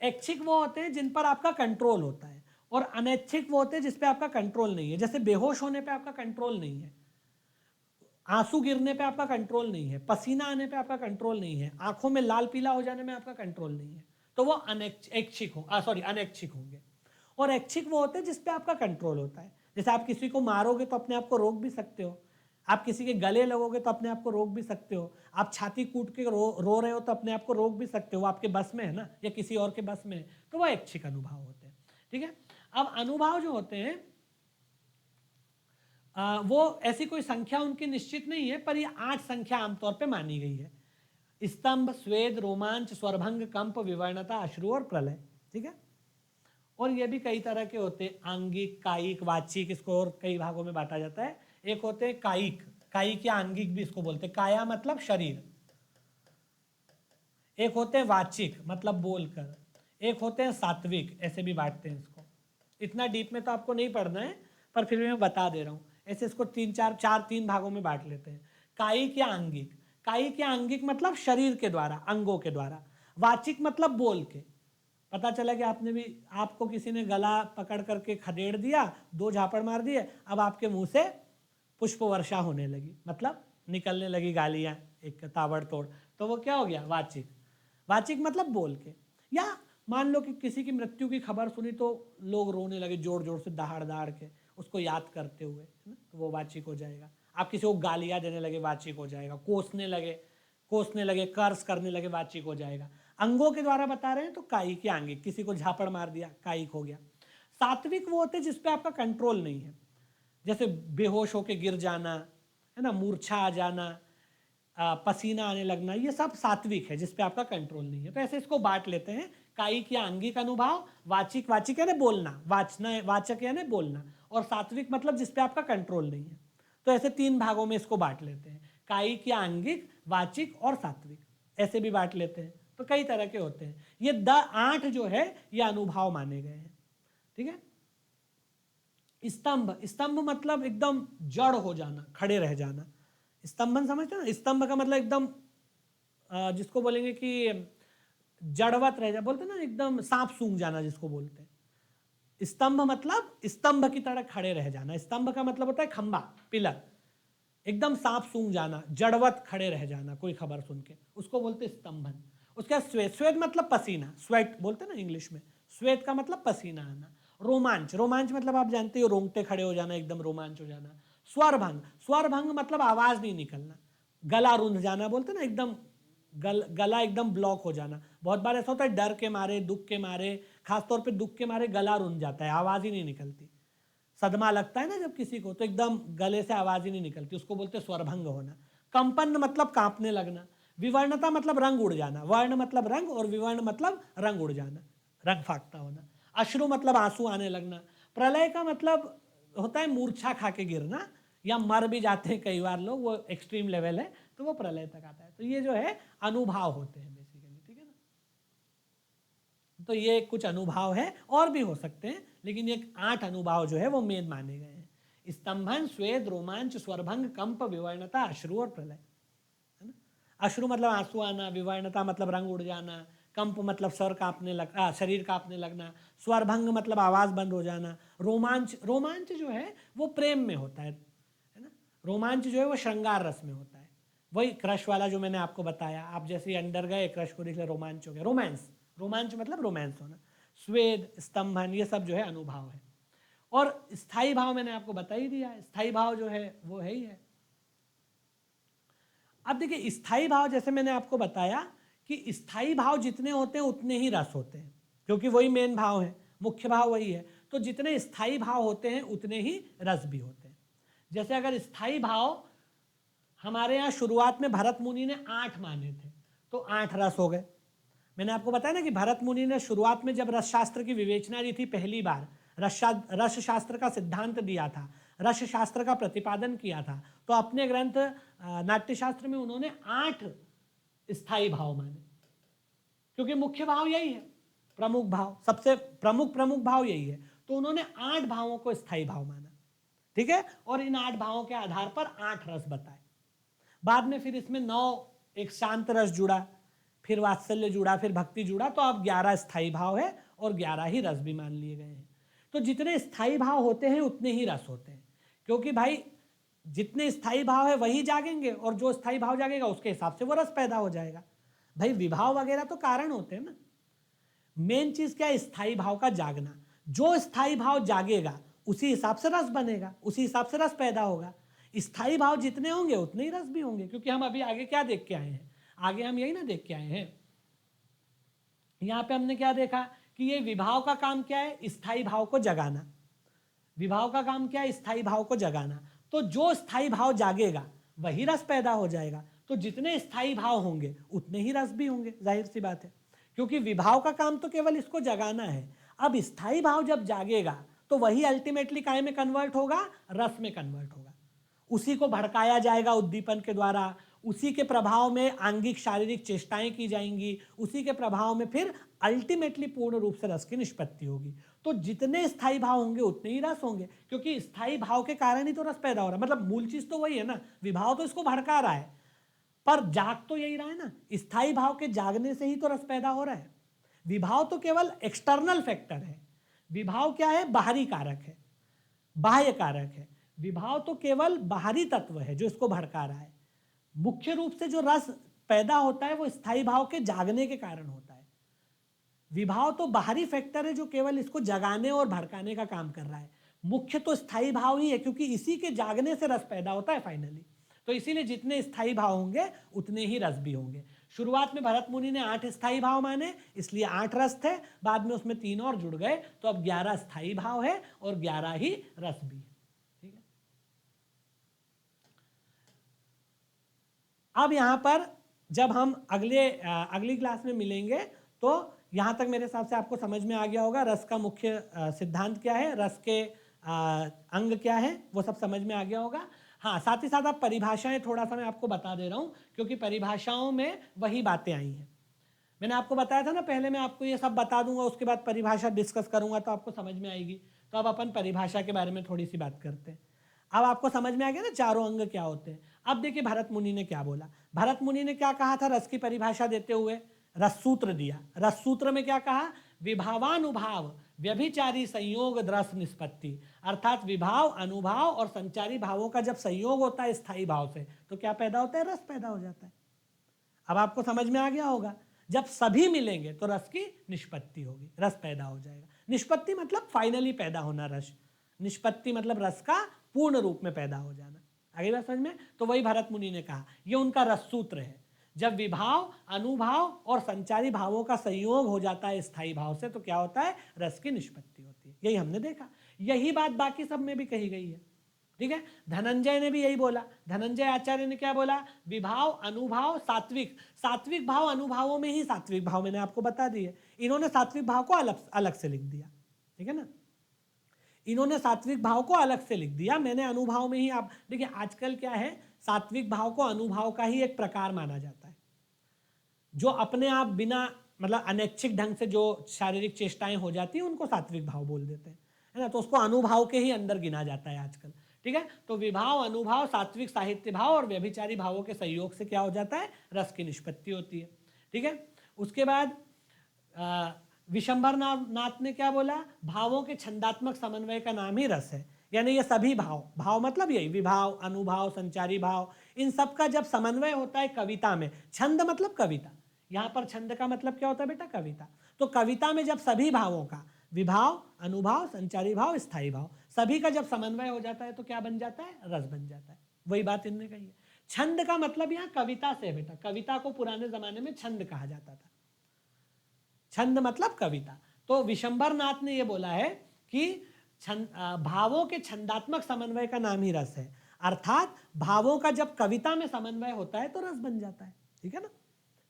ऐच्छिक वो होते हैं जिन पर आपका कंट्रोल होता है, और अनैच्छिक वो होते हैं जिस पे आपका कंट्रोल नहीं है। जैसे बेहोश होने पे आपका कंट्रोल नहीं है, आंसू गिरने पे आपका कंट्रोल नहीं है, पसीना आने पे आपका कंट्रोल नहीं है, आंखों में लाल पीला हो जाने में आपका कंट्रोल नहीं है, तो वो अनैच्छिक होंगे। और ऐच्छिक वो होते हैं जिस पे आपका कंट्रोल होता है। जैसे आप किसी को मारोगे तो अपने आप को रोक भी सकते हो, आप किसी के गले लगोगे तो अपने आप को रोक भी सकते हो, आप छाती कूट के रो रहे हो तो अपने आप को रोक भी सकते हो, आपके बस में है ना, या किसी और के बस में है, तो वो ऐच्छिक अनुभाव होते हैं। ठीक है, अब अनुभाव जो होते हैं वो ऐसी कोई संख्या उनकी निश्चित नहीं है, पर ये 8 संख्या आमतौर पे मानी गई है। स्तंभ, स्वेद, रोमांच, स्वरभंग, कंप, विवर्णता, अश्रु और प्रलय। ठीक है, और ये भी कई तरह के होते हैं, आंगिक, कायिक, वाचिक, इसको और कई भागों में बांटा जाता है। एक होते हैं कायिक या आंगिक भी इसको बोलते हैं, काया मतलब शरीर। एक होते हैं वाचिक मतलब बोलकर, एक होते हैं सात्विक, ऐसे भी बांटते हैं इसको। इतना डीप में तो आपको नहीं पढ़ना है, पर फिर भी मैं बता दे रहा हूँ। ऐसे इसको तीन भागों में बांट लेते हैं, कायिक या आंगिक। कायिक या आंगिक मतलब शरीर के द्वारा, अंगों के द्वारा। वाचिक मतलब बोल के। पता चला कि आपको किसी ने गला पकड़ करके खदेड़ दिया, 2 झापड़ मार दिए, अब आपके मुंह से पुष्प वर्षा होने लगी, मतलब निकलने लगी गालियां एक ताबड़तोड़, तो वो क्या हो गया, वाचिक। वाचिक मतलब बोल के। या मान लो कि किसी की मृत्यु की खबर सुनी तो लोग रोने लगे जोर जोर से, दहाड़ दहाड़ के, उसको याद करते हुए, है ना, तो वो वाचिक हो जाएगा। आप किसी को गालियां देने लगे, वाचिक हो जाएगा। कोसने लगे, कर्स करने लगे, वाचिक हो जाएगा। अंगों के द्वारा बता रहे हैं तो कायिक या आंगिक, किसी को झापड़ मार दिया, कायिक हो गया। सात्विक वो होते जिसपे आपका कंट्रोल नहीं है, जैसे बेहोश होके गिर जाना, है ना, मूर्छा आ जाना, पसीना आने लगना, ये सब सात्विक है जिसपे आपका कंट्रोल नहीं है। तो ऐसे इसको बांट लेते हैं, कायिक या अंगिक अनुभाव, वाचिक यानी बोलना, वाचक यानी बोलना, और सात्विक मतलब जिसपे आपका कंट्रोल नहीं है। तो ऐसे 3 भागों में इसको बांट लेते हैं, कायिक या अंगिक, वाचिक और सात्विक, ऐसे भी बांट लेते हैं। तो कई तरह के होते हैं। ये 8 जो है ये अनुभाव माने गए हैं। ठीक है, स्तंभ मतलब एकदम जड़ हो जाना, खड़े रह जाना। स्तंभन समझते हो ना, स्तंभ का मतलब एकदम जिसको बोलेंगे कि जड़वत रह जा, बोलते ना, एकदम सांप सूंघ जाना जिसको बोलते हैं। स्तंभ मतलब स्तंभ की तरह खड़े रह जाना। स्तंभ का मतलब होता है खंबा, पिलर, एकदम सांप सूंघ जाना, जड़वत खड़े रह जाना कोई खबर सुन के, उसको बोलते स्तंभन। उसके बाद श्वेत, श्वेत मतलब पसीना, स्वेट बोलते ना इंग्लिश में, श्वेत का मतलब पसीना आना। रोमांच, रोमांच मतलब आप जानते हो रोंगटे खड़े हो जाना, एकदम रोमांच हो जाना। स्वरभंग, स्वरभंग मतलब आवाज नहीं निकलना, गला रुंध जाना बोलते ना, एकदम गला एकदम ब्लॉक हो जाना। बहुत बार ऐसा होता है डर के मारे, दुख के मारे, खासतौर पे दुख के मारे गला रुंध जाता है, आवाज ही नहीं निकलती। सदमा लगता है ना जब किसी को, तो एकदम गले से आवाज ही नहीं निकलती, उसको बोलते स्वरभंग होना। कंपन मतलब कांपने लगना। विवर्णता मतलब रंग उड़ जाना, वर्ण मतलब रंग और विवर्ण मतलब रंग उड़ जाना, रंग फाकता होना। अश्रु मतलब आंसू आने लगना। प्रलय का मतलब होता है मूर्छा खा के गिरना, या मर भी जाते हैं कई बार लोग, वो एक्सट्रीम लेवल है, तो वो प्रलय तक आता है। तो ये जो है अनुभाव होते हैं बेसिकली, ठीक है ना। तो ये कुछ अनुभाव है, और भी हो सकते हैं, लेकिन ये 8 अनुभाव जो है वो मेन माने गए हैं। स्तंभन, स्वेद, रोमांच, स्वरभंग, कंप, विवर्णता, अश्रु और प्रलय, है ना। अश्रु मतलब आंसू आना, विवर्णता मतलब रंग उड़ जाना, कंप मतलब शरीर कांपने लगना, स्वरभंग मतलब आवाज बंद हो जाना। रोमांच, रोमांच जो है वो प्रेम में होता है ना। रोमांच जो है वो श्रृंगार रस में होता है, वही क्रश वाला जो मैंने आपको बताया, आप जैसे ही अंदर गए क्रश को देख ले, रोमांच हो गया, रोमांस, रोमांच मतलब रोमांस होना। स्वेद, स्तंभन, ये सब जो है अनुभाव है। और स्थाई भाव मैंने आपको बता ही दिया, स्थाई भाव जो है वो है ही है। अब देखिए स्थाई भाव, जैसे मैंने आपको बताया कि स्थाई भाव जितने होते हैं उतने ही रस होते हैं, क्योंकि वही मेन भाव है, मुख्य भाव वही है। तो जितने स्थाई भाव होते हैं उतने ही रस भी होते हैं। जैसे अगर स्थाई भाव हमारे यहाँ शुरुआत में भरत मुनि ने 8 माने थे, तो 8 रस हो गए। मैंने आपको बताया ना कि भरत मुनि ने शुरुआत में जब रस शास्त्र की विवेचना दी थी, पहली बार रस शास्त्र का सिद्धांत दिया था, रस शास्त्र का प्रतिपादन किया था, तो अपने ग्रंथ नाट्यशास्त्र में उन्होंने 8 स्थायी भाव माने, क्योंकि मुख्य भाव यही है, प्रमुख भाव, सबसे प्रमुख भाव यही है। तो उन्होंने 8 भावों को स्थायी भाव माना, ठीक है। और इन 8 भावों के आधार पर 8 रस बताए। बाद में फिर इसमें 9 एक शांत रस जुड़ा, फिर वात्सल्य जुड़ा, फिर भक्ति जुड़ा, तो अब 11 स्थायी भाव है और 11 ही रस भी मान लिए गए हैं। तो जितने स्थायी भाव होते हैं उतने ही रस होते हैं, क्योंकि भाई जितने स्थायी भाव है वही जागेंगे, और जो स्थायी भाव जागेगा उसके हिसाब से वो रस पैदा हो जाएगा। भाई विभाव वगैरह तो कारण होते हैं ना, मेन चीज क्या है, स्थायी भाव का जागना। जो स्थायी भाव जागेगा उसी हिसाब से रस बनेगा, उसी हिसाब से रस पैदा होगा। स्थायी भाव जितने होंगे उतने ही रस भी होंगे, क्योंकि हम अभी आगे क्या देख के आए हैं, आगे हम यही ना देख के आए हैं। यहां पे हमने क्या देखा कि ये विभाव का काम क्या है, स्थायी भाव को जगाना। विभाव का काम क्या है, स्थायी भाव को जगाना। तो जो स्थायी भाव जागेगा वही रस पैदा हो जाएगा। तो जितने स्थायी भाव होंगे उतने ही रस भी होंगे, जाहिर सी बात है, क्योंकि विभाव का काम तो केवल इसको जगाना है। अब स्थायी भाव जब जागेगा तो वही अल्टीमेटली काय में कन्वर्ट होगा, रस में कन्वर्ट होगा। उसी को भड़काया जाएगा उद्दीपन के द्वारा, उसी के प्रभाव में आंगिक शारीरिक चेष्टाएं की जाएंगी, उसी के प्रभाव में फिर अल्टीमेटली पूर्ण रूप से रस की निष्पत्ति होगी। तो जितने स्थायी भाव होंगे उतने ही रस होंगे, क्योंकि स्थायी भाव के कारण ही तो रस पैदा हो रहा है। मतलब मूल चीज तो वही है ना, विभाव तो इसको भड़का रहा है, पर जाग तो यही रहा है ना, स्थायी भाव के जागने से ही तो रस पैदा हो रहा है। विभाव तो केवल एक्सटर्नल फैक्टर है। विभाव क्या है, बाहरी कारक है, बाह्य कारक है। विभाव तो केवल बाहरी तत्व है जो इसको भड़का रहा है। मुख्य रूप से जो रस पैदा होता है वो स्थायी भाव के जागने के कारण होता है। विभाव तो बाहरी फैक्टर है जो केवल इसको जगाने और भड़काने का काम कर रहा है। मुख्य तो स्थायी भाव ही है, क्योंकि इसी के जागने से रस पैदा होता है फाइनली। तो इसीलिए जितने स्थायी भाव होंगे उतने ही रस भी होंगे। शुरुआत में भरत मुनि ने 8 स्थायी भाव माने, इसलिए 8 रस थे, बाद में उसमें 3 और जुड़ गए, तो अब 11 स्थायी भाव है और 11 ही रस भी है, ठीक है। अब यहां पर जब हम अगली क्लास में मिलेंगे तो यहां तक मेरे हिसाब से आपको समझ में आ गया होगा रस का मुख्य सिद्धांत क्या है, रस के अंग क्या है, वो सब समझ में आ गया होगा। हाँ, साथ ही साथ आप परिभाषाएं थोड़ा सा मैं आपको बता दे रहा हूं, क्योंकि परिभाषाओं में वही बातें आई हैं। मैंने आपको बताया था ना, पहले मैं आपको ये सब बता दूंगा, उसके बाद परिभाषा डिस्कस करूंगा तो आपको समझ में आएगी। तो अब अपन परिभाषा के बारे में थोड़ी सी बात करते हैं। अब आपको समझ में आ गया ना चारों अंग क्या होते हैं। अब देखिए भरत मुनि ने क्या बोला। भरत मुनि ने क्या कहा था रस की परिभाषा देते हुए, रस सूत्र दिया। रस सूत्र में क्या कहा, विभावानुभाव व्यभिचारी संयोग रस निष्पत्ति, अर्थात विभाव, अनुभाव और संचारी भावों का जब संयोग होता है स्थायी भाव से तो क्या पैदा होता है? रस पैदा हो जाता है। अब आपको समझ में आ गया होगा, जब सभी मिलेंगे तो रस की निष्पत्ति होगी, रस पैदा हो जाएगा। निष्पत्ति मतलब फाइनली पैदा होना रस, निष्पत्ति मतलब रस का पूर्ण रूप में पैदा हो जाना। आगे बात समझ में? तो वही भरत मुनि ने कहा, ये उनका रस सूत्र है। जब विभाव, अनुभाव और संचारी भावों का संयोग हो जाता है स्थायी भाव से तो क्या होता है? रस की निष्पत्ति होती है। यही हमने देखा, यही बात बाकी सब में भी कही गई है। ठीक है, धनंजय ने भी यही बोला। धनंजय आचार्य ने क्या बोला? विभाव, अनुभाव, सात्विक, सात्विक भाव अनुभावों में ही सात्विक भाव मैंने आपको बता दिए। इन्होंने सात्विक भाव को अलग अलग से लिख दिया। ठीक है ना, इन्होंने सात्विक भाव को अलग से लिख दिया, मैंने अनुभाव में ही। आप देखिए आजकल क्या है, सात्विक भाव को अनुभाव का ही एक प्रकार माना जाता है। जो अपने आप बिना मतलब अनैच्छिक ढंग से जो शारीरिक चेष्टाएं हो जाती हैं उनको सात्विक भाव बोल देते हैं, है ना, तो उसको अनुभाव के ही अंदर गिना जाता है आजकल। ठीक है, तो विभाव, अनुभाव, सात्विक साहित्य भाव और व्यभिचारी भावों के संयोग से क्या हो जाता है? रस की निष्पत्ति होती है। ठीक है, उसके बाद विशंभर नाथ ने क्या बोला? भावों के छंदात्मक समन्वय का नाम ही रस है। यानी ये सभी भाव, भाव मतलब यही विभाव, अनुभाव, संचारी भाव, इन सब का जब समन्वय होता है कविता में, छंद मतलब कविता, यहाँ पर छंद का मतलब क्या होता है बेटा? कविता। तो कविता में जब सभी भावों का, विभाव, अनुभाव, संचारी भाव, स्थायी भाव, सभी का जब समन्वय हो जाता है तो क्या बन जाता है? रस बन जाता है। वही बात इनने कही है। छंद का मतलब यहाँ कविता से है बेटा, कविता को पुराने जमाने में छंद कहा जाता था। छंद मतलब कविता। तो विशंभर नाथ ने यह बोला है कि भावों के छंदात्मक समन्वय का नाम ही रस है, अर्थात भावों का जब कविता में समन्वय होता है तो रस बन जाता है। ठीक है ना,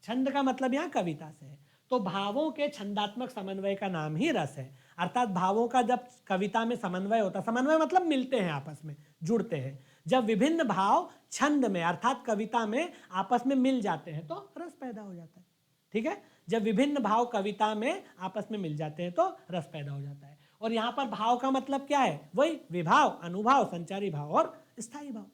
छंद का मतलब यहाँ कविता से है, तो भावों के छंदात्मक समन्वय का नाम ही रस है, अर्थात भावों का जब कविता में समन्वय होता है, समन्वय मतलब मिलते हैं, आपस में जुड़ते हैं, जब विभिन्न भाव छंद में अर्थात कविता में आपस में मिल जाते हैं तो रस पैदा हो जाता है। ठीक है, जब विभिन्न भाव कविता में आपस में मिल जाते हैं तो रस पैदा हो जाता है। और यहाँ पर भाव का मतलब क्या है? वही विभाव, अनुभाव, संचारी भाव और स्थायी भाव।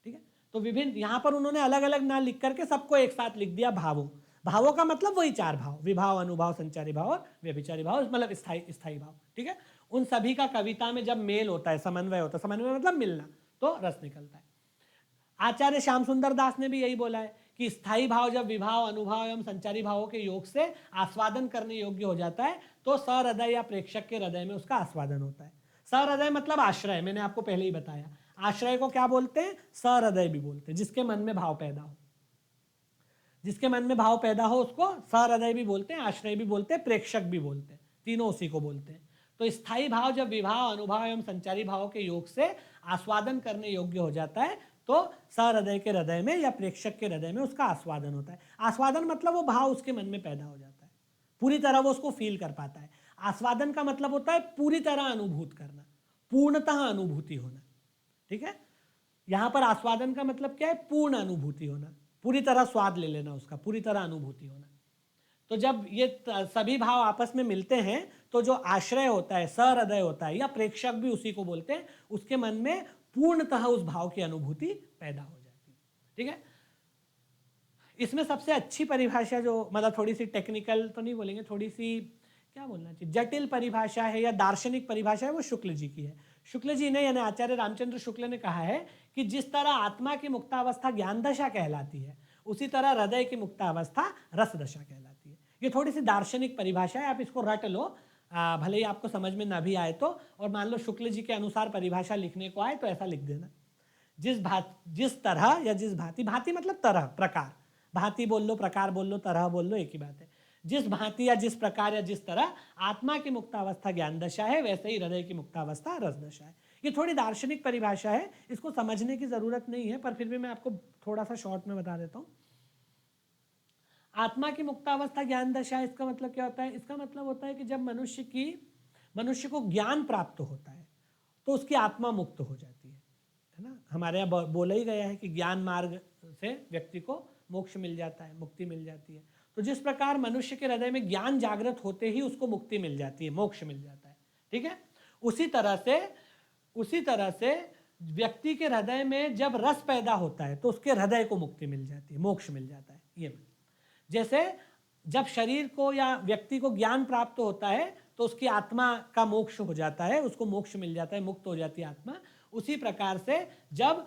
ठीक है, तो विभिन्न, यहाँ पर उन्होंने अलग अलग ना लिख करके सबको एक साथ लिख दिया भावों। भावों का मतलब वही चार भाव, विभाव, अनुभाव, संचारी भाव और व्यभिचारी भाव, मतलब स्थायी भाव। ठीक है, उन सभी का कविता में जब मेल होता है, समन्वय होता है, समन्वय मतलब मिलना, तो रस निकलता है। आचार्य श्याम सुंदर दास ने भी यही बोला है कि स्थायी भाव जब विभाव, अनुभाव एवं संचारी भावों के योग से आस्वादन करने योग्य हो जाता है तो सहृदय या प्रेक्षक के हृदय में उसका आस्वादन होता है। सहृदय मतलब आश्रय, मैंने आपको पहले ही बताया। आश्रय को क्या बोलते हैं? सहृदय भी बोलते हैं, जिसके मन में भाव पैदा हो। जिसके मन में भाव पैदा हो उसको सहृदय भी बोलते हैं, आश्रय भी बोलते हैं, प्रेक्षक भी बोलते हैं, तीनों उसी को बोलते हैं। तो स्थायी भाव जब विभाव, अनुभाव एवं संचारी भावों के योग से आस्वादन करने योग्य हो जाता है तो सहृदय के हृदय में या प्रेक्षक के हृदय में उसका आस्वादन होता है। आस्वादन मतलब वो भाव उसके मन में पैदा हो जाता है, पूरी तरह वो उसको फील कर पाता है। आस्वादन का मतलब होता है पूरी तरह अनुभूत करना, पूर्णतः अनुभूति होना। ठीक है, यहां पर आस्वादन का मतलब क्या है? पूर्ण अनुभूति होना, पूरी तरह स्वाद ले लेना उसका, पूरी तरह अनुभूति होना। तो जब ये सभी भाव आपस में मिलते हैं तो जो आश्रय होता है, सहृदय होता है या प्रेक्षक भी उसी को बोलते हैं, उसके मन में पूर्णतः उस भाव की अनुभूति पैदा हो जाती है। ठीक है, इसमें सबसे अच्छी परिभाषा जो, मतलब थोड़ी सी टेक्निकल तो नहीं बोलेंगे, थोड़ी सी क्या बोलना चाहिए, जटिल परिभाषा है या दार्शनिक परिभाषा है, वो शुक्ल जी की है। शुक्ल जी ने यानी आचार्य रामचंद्र शुक्ल ने कहा है कि जिस तरह आत्मा की मुक्तावस्था ज्ञान दशा कहलाती है उसी तरह हृदय की मुक्तावस्था रस दशा कहलाती है। ये थोड़ी सी दार्शनिक परिभाषा है, आप इसको रट लो, भले ही आपको समझ में ना भी आए तो, और मान लो शुक्ल जी के अनुसार परिभाषा लिखने को आए तो ऐसा लिख देना, जिस तरह या जिस भांति, भांति मतलब तरह, प्रकार, भांति बोल लो, प्रकार बोल लो, तरह बोल लो, एक ही बात है। जिस भांति या जिस प्रकार या जिस तरह आत्मा की मुक्तावस्था ज्ञान दशा है वैसे ही हृदय की मुक्तावस्था रस दशा है। ये थोड़ी दार्शनिक परिभाषा है, इसको समझने की जरूरत नहीं है, पर फिर भी मैं आपको थोड़ा सा शॉर्ट में बता देता हूँ। आत्मा की मुक्तावस्था ज्ञान दशा, इसका मतलब क्या होता है? इसका मतलब होता है कि जब मनुष्य को ज्ञान प्राप्त होता है तो उसकी आत्मा मुक्त हो जाती है ना। हमारे यहाँ बोला ही गया है कि ज्ञान मार्ग से व्यक्ति को मोक्ष मिल जाता है, मुक्ति मिल जाती है। तो जिस प्रकार मनुष्य के हृदय में ज्ञान जागृत होते ही उसको मुक्ति मिल जाती है, मोक्ष मिल जाता है। ठीक है, उसी तरह से व्यक्ति के हृदय में जब रस पैदा होता है तो उसके हृदय को मुक्ति मिल जाती है, मोक्ष मिल जाता है। ये जैसे जब शरीर को या व्यक्ति को ज्ञान प्राप्त होता है तो उसकी आत्मा का मोक्ष हो जाता है, उसको मोक्ष मिल जाता है, मुक्त हो जाती है आत्मा। उसी प्रकार से जब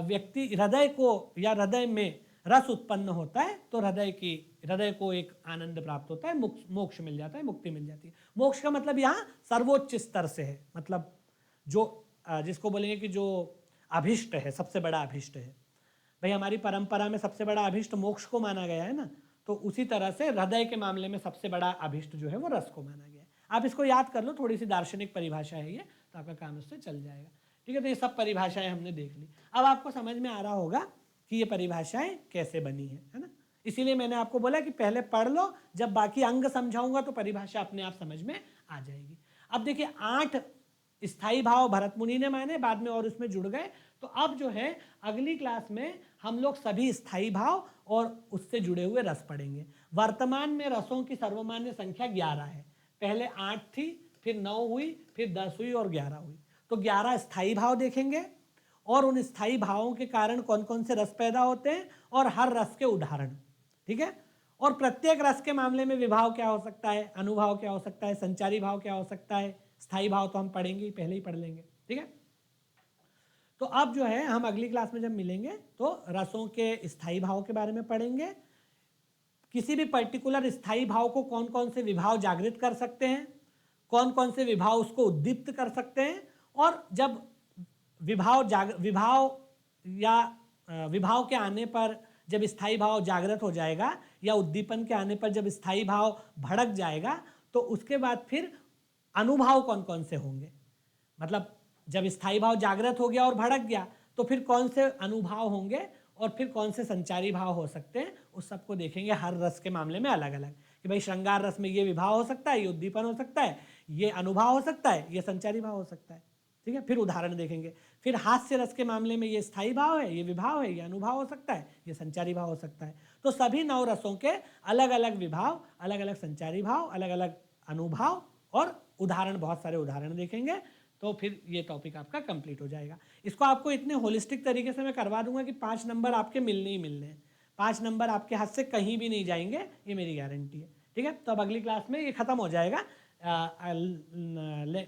व्यक्ति हृदय को या हृदय में रस उत्पन्न होता है तो हृदय को एक आनंद प्राप्त होता है, मोक्ष मिल जाता है, मुक्ति मिल जाती है। मोक्ष का मतलब यहाँ सर्वोच्च स्तर से है, मतलब जो जिसको बोलेंगे कि जो अभिष्ट है, सबसे बड़ा अभिष्ट है। भाई हमारी परंपरा में सबसे बड़ा अभिष्ट मोक्ष को माना गया है ना, तो उसी तरह से हृदय के मामले में सबसे बड़ा अभिष्ट जो है वो रस को माना गया है। आप इसको याद कर लो, थोड़ी सी दार्शनिक परिभाषा है ये, तो आपका काम इससे चल जाएगा। ठीक है, तो ये सब परिभाषाएं हमने देख ली। अब आपको समझ में आ रहा होगा कि ये परिभाषाएं कैसे बनी है ना। इसीलिए मैंने आपको बोला कि पहले पढ़ लो, जब बाकी अंग समझाऊंगा तो परिभाषा अपने आप समझ में आ जाएगी। अब देखिए 8 स्थायी भाव भरत मुनि ने माने, बाद में और उसमें जुड़ गए। तो अब जो है अगली क्लास में हम लोग सभी स्थायी भाव और उससे जुड़े हुए रस पढ़ेंगे। वर्तमान में रसों की सर्वमान्य संख्या 11 है। पहले 8 थी, फिर 9 हुई, फिर 10 हुई और 11 हुई। तो 11 स्थायी भाव देखेंगे और उन स्थायी भावों के कारण कौन कौन से रस पैदा होते हैं और हर रस के उदाहरण। ठीक है, और प्रत्येक रस के मामले में विभाव क्या हो सकता है, अनुभाव क्या हो सकता है, संचारी भाव क्या हो सकता है, स्थायी भाव तो हम पढ़ेंगे, पहले ही पढ़ लेंगे। ठीक है, तो अब जो है हम अगली क्लास में जब मिलेंगे तो रसों के स्थायी भाव के बारे में पढ़ेंगे। किसी भी पर्टिकुलर स्थायी भाव को कौन कौन से विभाव जागृत कर सकते हैं, कौन कौन से विभाव उसको उद्दीप्त कर सकते हैं, और जब विभाव के आने पर जब स्थायी भाव जागृत हो जाएगा या उद्दीपन के आने पर जब स्थायी भाव भड़क जाएगा तो उसके बाद फिर अनुभाव कौन कौन से होंगे। मतलब जब स्थायी भाव जागृत हो गया और भड़क गया तो फिर कौन से अनुभाव होंगे और फिर कौन से संचारी भाव हो सकते हैं, उस सबको देखेंगे हर रस के मामले में अलग अलग, कि भाई श्रृंगार रस में ये विभाव हो सकता है, ये उद्दीपन हो सकता है, ये अनुभाव हो सकता है, ये संचारी भाव हो सकता है। ठीक है, फिर उदाहरण देखेंगे। फिर हास्य रस के मामले में ये स्थायी भाव है, ये विभाव है, ये अनुभाव हो सकता है, ये संचारी भाव हो सकता है। तो सभी 9 रसों के अलग अलग विभाव, अलग अलग संचारी भाव, अलग अलग अनुभाव और उदाहरण, बहुत सारे उदाहरण देखेंगे। तो फिर ये टॉपिक आपका कंप्लीट हो जाएगा। इसको आपको इतने होलिस्टिक तरीके से मैं करवा दूंगा कि 5 नंबर आपके मिलने ही मिलने हैं। 5 नंबर आपके हाथ से कहीं भी नहीं जाएंगे, ये मेरी गारंटी है। ठीक है, तो अब अगली क्लास में ये खत्म हो जाएगा।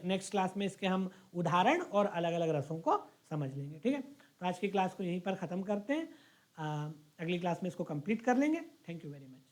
नेक्स्ट क्लास में इसके हम उदाहरण और अलग अलग रसों को समझ लेंगे। ठीक है, तो आज की क्लास को यहीं पर ख़त्म करते हैं। अगली क्लास में इसको कंप्लीट कर लेंगे। Thank you very much.